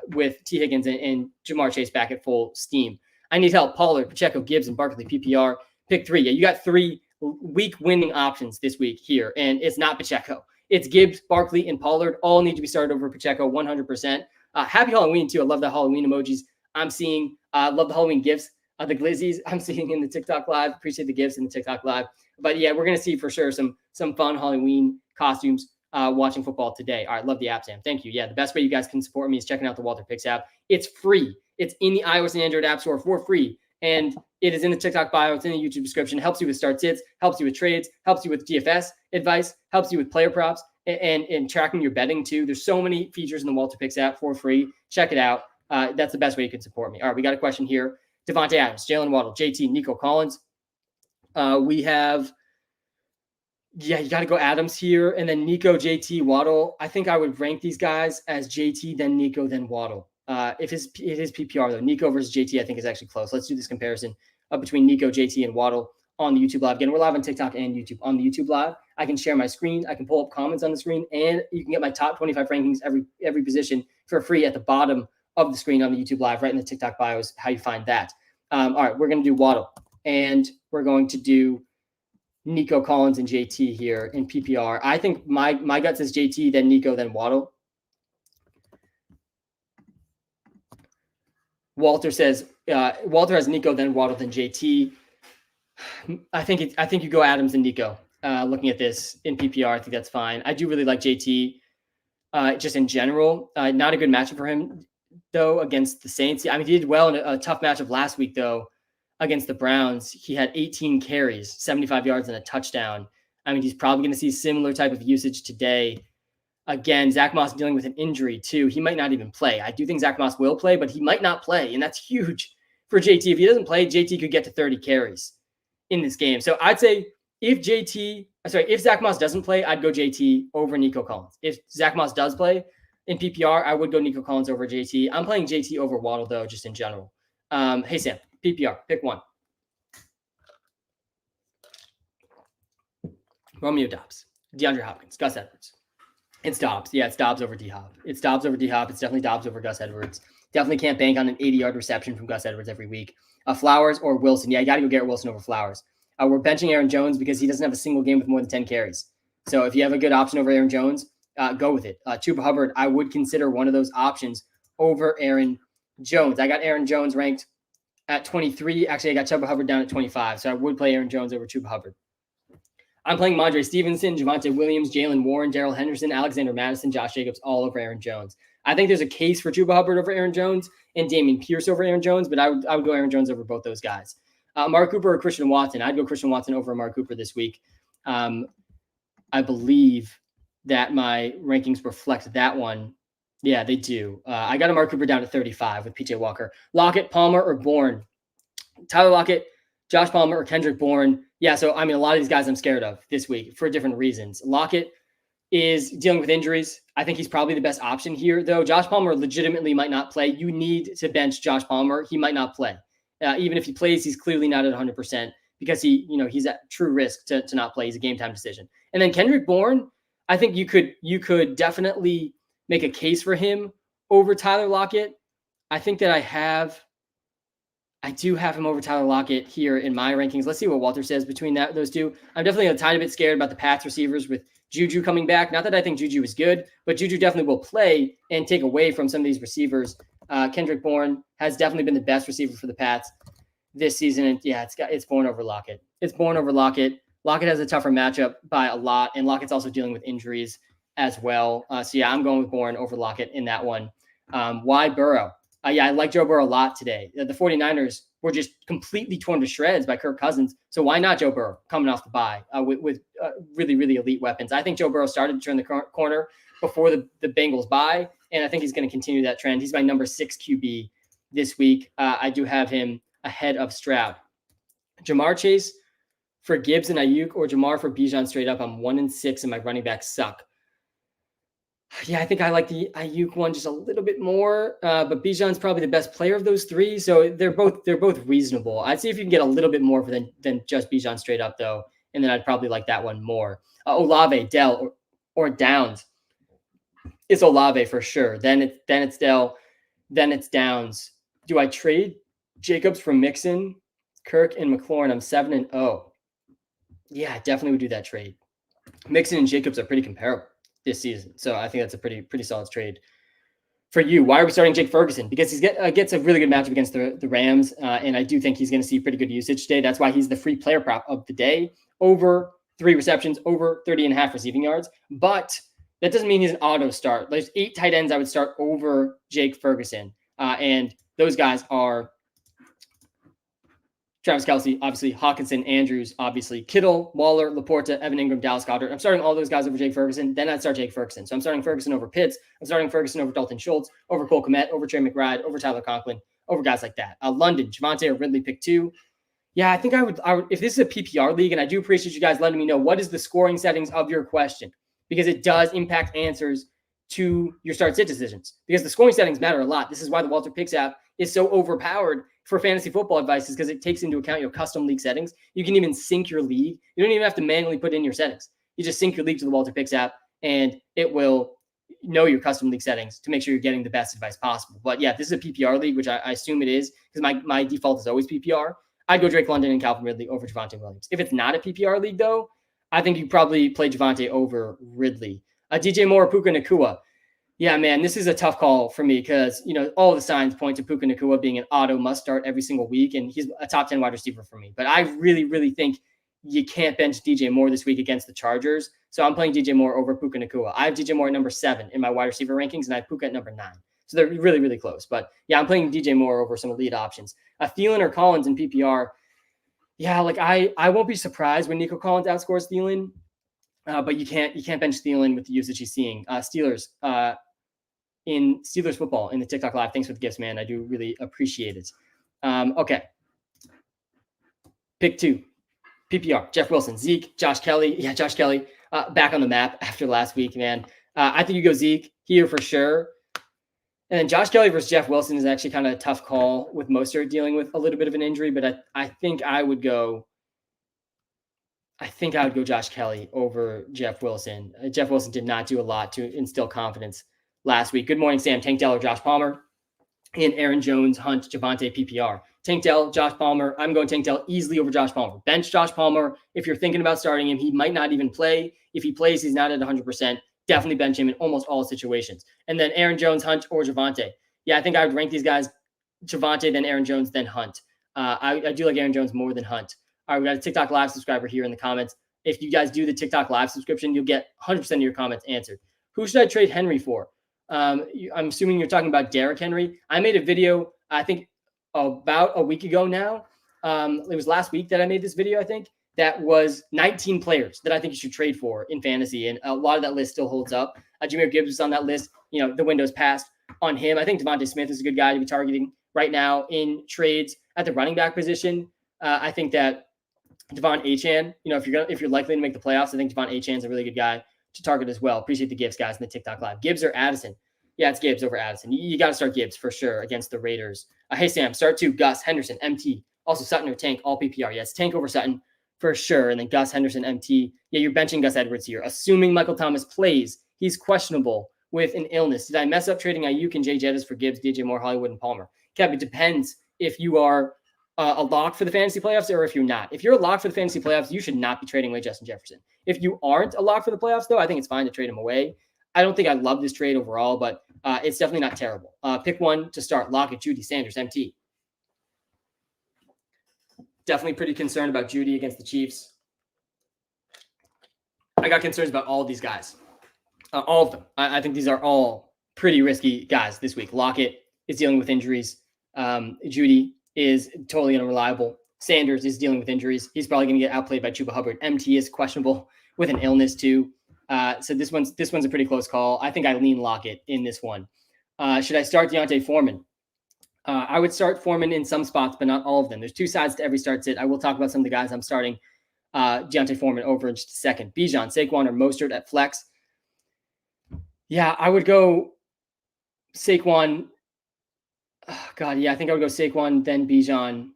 with T. Higgins and Jamar Chase back at full steam. I need help. Pollard, Pacheco, Gibbs, and Barkley, PPR. Pick 3. Yeah, you got 3 week winning options this week here, and it's not Pacheco. It's Gibbs, Barkley, and Pollard. All need to be started over Pacheco 100%. Happy Halloween, too. I love the Halloween emojis I'm seeing. Love the Halloween gifts. The glizzies I'm seeing in the TikTok Live. Appreciate the gifts in the TikTok Live. But, yeah, we're going to see for sure some fun Halloween costumes watching football today. All right, love the app, Sam. Thank you. Yeah, the best way you guys can support me is checking out the Walter Picks app. It's free. It's in the iOS and Android app store for free. And it is in the TikTok bio. It's in the YouTube description. Helps you with start sits, helps you with trades, helps you with DFS advice, helps you with player props, and tracking your betting too. There's so many features in the Walter Picks app for free. Check it out. That's the best way you can support me. All right, we got a question here. Devontae Adams, Jalen Waddle, JT, Nico Collins. We have, yeah, you got to go Adams here. And then Nico, JT, Waddle. I think I would rank these guys as JT, then Nico, then Waddle. If it is PPR though, Nico versus JT, I think is actually close. Let's do this comparison between Nico, JT, and Waddle on the YouTube Live. Again, we're live on TikTok and YouTube. On the YouTube Live, I can share my screen. I can pull up comments on the screen, and you can get my top 25 rankings every position for free at the bottom of the screen on the YouTube Live, right in the TikTok bio is how you find that. All right, we're going to do Waddle, and we're going to do Nico Collins and JT here in PPR. I think my gut says JT, then Nico, then Waddle. Walter says Walter has Nico, then Waddle, then JT. I think you go Adams and Nico. Looking at this in PPR, I think that's fine. I do really like JT just in general. Not a good matchup for him though against the Saints. I mean, he did well in a tough matchup last week though against the Browns. He had 18 carries, 75 yards, and a touchdown. I mean, he's probably going to see similar type of usage today. Again, Zach Moss dealing with an injury too. He might not even play. I do think Zach Moss will play, but he might not play, and that's huge for JT. If he doesn't play, JT could get to 30 carries in this game. So I'd say if Zach Moss doesn't play, I'd go JT over Nico Collins. If Zach Moss does play in PPR, I would go Nico Collins over JT. I'm playing JT over Waddle though, just in general. Hey Sam, PPR, pick one. Romeo Dobbs, DeAndre Hopkins, Gus Edwards. It's Dobbs. Yeah, it's Dobbs over D-Hop. It's Dobbs over D-Hop. It's definitely Dobbs over Gus Edwards. Definitely can't bank on an 80-yard reception from Gus Edwards every week. Flowers or Wilson. Yeah, you got to go Garrett Wilson over Flowers. We're benching Aaron Jones because he doesn't have a single game with more than 10 carries. So if you have a good option over Aaron Jones, go with it. Chuba Hubbard, I would consider one of those options over Aaron Jones. I got Aaron Jones ranked at 23. Actually, I got Chuba Hubbard down at 25. So I would play Aaron Jones over Chuba Hubbard. I'm playing Mondre Stevenson, Javonte Williams, Jalen Warren, Darrell Henderson, Alexander Madison, Josh Jacobs, all over Aaron Jones. I think there's a case for Chuba Hubbard over Aaron Jones and Dameon Pierce over Aaron Jones, but I would go Aaron Jones over both those guys. Amari Cooper or Christian Watson? I'd go Christian Watson over Amari Cooper this week. I believe that my rankings reflect that one. Yeah, they do. I got Amari Cooper down to 35 with PJ Walker. Lockett, Palmer, or Bourne? Tyler Lockett, Josh Palmer, or Kendrick Bourne? Yeah, so I mean, a lot of these guys I'm scared of this week for different reasons. Lockett is dealing with injuries. I think he's probably the best option here, though. Josh Palmer legitimately might not play. You need to bench Josh Palmer. He might not play. Even if he plays, he's clearly not at 100% because he's at true risk to not play. He's a game time decision. And then Kendrick Bourne, I think you could definitely make a case for him over Tyler Lockett. I think that I do have him over Tyler Lockett here in my rankings. Let's see what Walter says between those two. I'm definitely a tiny bit scared about the Pats receivers with Juju coming back. Not that I think Juju is good, but Juju definitely will play and take away from some of these receivers. Kendrick Bourne has definitely been the best receiver for the Pats this season. And yeah, it's Bourne over Lockett. It's Bourne over Lockett. Lockett has a tougher matchup by a lot, and Lockett's also dealing with injuries as well. So yeah, I'm going with Bourne over Lockett in that one. Why Burrow? Yeah, I like Joe Burrow a lot today. The 49ers were just completely torn to shreds by Kirk Cousins. So why not Joe Burrow coming off the bye with really, really elite weapons? I think Joe Burrow started to turn the corner before the Bengals bye, and I think he's going to continue that trend. He's my number 6 QB this week. I do have him ahead of Stroud. Jamar Chase for Gibbs and Ayuk, or Jamar for Bijan straight up. I'm 1-6 and my running backs suck. Yeah, I think I like the Ayuk one just a little bit more, but Bijan's probably the best player of those three, so they're both reasonable. I'd see if you can get a little bit more than just Bijan straight up though, and then I'd probably like that one more. Olave, Dell, or Downs. It's Olave for sure. Then it's Dell, then it's Downs. Do I trade Jacobs for Mixon, Kirk, and McLaurin? I'm 7-0. Yeah, I definitely would do that trade. Mixon and Jacobs are pretty comparable this season, so I think that's a pretty solid trade for you. Why are we starting Jake Ferguson? Because he gets a really good matchup against the Rams, and I do think he's going to see pretty good usage today. That's why he's the free player prop of the day. Over 3 receptions, over 30.5 receiving yards. But that doesn't mean he's an auto start. There's 8 tight ends I would start over Jake Ferguson, and those guys are Travis Kelce, obviously, Hawkinson, Andrews, obviously, Kittle, Waller, Laporta, Evan Ingram, Dallas Goedert. I'm starting all those guys over Jake Ferguson. Then I'd start Jake Ferguson. So I'm starting Ferguson over Pitts. I'm starting Ferguson over Dalton Schultz, over Cole Kmet, over Trey McBride, over Tyler Conklin, over guys like that. London, Javonte or Ridley, pick 2. Yeah, I think I would, if this is a PPR league, and I do appreciate you guys letting me know what is the scoring settings of your question, because it does impact answers to your start-sit decisions, because the scoring settings matter a lot. This is why the Walter Picks app is so overpowered for fantasy football advice, is because it takes into account your custom league settings. You can even sync your league. You don't even have to manually put in your settings. You just sync your league to the Walter Picks app, and it will know your custom league settings to make sure you're getting the best advice possible. But yeah, if this is a PPR league, which I assume it is, because my default is always PPR, I'd go Drake London and Calvin Ridley over Javonte Williams. If it's not a PPR league, though, I think you probably play Javonte over Ridley. DJ Moore, Puka Nacua. Yeah, man, this is a tough call for me because, all the signs point to Puka Nacua being an auto must start every single week, and he's a top 10 wide receiver for me. But I really, really think you can't bench DJ Moore this week against the Chargers. So I'm playing DJ Moore over Puka Nacua. I have DJ Moore at number 7 in my wide receiver rankings, and I have Puka at number 9. So they're really, really close. But yeah, I'm playing DJ Moore over some elite options. Thielen or Collins in PPR. Yeah, like I won't be surprised when Nico Collins outscores Thielen, but you can't bench Thielen with the usage he's seeing. Steelers. In Steelers football in the TikTok live. Thanks for the gifts, man. I do really appreciate it. Okay. Pick 2. PPR. Jeff Wilson, Zeke, Josh Kelly. Yeah, Josh Kelly back on the map after last week, man. I think you go Zeke here for sure. And then Josh Kelly versus Jeff Wilson is actually kind of a tough call with Mostert dealing with a little bit of an injury, but I think I would go Josh Kelly over Jeff Wilson. Jeff Wilson did not do a lot to instill confidence last week. Good morning, Sam. Tank Dell or Josh Palmer? And Aaron Jones, Hunt, Javonte, PPR. Tank Dell, Josh Palmer. I'm going Tank Dell easily over Josh Palmer. Bench Josh Palmer. If you're thinking about starting him, he might not even play. If he plays, he's not at 100%. Definitely bench him in almost all situations. And then Aaron Jones, Hunt, or Javonte. Yeah, I think I would rank these guys Javonte, then Aaron Jones, then Hunt. I do like Aaron Jones more than Hunt. All right, we got a TikTok live subscriber here in the comments. if you guys do the TikTok live subscription, you'll get 100% of your comments answered. Who should I trade Henry for? I'm assuming you're talking about Derrick Henry. I made a video, I think about a week ago now. It was last week that I made this video, I think, that was 19 players that I think you should trade for in fantasy. And a lot of that list still holds up. Jahmyr Gibbs is on that list. The window's passed on him. I think Devontae Smith is a good guy to be targeting right now in trades at the running back position. I think that Devon Achane, if you're likely to make the playoffs, I think Devon Achane is a really good guy to target as well. Appreciate the gifts, guys, in the TikTok live. Gibbs or Addison? Yeah, it's Gibbs over Addison. You got to start Gibbs for sure against the Raiders. Hey, Sam, start 2, Gus, Henderson, MT. Also Sutton or Tank, all PPR. Yes, Tank over Sutton for sure. And then Gus, Henderson, MT. Yeah, you're benching Gus Edwards here. Assuming Michael Thomas plays, he's questionable with an illness. Did I mess up trading Ayuk and Jay Jettis for Gibbs, DJ Moore, Hollywood, and Palmer? Kev, it depends if you are a lock for the fantasy playoffs or if you're not. If you're a lock for the fantasy playoffs, you should not be trading away Justin Jefferson. If you aren't a lock for the playoffs, though, I think it's fine to trade him away. I don't think I love this trade overall, but it's definitely not terrible. Pick one to start. Lockett, Judy, Sanders, MT. Definitely pretty concerned about Judy against the Chiefs. I got concerns about all of these guys. All of them. I think these are all pretty risky guys this week. Lockett is dealing with injuries. Judy is totally unreliable. Sanders is dealing with injuries. He's probably going to get outplayed by Chuba Hubbard. MT is questionable with an illness too. So this one's a pretty close call. I think I lean Lockett in this one. Should I start Deontay Foreman? I would start Foreman in some spots, but not all of them. There's 2 sides to every start sit. I will talk about some of the guys I'm starting Deontay Foreman over in just a second. Bijan, Saquon, or Mostert at flex. Yeah, I would go Saquon. Oh, God, yeah, I think I would go Saquon, then Bijan.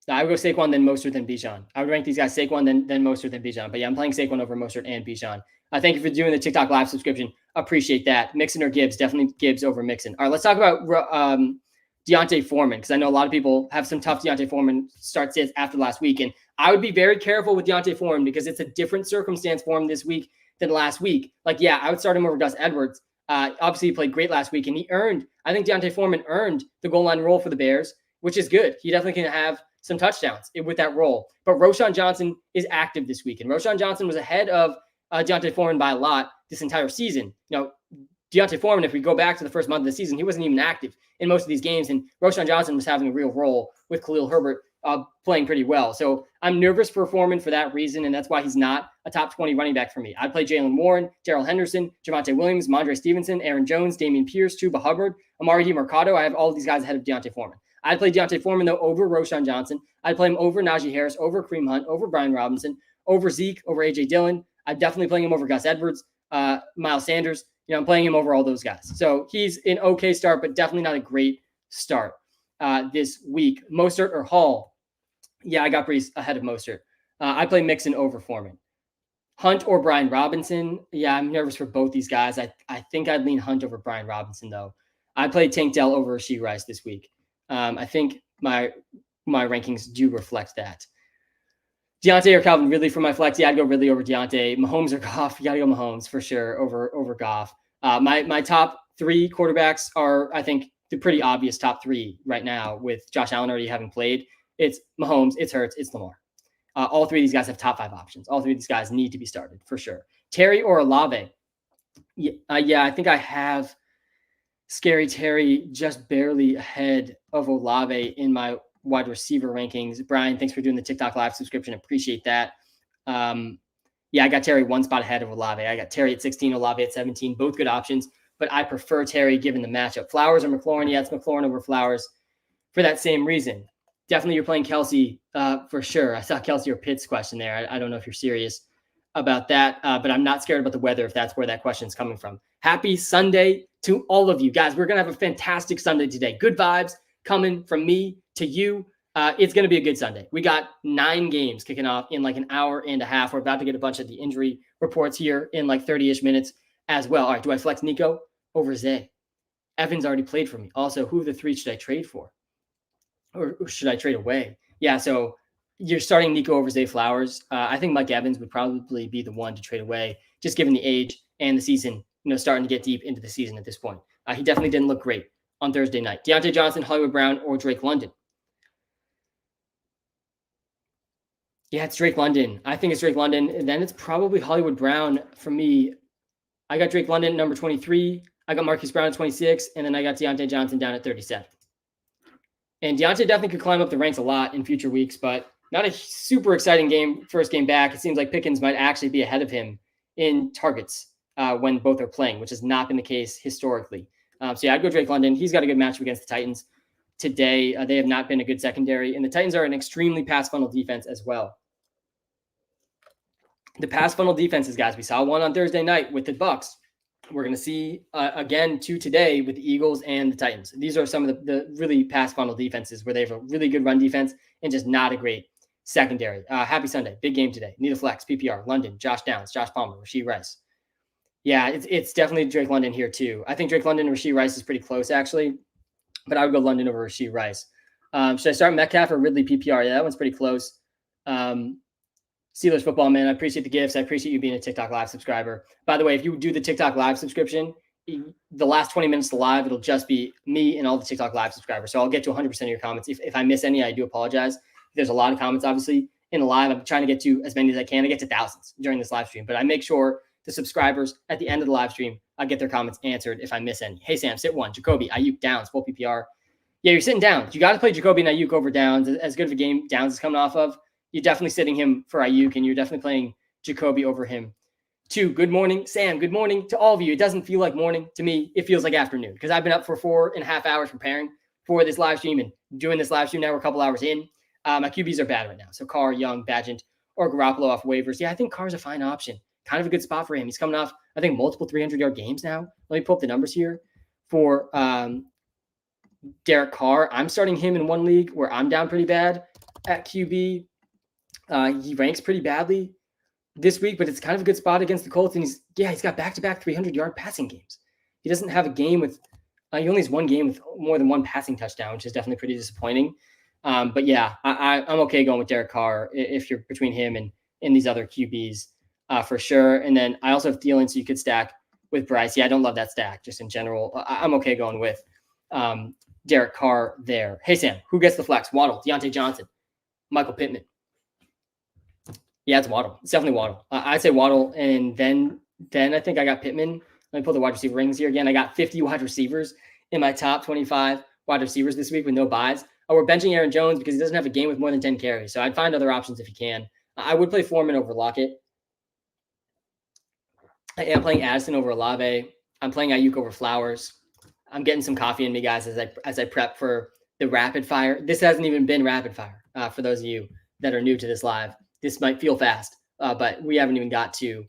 I would go Saquon, then Mostert, then Bijan. I would rank these guys Saquon, then Mostert, then Bijan. But yeah, I'm playing Saquon over Mostert and Bijan. Thank you for doing the TikTok live subscription. Appreciate that. Mixon or Gibbs? Definitely Gibbs over Mixon. All right, let's talk about Deontay Foreman, because I know a lot of people have some tough Deontay Foreman start sits after last week. And I would be very careful with Deontay Foreman because it's a different circumstance for him this week than last week. I would start him over Gus Edwards. Obviously, he played great last week, and I think Deontay Foreman earned the goal line role for the Bears, which is good. He definitely can have some touchdowns with that role. But Roschon Johnson is active this week, and Roschon Johnson was ahead of Deontay Foreman by a lot this entire season. Deontay Foreman, if we go back to the first month of the season, he wasn't even active in most of these games, and Roschon Johnson was having a real role with Khalil Herbert playing pretty well. So I'm nervous for Foreman for that reason, and that's why he's not a top 20 running back for me. I'd play Jalen Warren, Darrell Henderson, Javonte Williams, Mondre Stevenson, Aaron Jones, Dameon Pierce, Chuba Hubbard, Amari DiMercado. I have all of these guys ahead of Deontay Foreman. I'd play Deontay Foreman, though, over Roschon Johnson. I'd play him over Najee Harris, over Kareem Hunt, over Brian Robinson, over Zeke, over A.J. Dillon. I'm definitely playing him over Gus Edwards, Miles Sanders. I'm playing him over all those guys. So he's an okay start, but definitely not a great start this week. Mostert or Hall? Yeah, I got Brees ahead of Mostert. I play Mixon over Foreman. Hunt or Brian Robinson? Yeah, I'm nervous for both these guys. I think I'd lean Hunt over Brian Robinson, though. I played Tank Dell over Rashee Rice this week. I think my rankings do reflect that. Deontay or Calvin Ridley for my flex? Yeah, I'd go Ridley over Deontay. Mahomes or Goff? You got to go Mahomes for sure over Goff. My top 3 quarterbacks are, I think, the pretty obvious top 3 right now with Josh Allen already having played. It's Mahomes, it's Hurts, it's Lamar. All 3 of these guys have top 5 options. All 3 of these guys need to be started for sure. Terry or Olave? Yeah, I think I have Scary Terry just barely ahead of Olave in my wide receiver rankings. Brian, thanks for doing the TikTok live subscription. Appreciate that. I got Terry 1 spot ahead of Olave. I got Terry at 16, Olave at 17. Both good options, but I prefer Terry given the matchup. Flowers or McLaurin? Yeah, it's McLaurin over Flowers for that same reason. Definitely you're playing Kelsey for sure. I saw Kelsey or Pitts question there. I don't know if you're serious about that, but I'm not scared about the weather if that's where that question is coming from. Happy Sunday to all of you guys. We're going to have a fantastic Sunday today. Good vibes coming from me to you. It's going to be a good Sunday. We got 9 games kicking off in like an hour and a half. We're about to get a bunch of the injury reports here in like 30-ish minutes as well. All right, do I flex Nico over Zay? Evans already played for me. Also, who of the 3 should I trade for? Or should I trade away? Yeah, so you're starting Nico over Zay Flowers. I think Mike Evans would probably be the one to trade away, just given the age and the season, starting to get deep into the season at this point. He definitely didn't look great on Thursday night. Deontay Johnson, Hollywood Brown, or Drake London? Yeah, it's Drake London. I think it's Drake London. And then it's probably Hollywood Brown for me. I got Drake London, number 23. I got Marquise Brown at 26. And then I got Deontay Johnson down at 37. And Deontay definitely could climb up the ranks a lot in future weeks, but not a super exciting game, first game back. It seems like Pickens might actually be ahead of him in targets when both are playing, which has not been the case historically. So yeah, I'd go Drake London. He's got a good matchup against the Titans today. They have not been a good secondary, and the Titans are an extremely pass funnel defense as well. The pass funnel defenses, guys, we saw one on Thursday night with the Bucs. We're going to see again two today with the Eagles and the Titans. These are some of the really pass funnel defenses where they have a really good run defense and just not a great secondary. Happy Sunday. Big game today. Need a flex, PPR, London, Josh Downs, Josh Palmer, Rashee Rice. Yeah, it's definitely Drake London here too. I think Drake London and Rashee Rice is pretty close actually, but I would go London over Rashee Rice. Should I start Metcalf or Ridley PPR? Yeah, that one's pretty close. Steelers football, man. I appreciate the gifts. I appreciate you being a TikTok live subscriber. By the way, if you do the TikTok live subscription, the last 20 minutes of the live, it'll just be me and all the TikTok live subscribers. So I'll get to 100% of your comments. If I miss any, I do apologize. There's a lot of comments, obviously, in the live. I'm trying to get to as many as I can. I get to thousands during this live stream, but I make sure the subscribers at the end of the live stream, I get their comments answered if I miss any. Hey, Sam, sit one. Jacoby, Ayuk, Downs, full PPR. Yeah, you're sitting Downs. You got to play Jacoby and Ayuk over Downs. As good of a game Downs is coming off of, you're definitely sitting him for Ayuk, and you're definitely playing Jacoby over him. 2, good morning, Sam. Good morning to all of you. It doesn't feel like morning to me. It feels like afternoon because I've been up for 4.5 hours preparing for this live stream and doing this live stream now. We're a couple hours in. My QBs are bad right now. So Carr, Young, Badgett, or Garoppolo off waivers. Yeah, I think Carr's a fine option. Kind of a good spot for him. He's coming off, I think, multiple 300-yard games now. Let me pull up the numbers here for Derek Carr. I'm starting him in one league where I'm down pretty bad at QB. He ranks pretty badly this week, but it's kind of a good spot against the Colts. And he's got back-to-back 300-yard passing games. He doesn't have a game with he only has one game with more than one passing touchdown, which is definitely pretty disappointing. But yeah, I'm okay going with Derek Carr if you're between him and these other QBs for sure. And then I also have Thielen, so you could stack with Bryce. Yeah, I don't love that stack just in general. I'm okay going with Derek Carr there. Hey, Sam, who gets the flex? Waddle, Deontay Johnson, Michael Pittman. Yeah, it's Waddle. It's definitely Waddle. I'd say Waddle, and then I think I got Pittman. Let me pull the wide receiver rings here again. I got 50 wide receivers in my top 25 wide receivers this week with no buys. We're benching Aaron Jones because he doesn't have a game with more than 10 carries. So I'd find other options if you can. I would play Foreman over Lockett. I am playing Addison over Olave. I'm playing Ayuk over Flowers. I'm getting some coffee in me, guys, as I prep for the rapid fire. This hasn't even been rapid fire for those of you that are new to this live. This might feel fast, but we haven't even got to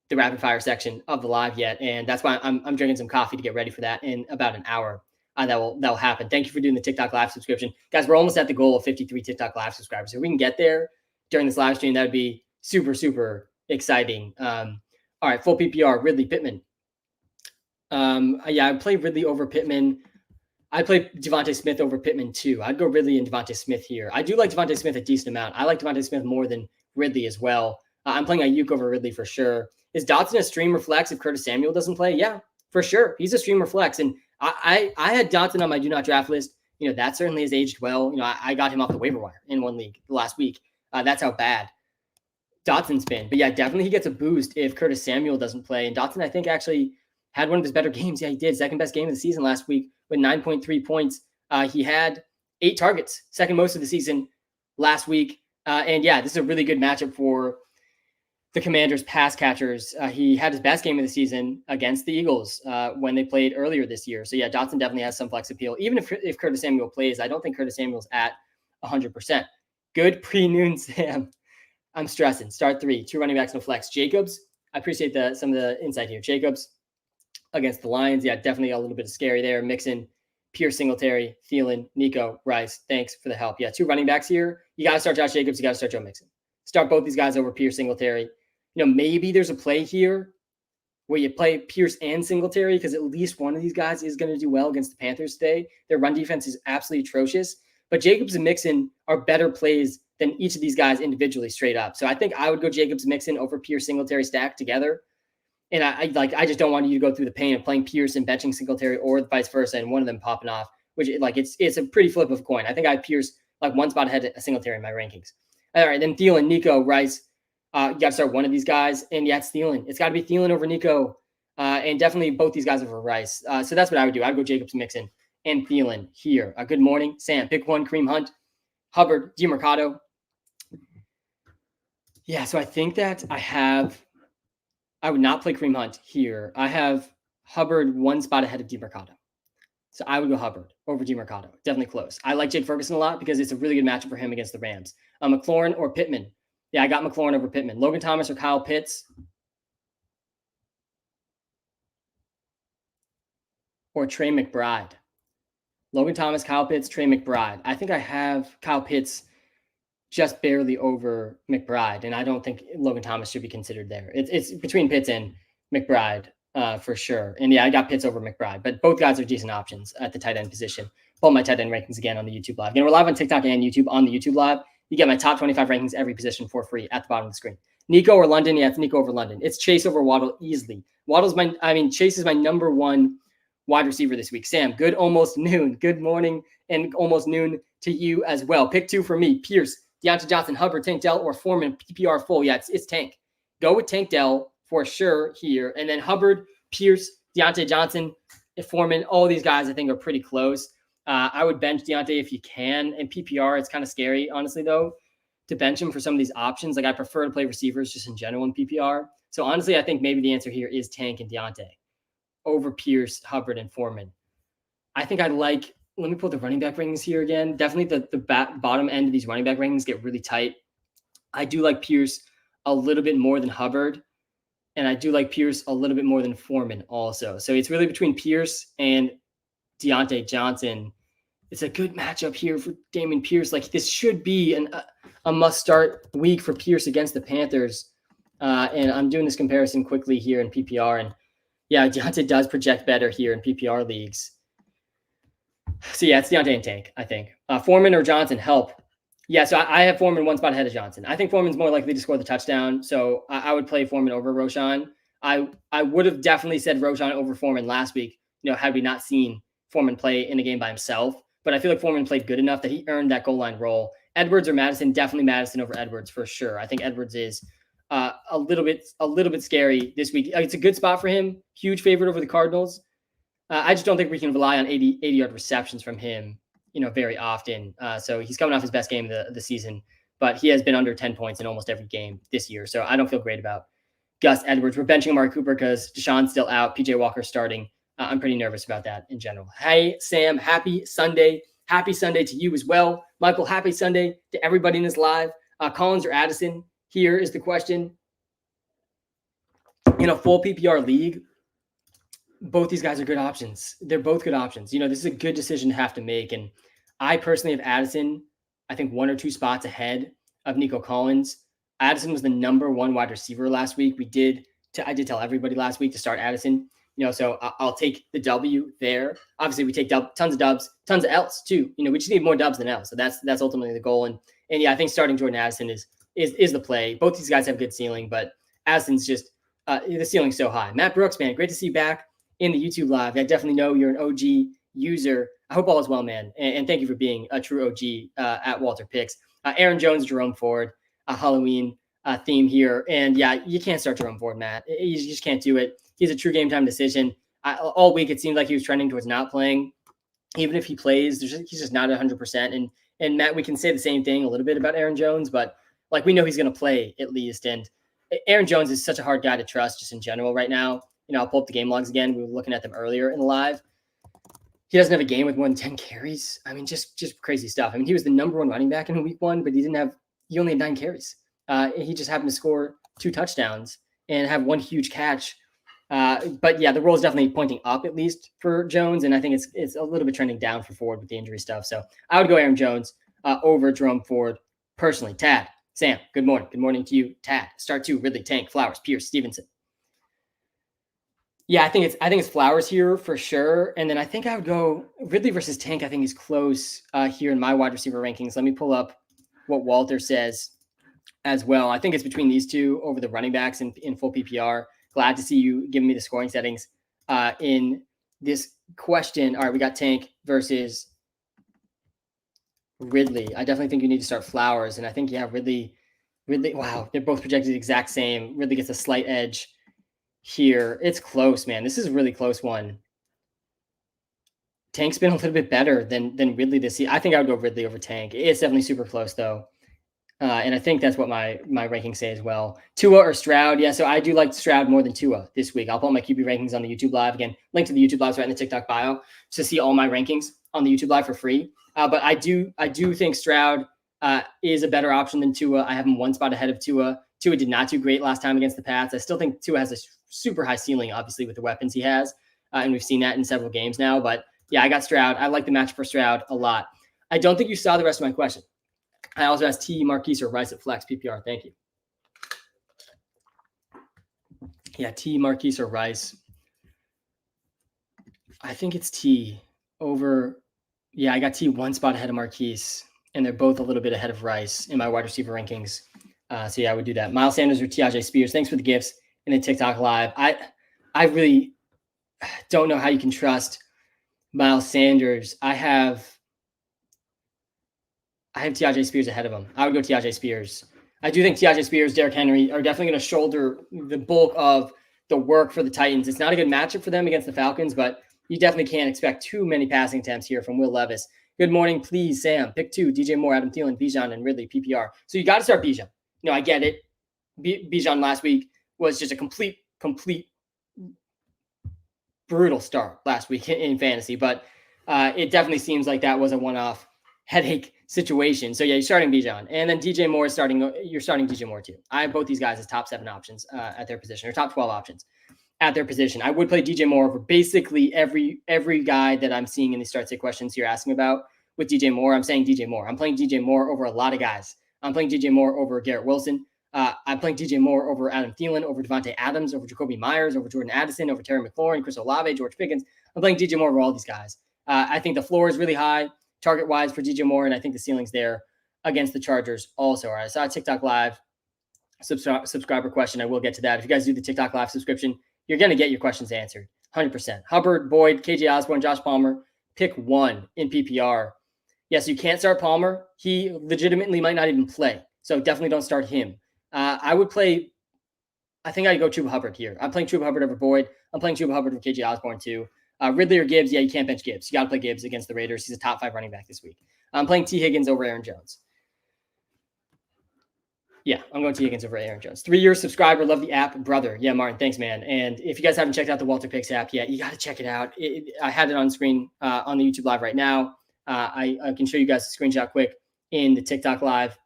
the rapid fire section of the live yet. And that's why I'm drinking some coffee to get ready for that in about an hour. That will happen. Thank you for doing the TikTok live subscription. Guys, we're almost at the goal of 53 TikTok live subscribers. If we can get there during this live stream, that would be super, super exciting. All right, full PPR, Ridley, Pittman. I play Ridley over Pittman. I play Devontae Smith over Pittman too. I'd go Ridley and Devontae Smith here. I do like Devontae Smith a decent amount. I like Devontae Smith more than Ridley as well. I'm playing Ayuk over Ridley for sure. Is Dotson a streamer flex if Curtis Samuel doesn't play? Yeah, for sure. He's a streamer flex. And I had Dotson on my do not draft list. You know, that certainly has aged well. You know, I got him off the waiver wire in one league last week. That's how bad Dotson's been. But yeah, definitely he gets a boost if Curtis Samuel doesn't play. And Dotson, I think, actually had one of his better games. Yeah, he did. Second best game of the season last week with 9.3 points. He had 8 targets, second most of the season last week. And yeah, this is a really good matchup for the Commanders pass catchers. He had his best game of the season against the Eagles when they played earlier this year. So yeah, Dotson definitely has some flex appeal. Even if Curtis Samuel plays, I don't think Curtis Samuel's at 100%. Good pre-noon, Sam. I'm stressing. Start 3, 2 running backs, no flex. Jacobs, I appreciate some of the insight here. Jacobs against the Lions. Yeah, definitely a little bit of scary there. Mixon, Pierce, Singletary, Thielen, Nico, Rice. Thanks for the help. Yeah, 2 running backs here. You got to start Josh Jacobs. You got to start Joe Mixon. Start both these guys over Pierce, Singletary. You know, maybe there's a play here where you play Pierce and Singletary because at least one of these guys is going to do well against the Panthers today. Their run defense is absolutely atrocious. But Jacobs and Mixon are better plays than each of these guys individually straight up. So I think I would go Jacobs, Mixon over Pierce, Singletary stacked together. And I just don't want you to go through the pain of playing Pierce and benching Singletary or vice versa and one of them popping off, which it's a pretty flip of a coin. I think I have Pierce like one spot ahead of Singletary in my rankings. All right, then Thielen, Nico, Rice. You got to start one of these guys, and yeah, it's Thielen. It's got to be Thielen over Nico, and definitely both these guys over Rice. So that's what I would do. I'd go Jacobs, Mixon, and Thielen here. Good morning, Sam. Pick one, Kareem Hunt, Hubbard, DeMarcado. Yeah, so I think that I would not play Kareem Hunt here. I have Hubbard one spot ahead of DeMarcado. So I would go Hubbard over DeMarcado. Definitely close. I like Jake Ferguson a lot because it's a really good matchup for him against the Rams. McLaurin or Pittman. Yeah, I got McLaurin over Pittman. Logan Thomas or Kyle Pitts. Or Trey McBride. Logan Thomas, Kyle Pitts, Trey McBride. I think I have Kyle Pitts just barely over McBride, and I don't think Logan Thomas should be considered there. It's between Pitts and McBride for sure. And yeah, I got Pitts over McBride, but both guys are decent options at the tight end position. Pull my tight end rankings again on the YouTube Live. Again, we're live on TikTok and YouTube on the YouTube Live. You get my top 25 rankings every position for free at the bottom of the screen. Nico or London? Yeah, it's Nico over London. It's Chase over Waddle easily. Chase is my number one wide receiver this week. Sam, good almost noon. Good morning and almost noon to you as well. Pick two for me. Pierce, Deontay Johnson, Hubbard, Tank Dell, or Foreman, PPR full. Yeah, it's Tank. Go with Tank Dell for sure here. And then Hubbard, Pierce, Deontay Johnson, Foreman, all these guys I think are pretty close. I would bench Deontay if you can. And PPR, it's kind of scary, honestly, though, to bench him for some of these options. Like I prefer to play receivers just in general in PPR. So honestly, I think maybe the answer here is Tank and Deontay over Pierce, Hubbard, and Foreman. I think I'd like, let me pull the running back rankings here again. Definitely the bottom end of these running back rankings get really tight. I do like Pierce a little bit more than Hubbard, and I do like Pierce a little bit more than Foreman also. So it's really between Pierce and Deontay Johnson. It's a good matchup here for Dameon Pierce. Like this should be a must-start week for Pierce against the Panthers. And I'm doing this comparison quickly here in PPR, and yeah, Deontay does project better here in PPR leagues. So yeah, it's Deontay and Tank, I think. Foreman or Johnson, help. Yeah, so I have Foreman one spot ahead of Johnson. I think Foreman's more likely to score the touchdown, so I would play Foreman over Roschon. I would have definitely said Roschon over Foreman last week, had we not seen Foreman play in a game by himself. But I feel like Foreman played good enough that he earned that goal line role. Edwards or Madison, definitely Madison over Edwards for sure. I think Edwards is a little bit scary this week. It's a good spot for him. Huge favorite over the Cardinals. I just don't think we can rely on 80-yard receptions from him, very often. So he's coming off his best game of the season, but he has been under 10 points in almost every game this year. So I don't feel great about Gus Edwards. We're benching Amari Cooper because Deshaun's still out. PJ Walker starting. I'm pretty nervous about that in general. Hey, Sam, happy Sunday. Happy Sunday to you as well. Michael, happy Sunday to everybody in this live. Collins or Addison? Here is the question. In a full PPR league, both these guys are good options. They're both good options. This is a good decision to have to make. And I personally have Addison, I think 1 or 2 spots ahead of Nico Collins. Addison was the number 1 wide receiver last week. I did tell everybody last week to start Addison. So I'll take the W there. Obviously, we take tons of dubs, tons of L's too. We just need more dubs than L's. So that's ultimately the goal. And yeah, I think starting Jordan Addison is the play. Both these guys have good ceiling, but Addison's just the ceiling's so high. Matt Brooks, man, great to see you back in the YouTube Live. I definitely know you're an OG user. I hope all is well, man. And thank you for being a true OG at Walter Picks. Aaron Jones, Jerome Ford, Halloween theme here. And yeah, you can't start Jerome Ford, Matt. You just can't do it. He's a true game time decision. All week, it seemed like he was trending towards not playing. Even if he plays, he's just not 100%. And Matt, we can say the same thing a little bit about Aaron Jones, but we know he's going to play at least. And Aaron Jones is such a hard guy to trust just in general right now. I'll pull up the game logs again. We were looking at them earlier in the live. He doesn't have a game with more than 10 carries. Just crazy stuff. He was the number 1 running back in week 1, but he only had 9 carries. He just happened to score 2 touchdowns and have 1 huge catch. But yeah, the role is definitely pointing up at least for Jones. And I think it's a little bit trending down for Ford with the injury stuff. So I would go Aaron Jones over Jerome Ford personally. Tad, Sam, good morning. Good morning to you. Tad, start 2, Ridley, Tank, Flowers, Pierce, Stevenson. Yeah, I think it's Flowers here for sure. And then I think I would go Ridley versus Tank. I think he's close here in my wide receiver rankings. Let me pull up what Walter says as well. I think it's between these two over the running backs in full PPR. Glad to see you giving me the scoring settings in this question. All right, we got Tank versus Ridley. I definitely think you need to start Flowers. And I think, Ridley, wow, they're both projected the exact same. Ridley gets a slight edge here. It's close, man. This is a really close one. Tank's been a little bit better than Ridley this year. I think I would go Ridley over Tank. It's definitely super close, though. And I think that's what my rankings say as well. Tua or Stroud. Yeah, so I do like Stroud more than Tua this week. I'll put my QB rankings on the YouTube Live. Again, link to the YouTube Live right in the TikTok bio to see all my rankings on the YouTube Live for free. But I do think Stroud is a better option than Tua. I have him one spot ahead of Tua. Tua did not do great last time against the Pats. I still think Tua has a super high ceiling, obviously, with the weapons he has. And we've seen that in several games now. But yeah, I got Stroud. I like the match for Stroud a lot. I don't think you saw the rest of my question. I also asked T, Marquise, or Rice at flex PPR. Thank you. Yeah, T, Marquise, or Rice. I think it's T over. Yeah, I got T one spot ahead of Marquise, and they're both a little bit ahead of Rice in my wide receiver rankings. So yeah, I would do that. Miles Sanders or T.J. Spears. Thanks for the gifts in the TikTok Live. I really don't know how you can trust Miles Sanders. I have T.J. Spears ahead of him. I would go T.J. Spears. I do think T.J. Spears, Derrick Henry are definitely going to shoulder the bulk of the work for the Titans. It's not a good matchup for them against the Falcons, but you definitely can't expect too many passing attempts here from Will Levis. Good morning, please, Sam. Pick 2, DJ Moore, Adam Thielen, Bijan, and Ridley, PPR. So you got to start Bijan. No, I get it. Bijan last week was just a complete brutal start last week in fantasy, but it definitely seems like that was a one-off headache situation. So yeah, you're starting Bijan, and then DJ Moore you're starting DJ Moore too. I have both these guys as top 7 options at their position, or top 12 options at their position. I would play DJ Moore over basically every guy that I'm seeing in these start sit questions you're asking about with DJ Moore. I'm saying DJ Moore. I'm playing DJ Moore over a lot of guys. I'm playing DJ Moore over Garrett Wilson. I'm playing DJ Moore over Adam Thielen, over Devontae Adams, over Jacoby Myers, over Jordan Addison, over Terry McLaurin, Chris Olave, George Pickens. I'm playing DJ Moore over all these guys. I think the floor is really high target-wise for DJ Moore, and I think the ceiling's there against the Chargers also. All right, I saw a TikTok Live subscriber question. I will get to that. If you guys do the TikTok Live subscription, you're going to get your questions answered, 100%. Hubbard, Boyd, KJ Osborne, Josh Palmer, pick 1 in PPR. Yes, you can't start Palmer. He legitimately might not even play, so definitely don't start him. I would play, I think I'd go Chuba Hubbard here. I'm playing Chuba Hubbard over Boyd. I'm playing Chuba Hubbard over KJ Osborne too. Ridley or Gibbs, yeah, you can't bench Gibbs. You got to play Gibbs against the Raiders. He's a top 5 running back this week. I'm playing T. Higgins over Aaron Jones. Yeah, I'm going T. Higgins over Aaron Jones. 3-year subscriber, love the app, brother. Yeah, Martin, thanks, man. And if you guys haven't checked out the Walter Picks app yet, you got to check it out. I had it on screen on the YouTube Live right now. I can show you guys a screenshot quick in the TikTok Live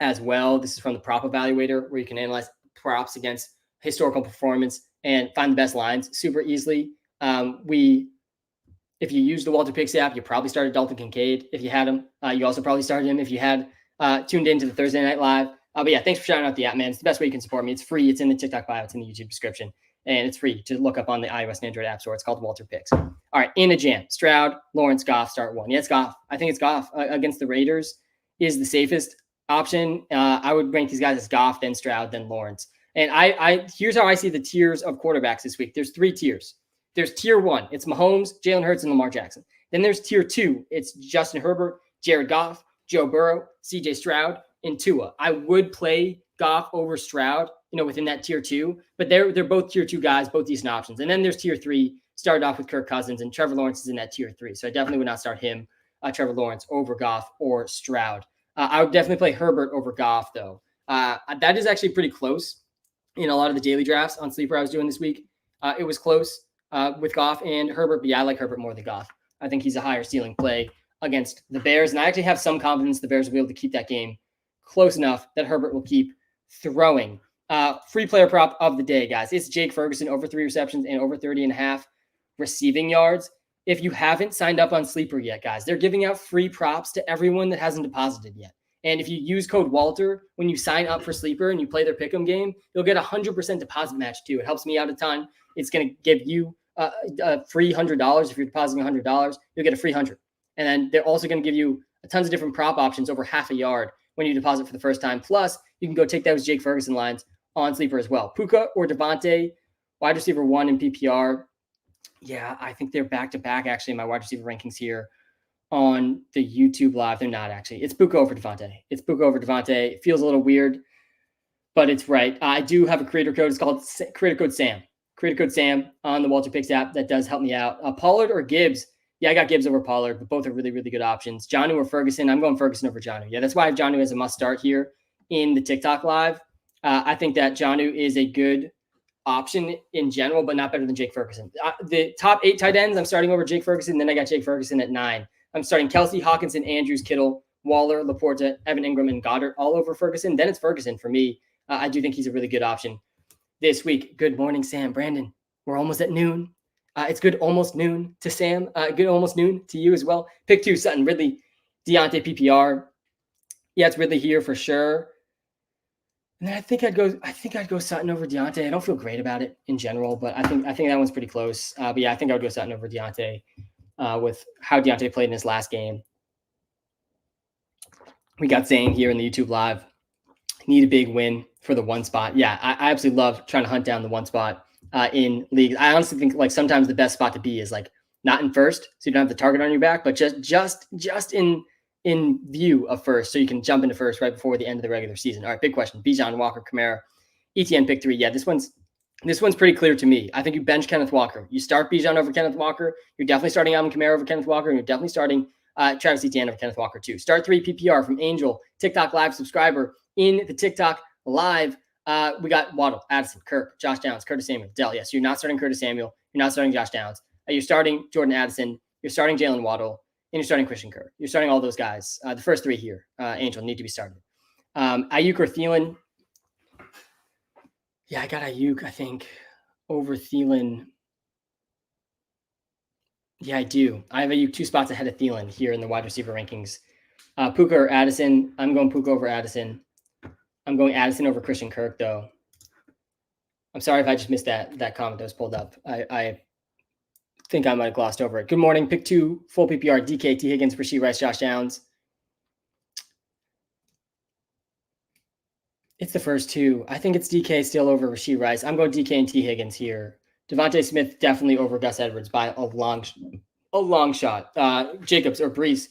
as well. This is from the prop evaluator, where you can analyze props against historical performance and find the best lines super easily. If you use the Walter Picks app, you probably started Dalton Kincaid if you had him. You also probably started him if you had tuned into the Thursday Night Live. But yeah, thanks for shouting out the app, man. It's the best way you can support me. It's free. It's in the TikTok bio. It's in the YouTube description. And it's free to look up on the iOS and Android app store. It's called Walter Picks. All right, in a jam. Stroud, Lawrence, Goff, start 1. Yeah, it's Goff. I think it's Goff against the Raiders is the safest option. I would rank these guys as Goff, then Stroud, then Lawrence. And I here's how I see the tiers of quarterbacks this week. There's 3 tiers. There's tier 1. It's Mahomes, Jalen Hurts, and Lamar Jackson. Then there's tier 2. It's Justin Herbert, Jared Goff, Joe Burrow, CJ Stroud, and Tua. I would play Goff over Stroud, within that tier 2, but they're both tier 2 guys, both decent options. And then there's tier 3, started off with Kirk Cousins, and Trevor Lawrence is in that tier 3. So I definitely would not start him, Trevor Lawrence, over Goff or Stroud. I would definitely play Herbert over Goff, though. That is actually pretty close in a lot of the daily drafts on Sleeper I was doing this week. It was close with Goff and Herbert, but yeah, I like Herbert more than Goff. I think he's a higher ceiling play against the Bears, and I actually have some confidence the Bears will be able to keep that game close enough that Herbert will keep throwing. Free player prop of the day, guys. It's Jake Ferguson over 3 receptions and over 30.5 receiving yards. If you haven't signed up on Sleeper yet, guys, they're giving out free props to everyone that hasn't deposited yet. And if you use code Walter when you sign up for Sleeper and you play their pick'em game, you'll get a 100% deposit match too. It helps me out a ton. It's going to give you a free $100. If you're depositing $100, you'll get a free 100. And then they're also going to give you tons of different prop options over half a yard when you deposit for the first time. Plus, you can go take those Jake Ferguson lines on Sleeper as well. Puka or Devontae, wide receiver 1 in PPR. Yeah, I think they're back-to-back actually in my wide receiver rankings here on the YouTube live. They're not actually. It's Puka over Devontae. It's Puka over Devontae. It feels a little weird, but it's right. I do have a creator code. It's called creator code Sam. Creator code Sam on the Walter Picks app. That does help me out. Pollard or Gibbs? Yeah, I got Gibbs over Pollard, but both are really, really good options. Jonnu or Ferguson? I'm going Ferguson over Jonnu. Yeah, that's why I have Jonnu as a must start here in the TikTok live. I think that Jonnu is a good option in general, but not better than Jake Ferguson. The top 8 tight ends, I'm starting over Jake Ferguson. Then I got Jake Ferguson at 9. I'm starting Kelsey, Hawkinson, Andrews, Kittle, Waller, Laporta, Evan Ingram, and Goddard all over Ferguson. Then it's Ferguson for me. I do think he's a really good option this week. Good morning, Sam. Brandon, we're almost at noon. It's good almost noon to Sam. Good almost noon to you as well. Pick 2, Sutton, Ridley, Deontay, PPR. Yeah, it's Ridley here for sure. And then I think I'd go Sutton over Deontay. I don't feel great about it in general, but I think that one's pretty close. But yeah, I think I would go Sutton over Deontay with how Deontay played in his last game. We got Zane here in the YouTube live. Need a big win for the 1 spot. Yeah, I absolutely love trying to hunt down the 1 spot in leagues. I honestly think like sometimes the best spot to be is like not in first, so you don't have the target on your back, but just in view of first, so you can jump into first right before the end of the regular season. All right, big question. Bijan, Walker, Kamara, ETN pick 3. Yeah, this one's pretty clear to me. I think you bench Kenneth Walker. You start Bijan over Kenneth Walker. You're definitely starting Alvin Kamara over Kenneth Walker, and you're definitely starting Travis Etienne over Kenneth Walker too. Start 3 PPR from Angel, TikTok live subscriber in the TikTok live. We got Waddle, Addison, Kirk, Josh Downs, Curtis Samuel, Dell. Yes, you're not starting Curtis Samuel. You're not starting Josh Downs. You're starting Jordan Addison. You're starting Jalen Waddle. And you're starting Christian Kirk. You're starting all those guys. The first 3 here, Angel, need to be started. Ayuk or Thielen? Yeah, I got Ayuk, I think, over Thielen. Yeah, I do. I have Ayuk 2 spots ahead of Thielen here in the wide receiver rankings. Puka or Addison? I'm going Puka over Addison. I'm going Addison over Christian Kirk, though. I'm sorry if I just missed that comment that was pulled up. I think I might have glossed over it. Good morning. Pick 2, full PPR, DK, T. Higgins, Rasheed Rice, Josh Downs. It's the first 2. I think it's DK still over Rasheed Rice. I'm going DK and T. Higgins here. Devontae Smith definitely over Gus Edwards by a long shot. Jacobs or Brees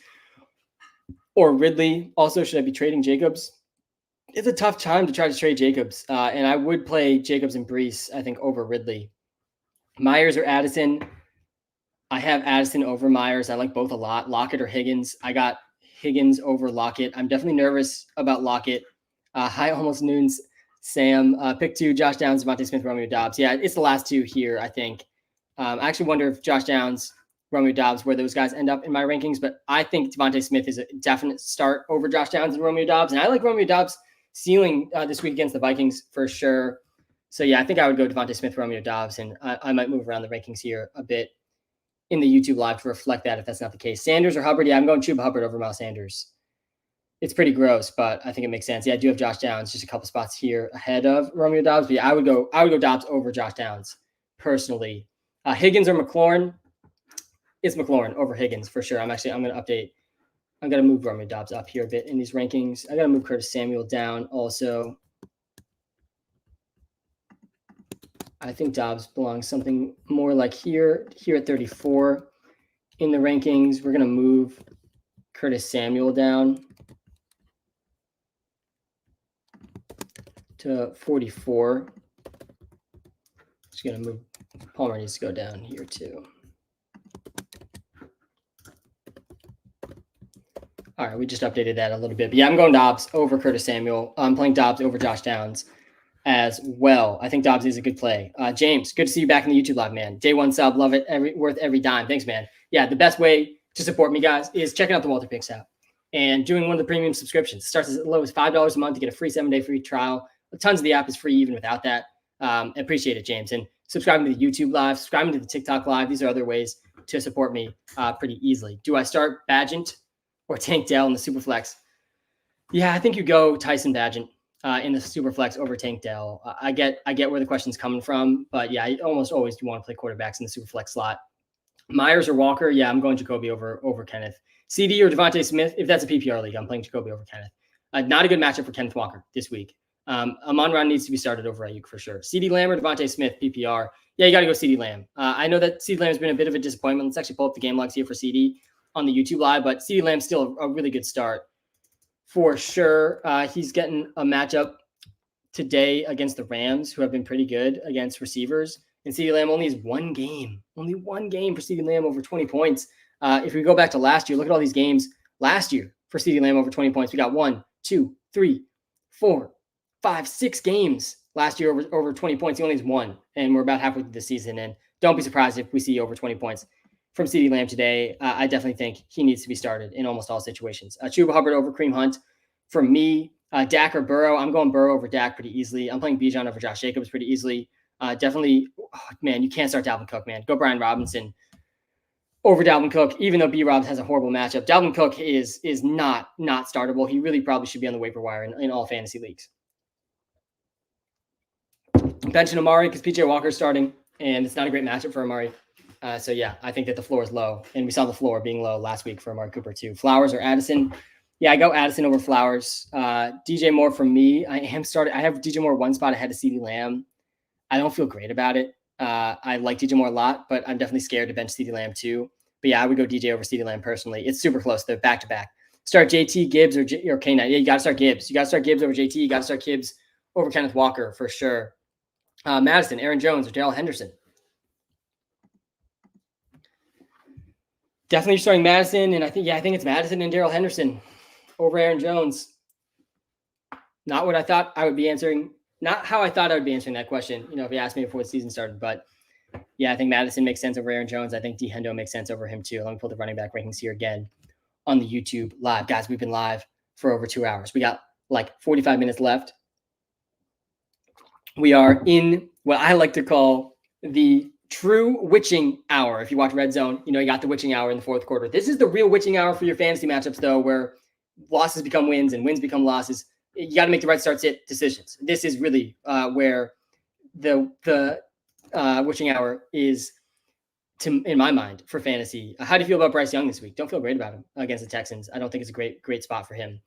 or Ridley. Also, should I be trading Jacobs? It's a tough time to try to trade Jacobs. And I would play Jacobs and Brees, I think, over Ridley. Myers or Addison? I have Addison over Myers. I like both a lot. Lockett or Higgins? I got Higgins over Lockett. I'm definitely nervous about Lockett. High almost noons, Sam. Pick 2, Josh Downs, Devontae Smith, Romeo Doubs. Yeah, it's the last 2 here, I think. I actually wonder if Josh Downs, Romeo Doubs, where those guys end up in my rankings. But I think Devontae Smith is a definite start over Josh Downs and Romeo Doubs. And I like Romeo Doubs ceiling this week against the Vikings for sure. So, yeah, I think I would go Devontae Smith, Romeo Doubs. And I might move around the rankings here a bit in the YouTube live to reflect that if that's not the case. Sanders or Hubbard? Yeah, I'm going Chuba Hubbard over Miles Sanders. It's pretty gross, but I think it makes sense. Yeah, I do have Josh Downs just a couple spots here ahead of Romeo Doubs. But yeah, I would go Doubs over Josh Downs personally. Higgins or McLaurin? It's McLaurin over Higgins for sure. I'm going to update. I'm going to move Romeo Doubs up here a bit in these rankings. I got to move Curtis Samuel down also. I think Doubs belongs something more like here at 34 in the rankings. We're going to move Curtis Samuel down to 44. Just going to move. Palmer needs to go down here too. All right, we just updated that a little bit. But yeah, I'm going Doubs over Curtis Samuel. I'm playing Doubs over Josh Downs as well. I think Doubs is a good play. James, good to see you back in the YouTube live, man. Day 1 sub, love it. Worth every dime. Thanks, man. Yeah, the best way to support me, guys, is checking out the Walter Picks app and doing one of the premium subscriptions. It starts as low as $5 a month to get a free 7-day free trial. Tons of the app is free even without that. Appreciate it, James. And subscribing to the YouTube live, subscribing to the TikTok live. These are other ways to support me pretty easily. Do I start Badgent or Tank Dell in the Superflex? Yeah, I think you go Tyson Badgent in the Superflex over Tank Dell. I get where the question's coming from, but yeah, I almost always do want to play quarterbacks in the Superflex slot. Myers or Walker? Yeah, I'm going Jacoby over Kenneth. CD or Devontae Smith? If that's a PPR league, I'm playing Jacoby over Kenneth. Not a good matchup for Kenneth Walker this week. Amon-Ra needs to be started over Ayuk for sure. CD Lamb or Devontae Smith, PPR. Yeah, you got to go CD Lamb. I know that CD Lamb has been a bit of a disappointment. Let's actually pull up the game logs here for CD. on the YouTube live, but CeeDee Lamb's still a really good start for sure. He's getting a matchup today against the Rams, who have been pretty good against receivers. And CeeDee Lamb only has only one game for CeeDee Lamb over 20 points. If we go back to last year, look at all these games last year for CeeDee Lamb over 20 points. We got 1, 2, 3, 4, 5, 6 games last year over 20 points. He only has one, and we're about halfway through the season. And don't be surprised if we see over 20 points from CeeDee Lamb today. I definitely think he needs to be started in almost all situations. Chuba Hubbard over Kareem Hunt. For me, Dak or Burrow, I'm going Burrow over Dak pretty easily. I'm playing Bijan over Josh Jacobs pretty easily. Definitely, man, you can't start Dalvin Cook, man. Go Brian Robinson over Dalvin Cook, even though B-Rob has a horrible matchup. Dalvin Cook is not startable. He really probably should be on the waiver wire in all fantasy leagues. I'm benching Amari because PJ Walker's starting, and it's not a great matchup for Amari. So, yeah, I think that the floor is low, and we saw the floor being low last week for Amari Cooper too. Flowers or Addison? Yeah, I go Addison over Flowers. DJ Moore for me. I have DJ Moore one spot ahead of CeeDee Lamb. I don't feel great about it. I like DJ Moore a lot, but I'm definitely scared to bench CeeDee Lamb too. But yeah, I would go DJ over CeeDee Lamb personally. It's super close. They're back to back. Start JT, Gibbs, or K9. Yeah, you got to start Gibbs. You got to start Gibbs over JT. You got to start Gibbs over Kenneth Walker for sure. Madison, Aaron Jones, or Darrell Henderson. Definitely starting Madison, and I think it's Madison and Darrell Henderson over Aaron Jones. Not what I thought I would be answering. Not how I thought I would be answering that question, if you asked me before the season started. But yeah, I think Madison makes sense over Aaron Jones. I think D. Hendo makes sense over him too. Let me pull the running back rankings here again on the YouTube live. Guys, we've been live for over 2 hours. We got like 45 minutes left. We are in what I like to call the true witching hour. If you watch Red Zone, you got the witching hour in the fourth quarter. This is the real witching hour for your fantasy matchups, though, where losses become wins and wins become losses. You got to make the right start-sit decisions. This is really where the witching hour is, in my mind, for fantasy. How do you feel about Bryce Young this week? Don't feel great about him against the Texans. I don't think it's a great spot for him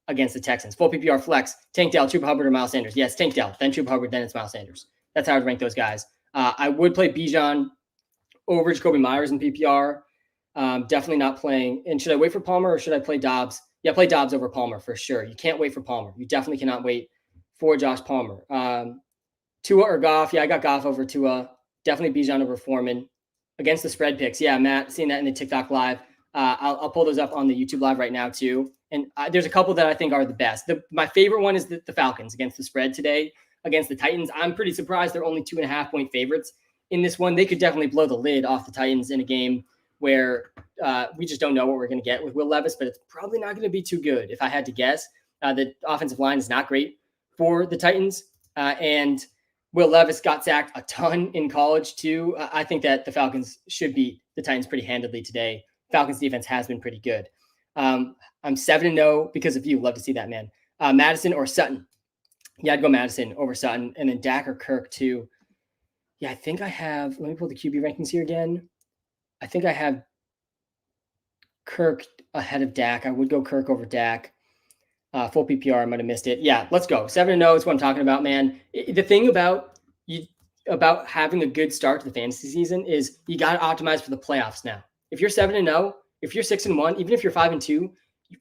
against the Texans. Full PPR flex, Tank Dell, Chuba Hubbard, or Miles Sanders. Yes, Tank Dell, then Chuba Hubbard, then it's Miles Sanders. That's how I would rank those guys. I would play Bijan over Jacoby Myers in PPR. Definitely not playing. And should I wait for Palmer or should I play Dobbs? Yeah, play Dobbs over Palmer for sure. You can't wait for Palmer. You definitely cannot wait for Josh Palmer. Tua or Goff? Yeah, I got Goff over Tua. Definitely Bijan over Foreman. Against the spread picks. Yeah, Matt, seeing that in the TikTok live. I'll pull those up on the YouTube live right now too. And there's a couple that I think are the best. My favorite one is the Falcons against the spread today against the Titans. I'm pretty surprised they're only 2.5 point favorites in this one. They could definitely blow the lid off the Titans in a game where we just don't know what we're going to get with Will Levis, but it's probably not going to be too good. If I had to guess, the offensive line is not great for the Titans. And Will Levis got sacked a ton in college too. I think that the Falcons should beat the Titans pretty handedly today. Falcons defense has been pretty good. I'm 7-0 because of you. Love to see that, man. Madison or Sutton? Yeah, I'd go Madison over Sutton. And then Dak or Kirk too. Yeah, I think I have, let me pull the QB rankings here again. I think I have Kirk ahead of Dak. I would go Kirk over Dak. Full PPR, I might have missed it. Yeah, let's go. 7-0 is what I'm talking about, man. The thing about having a good start to the fantasy season is you got to optimize for the playoffs now. If you're 7-0, if you're 6-1, even if you're 5-2, you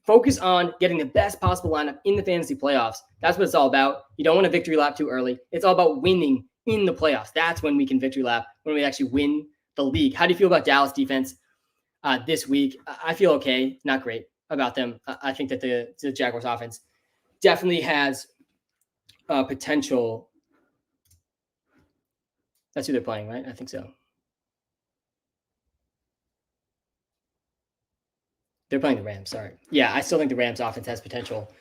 focus on getting the best possible lineup in the fantasy playoffs. That's what it's all about. You don't want to victory lap too early. It's all about winning in the playoffs. That's when we can victory lap, when we actually win the league. How do you feel about Dallas defense this week? I feel okay, not great about them. I think that the Jaguars offense definitely has potential. That's who they're playing, right? I think so. They're playing the Rams, sorry. Yeah, I still think the Rams offense has potential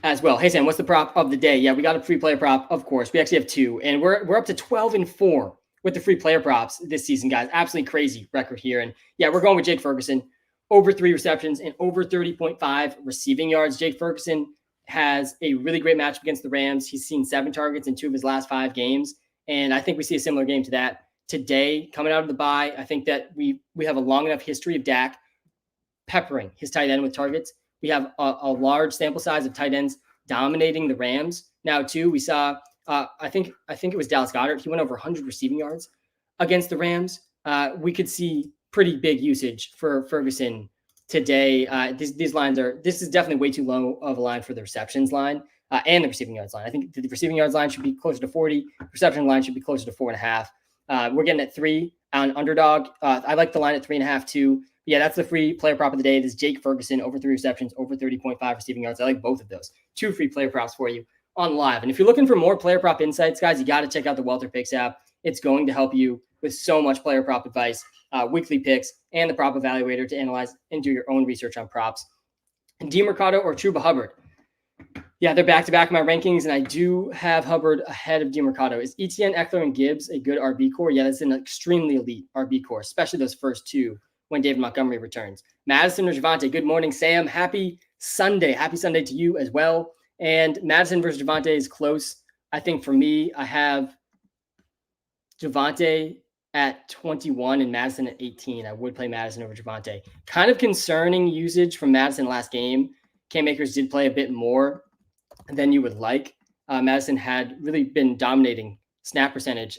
as well. Hey, Sam, what's the prop of the day? Yeah, we got a free player prop, of course. We actually have two, and we're up to 12-4 with the free player props this season, guys. Absolutely crazy record here. And yeah, we're going with Jake Ferguson, over 3 receptions and over 30.5 receiving yards. Jake Ferguson has a really great matchup against the Rams. He's seen 7 targets in 2 of his last 5 games, and I think we see a similar game to that today. Coming out of the bye, I think that we have a long enough history of Dak peppering his tight end with targets. We have a large sample size of tight ends dominating the Rams. Now, too, we saw, I think it was Dallas Goedert. He went over 100 receiving yards against the Rams. We could see pretty big usage for Ferguson today. These lines this is definitely way too low of a line for the receptions line and the receiving yards line. I think the receiving yards line should be closer to 40. Reception line should be closer to 4.5. We're getting at 3 on underdog. I like the line at 3.5 too. Yeah, that's the free player prop of the day. This is Jake Ferguson, over 3 receptions, over 30.5 receiving yards. I like both of those. 2 free player props for you on live. And if you're looking for more player prop insights, guys, you got to check out the Welter Picks app. It's going to help you with so much player prop advice, weekly picks, and the prop evaluator to analyze and do your own research on props. And DeMercado or Chuba Hubbard. Yeah, they're back-to-back in my rankings, and I do have Hubbard ahead of DeMercado. Is Etienne, Eckler, and Gibbs a good RB core? Yeah, that's an extremely elite RB core, especially those first two when David Montgomery returns. Madison or Javonte? Good morning, Sam. Happy Sunday. Happy Sunday to you as well. And Madison versus Javonte is close. I think for me, I have Javonte at 21 and Madison at 18. I would play Madison over Javonte. Kind of concerning usage from Madison last game. Cam Akers did play a bit more than you would like. Madison had really been dominating snap percentage,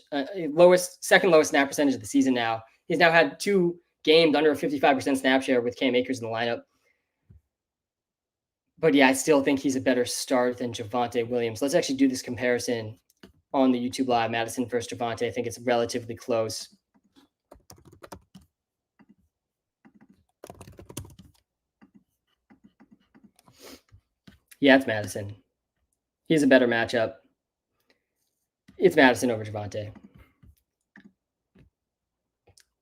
second lowest snap percentage of the season now. He's now had 2 games under a 55% snap share with Cam Akers in the lineup. But yeah, I still think he's a better start than Javonte Williams. Let's actually do this comparison on the YouTube Live, Madison versus Javonte. I think it's relatively close. Yeah, it's Madison. He's a better matchup. It's Madison over Javonte.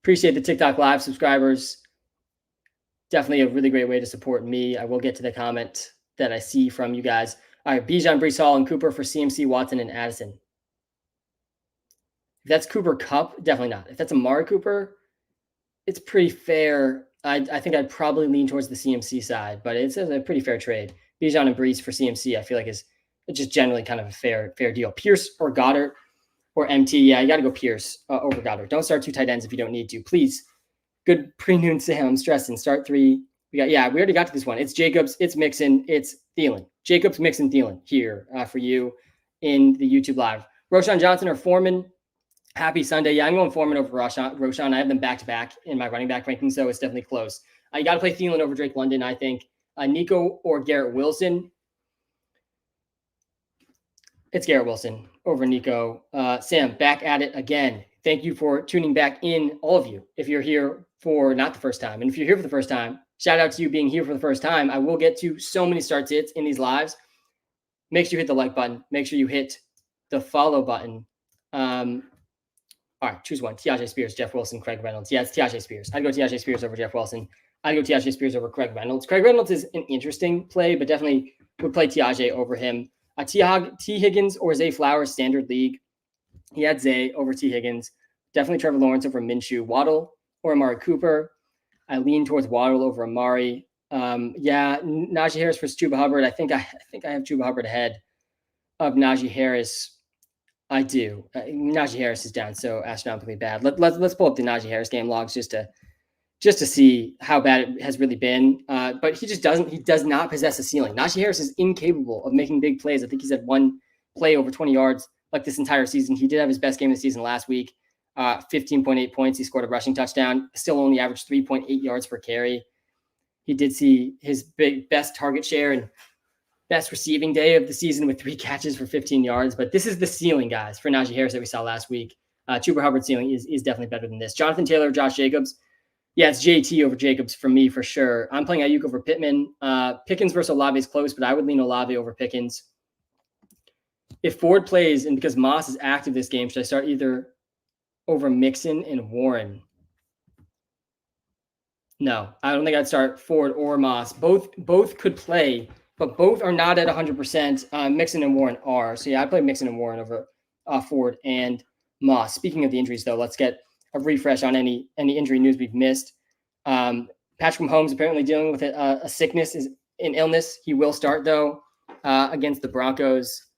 Appreciate the TikTok Live subscribers. Definitely a really great way to support me. I will get to the comment that I see from you guys. All right, Bijan, Breece Hall, and Cooper for CMC, Watson, and Addison. If that's Cooper Kupp, definitely not. If that's Amari Cooper, it's pretty fair. I think I'd probably lean towards the CMC side, but it's a pretty fair trade. Bijan and Breece for CMC, I feel like is just generally kind of a fair deal. Pierce or Goddard or MT. Yeah, you got to go Pierce over Goddard. Don't start 2 tight ends if you don't need to. Please. Good pre-noon Sam. I'm stressing. Start 3. We already got to this one. It's Jacobs, it's Mixon, it's Thielen. Jacobs, Mixon, Thielen here for you in the YouTube Live. Roshan Johnson or Foreman. Happy Sunday. Yeah, I'm going Foreman over Roshan. I have them back-to-back in my running back ranking, so it's definitely close. You got to play Thielen over Drake London, I think. Nico or Garrett Wilson. It's Garrett Wilson over Nico. Sam, back at it again. Thank you for tuning back in, all of you, if you're here for not the first time. And if you're here for the first time, shout out to you being here for the first time. I will get to so many start hits in these lives. Make sure you hit the like button. Make sure you hit the follow button. All right, choose one. Tiaje Spears, Jeff Wilson, Craig Reynolds. Yeah, it's Tiaje Spears. I'd go Tiaje Spears over Jeff Wilson. I'd go Tiaje Spears over Craig Reynolds. Craig Reynolds is an interesting play, but definitely would play Tiaje over him. T. Higgins or Zay Flowers, standard league. He had Zay over T. Higgins. Definitely Trevor Lawrence over Minshew. Waddle or Amari Cooper. I lean towards Waddle over Amari. Najee Harris versus Chuba Hubbard. I think I have Chuba Hubbard ahead of Najee Harris. I do. Najee Harris is down so astronomically bad. Let's pull up the Najee Harris game logs just to see how bad it has really been. But he does not possess a ceiling. Najee Harris is incapable of making big plays. I think he's had 1 play over 20 yards like this entire season. He did have his best game of the season last week. 15.8 points. He scored a rushing touchdown. Still only averaged 3.8 yards per carry. He did see his best target share and best receiving day of the season with 3 catches for 15 yards. But this is the ceiling, guys, for Najee Harris that we saw last week. Chuba Hubbard's ceiling is definitely better than this. Jonathan Taylor, Josh Jacobs. Yeah, it's JT over Jacobs for me for sure. I'm playing Ayuk over Pittman. Pickens versus Olave is close, but I would lean Olave over Pickens. If Ford plays, and because Moss is active this game, should I start either over Mixon and Warren? No, I don't think I'd start Ford or Moss. Both could play, but both are not at 100%. Mixon and Warren are. So yeah, I play Mixon and Warren over Ford and Moss. Speaking of the injuries, though, let's get a refresh on any injury news we've missed. Patrick Mahomes apparently dealing with a sickness, is an illness. He will start, though, against the Broncos.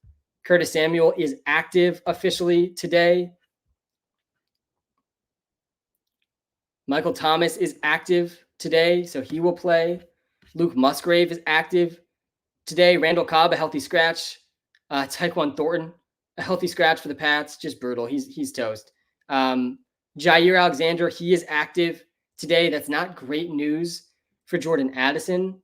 Curtis Samuel is active officially today. Michael Thomas is active today, so he will play. Luke Musgrave is active today. Randall Cobb, a healthy scratch. Tyquan Thornton, a healthy scratch for the Pats. Just brutal. He's toast. Jair Alexander, he is active today. That's not great news for Jordan Addison.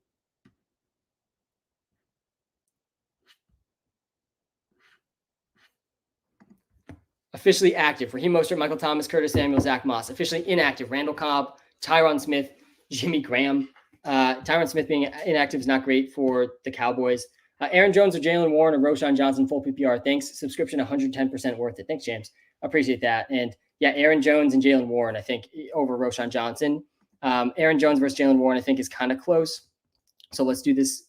Officially active: Raheem Mostert, Michael Thomas, Curtis Samuel, Zach Moss. Officially inactive: Randall Cobb, Tyron Smith, Jimmy Graham. Tyron Smith being inactive is not great for the Cowboys. Aaron Jones or Jalen Warren or Roschon Johnson, full PPR. Thanks. Subscription 110% worth it. Thanks, James. Appreciate that. And yeah, Aaron Jones and Jalen Warren, I think, over Roschon Johnson. Aaron Jones versus Jalen Warren, I think, is kind of close. So let's do this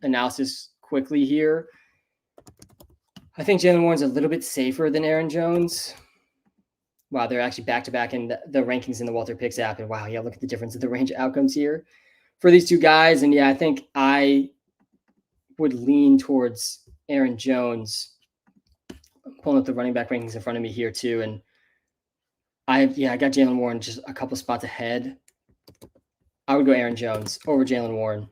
analysis quickly here. I think Jalen Warren's a little bit safer than Aaron Jones. Wow, they're actually back-to-back in the rankings in the Walter Picks app. And wow, yeah, look at the difference in the range of outcomes here for these two guys. And yeah, I think I would lean towards Aaron Jones. I'm pulling up the running back rankings in front of me here too. And I got Jalen Warren just a couple spots ahead. I would go Aaron Jones over Jalen Warren.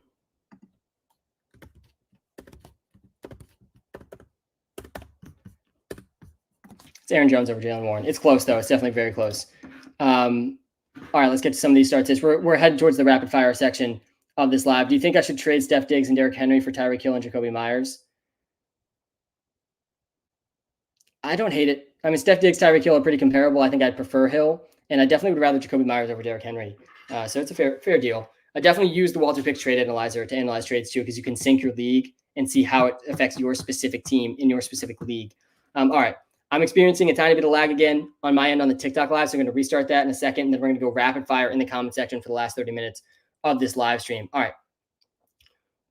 It's Aaron Jones over Jalen Warren. It's close, though. It's definitely very close. All right, let's get to some of these starts. We're heading towards the rapid fire section of this live. Do you think I should trade Steph Diggs and Derrick Henry for Tyreek Hill and Jacoby Myers? I don't hate it. I mean, Steph Diggs, Tyreek Hill are pretty comparable. I think I'd prefer Hill, and I definitely would rather Jacoby Myers over Derrick Henry. So it's a fair deal. I definitely use the Walter Picks trade analyzer to analyze trades too, because you can sync your league and see how it affects your specific team in your specific league. All right. I'm experiencing a tiny bit of lag again on my end on the TikTok live, so I'm going to restart that in a second, and then we're going to go rapid fire in the comment section for the last 30 minutes of this live stream. All right.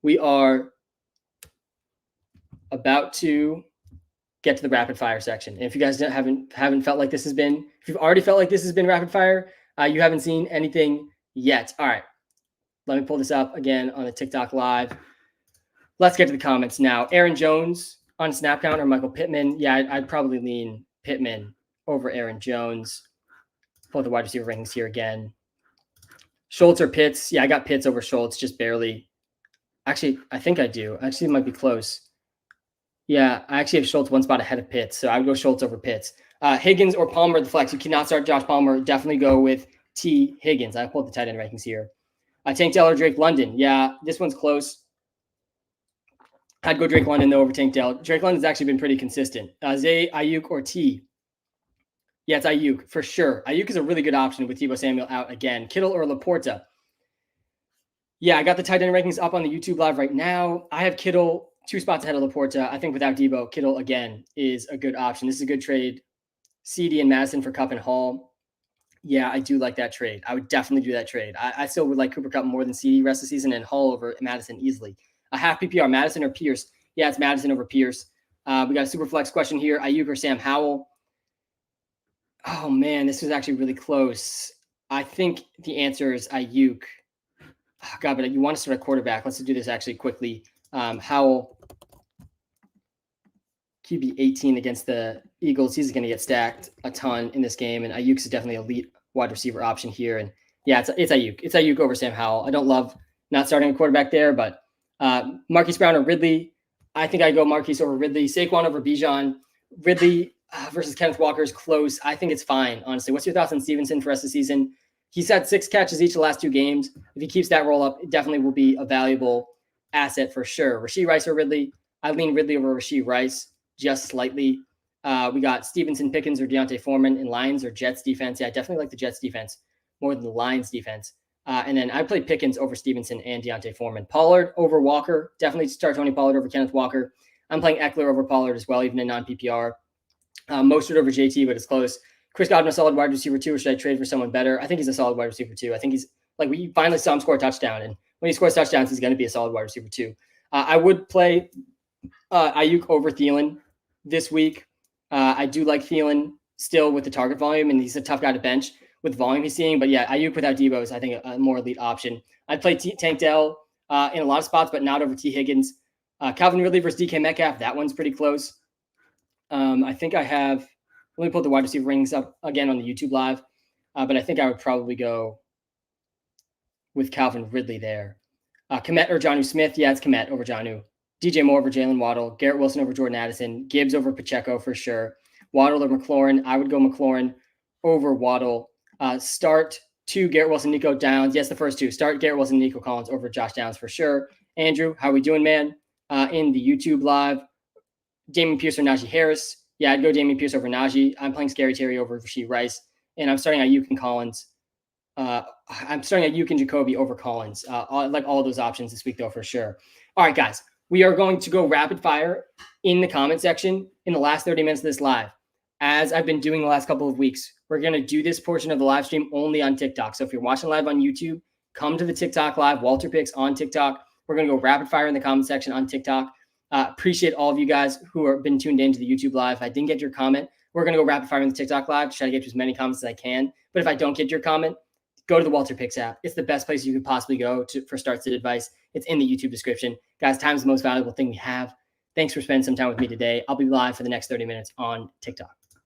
We are about to get to the rapid fire section. And if you guys haven't felt like this has been, if you've already felt like this has been rapid fire, you haven't seen anything yet. All right. Let me pull this up again on the TikTok live. Let's get to the comments now. Aaron Jones on snap count or Michael Pittman. Yeah, I'd probably lean Pittman over Aaron Jones. Pull the wide receiver rankings here again. Schultz or Pitts. Yeah, I got Pitts over Schultz, just barely. Actually, I think I do. Actually, it might be close. Yeah, I actually have Schultz one spot ahead of Pitts, so I would go Schultz over Pitts. Higgins or Palmer, the flex. You cannot start Josh Palmer. Definitely go with T. Higgins. I pulled the tight end rankings here. Tank Dell or Drake London. Yeah, this one's close. I'd go Drake London, though, over Tank Dell. Drake London's actually been pretty consistent. Zay, Ayuk, or T? Yeah, it's Ayuk, for sure. Ayuk is a really good option with Deebo Samuel out again. Kittle or Laporta? Yeah, I got the tight end rankings up on the YouTube live right now. I have Kittle 2 spots ahead of Laporta. I think without Deebo, Kittle, again, is a good option. This is a good trade. CD and Madison for Kupp and Hall. Yeah, I do like that trade. I would definitely do that trade. I still would like Cooper Kupp more than CD rest of the season, and Hall over Madison easily. A half PPR, Madison or Pierce? Yeah, it's Madison over Pierce. We got a super flex question here. Ayuk or Sam Howell? Oh, man, this was actually really close. I think the answer is Ayuk. Oh, God, but you want to start a quarterback. Let's do this actually quickly. Howell, QB 18 against the Eagles. He's going to get stacked a ton in this game, and Ayuk's definitely an elite wide receiver option here. And yeah, it's Ayuk. It's Ayuk over Sam Howell. I don't love not starting a quarterback there, but Marquise Brown or Ridley. I think I go Marquise over Ridley. Saquon over Bijan. Ridley versus Kenneth Walker is close. I think it's fine, honestly. What's your thoughts on Stevenson for the rest of the season? He's had 6 catches each of the last 2 games. If he keeps that roll up, it definitely will be a valuable asset for sure. Rashee Rice or Ridley? I lean Ridley over Rashee Rice just slightly. We got Stevenson, Pickens, or Deontay Foreman in Lions or Jets defense. Yeah, I definitely like the Jets defense more than the Lions defense. And then I played Pickens over Stevenson and Deontay Foreman. Pollard over Walker. Definitely start Tony Pollard over Kenneth Walker. I'm playing Eckler over Pollard as well, even in non-PPR. Mostert over JT, but it's close. Chris Godwin, a solid wide receiver 2, or should I trade for someone better? I think he's a solid wide receiver 2. I think he's like, we finally saw him score a touchdown, and when he scores touchdowns, he's going to be a solid wide receiver 2. I would play Ayuk over Thielen this week. I do like Thielen still with the target volume, and he's a tough guy to bench with volume he's seeing. But yeah, Ayuk without Deebo is, I think, a more elite option. I'd play Tank Dell in a lot of spots, but not over T. Higgins. Calvin Ridley versus DK Metcalf. That one's pretty close. I think I have, let me pull the wide receiver rings up again on the YouTube live. But I think I would probably go with Calvin Ridley there. Kmet or Jonnu Smith? Yeah, it's Kmet over Jonnu. DJ Moore over Jalen Waddle. Garrett Wilson over Jordan Addison. Gibbs over Pacheco for sure. Waddle or McLaurin? I would go McLaurin over Waddle. Start 2, Garrett Wilson, Nico Downs. Yes, the first 2. Start Garrett Wilson, Nico Collins over Josh Downs for sure. Andrew, how are we doing, man? In the YouTube live, Damian Pierce or Najee Harris. Yeah, I'd go Damian Pierce over Najee. I'm playing Scary Terry over Rashee Rice, and I'm starting Ayuk and Collins. I'm starting Ayuk and Jacoby over Collins. I like all those options this week, though, for sure. All right, guys, we are going to go rapid fire in the comment section in the last 30 minutes of this live. As I've been doing the last couple of weeks, we're going to do this portion of the live stream only on TikTok. So if you're watching live on YouTube, come to the TikTok live, Walter Picks on TikTok. We're going to go rapid fire in the comment section on TikTok. Appreciate all of you guys who have been tuned into the YouTube live. If I didn't get your comment, we're going to go rapid fire in the TikTok live to try to get to as many comments as I can. But if I don't get your comment, go to the Walter Picks app. It's the best place you could possibly go for start-sit advice. It's in the YouTube description. Guys, time is the most valuable thing we have. Thanks for spending some time with me today. I'll be live for the next 30 minutes on TikTok.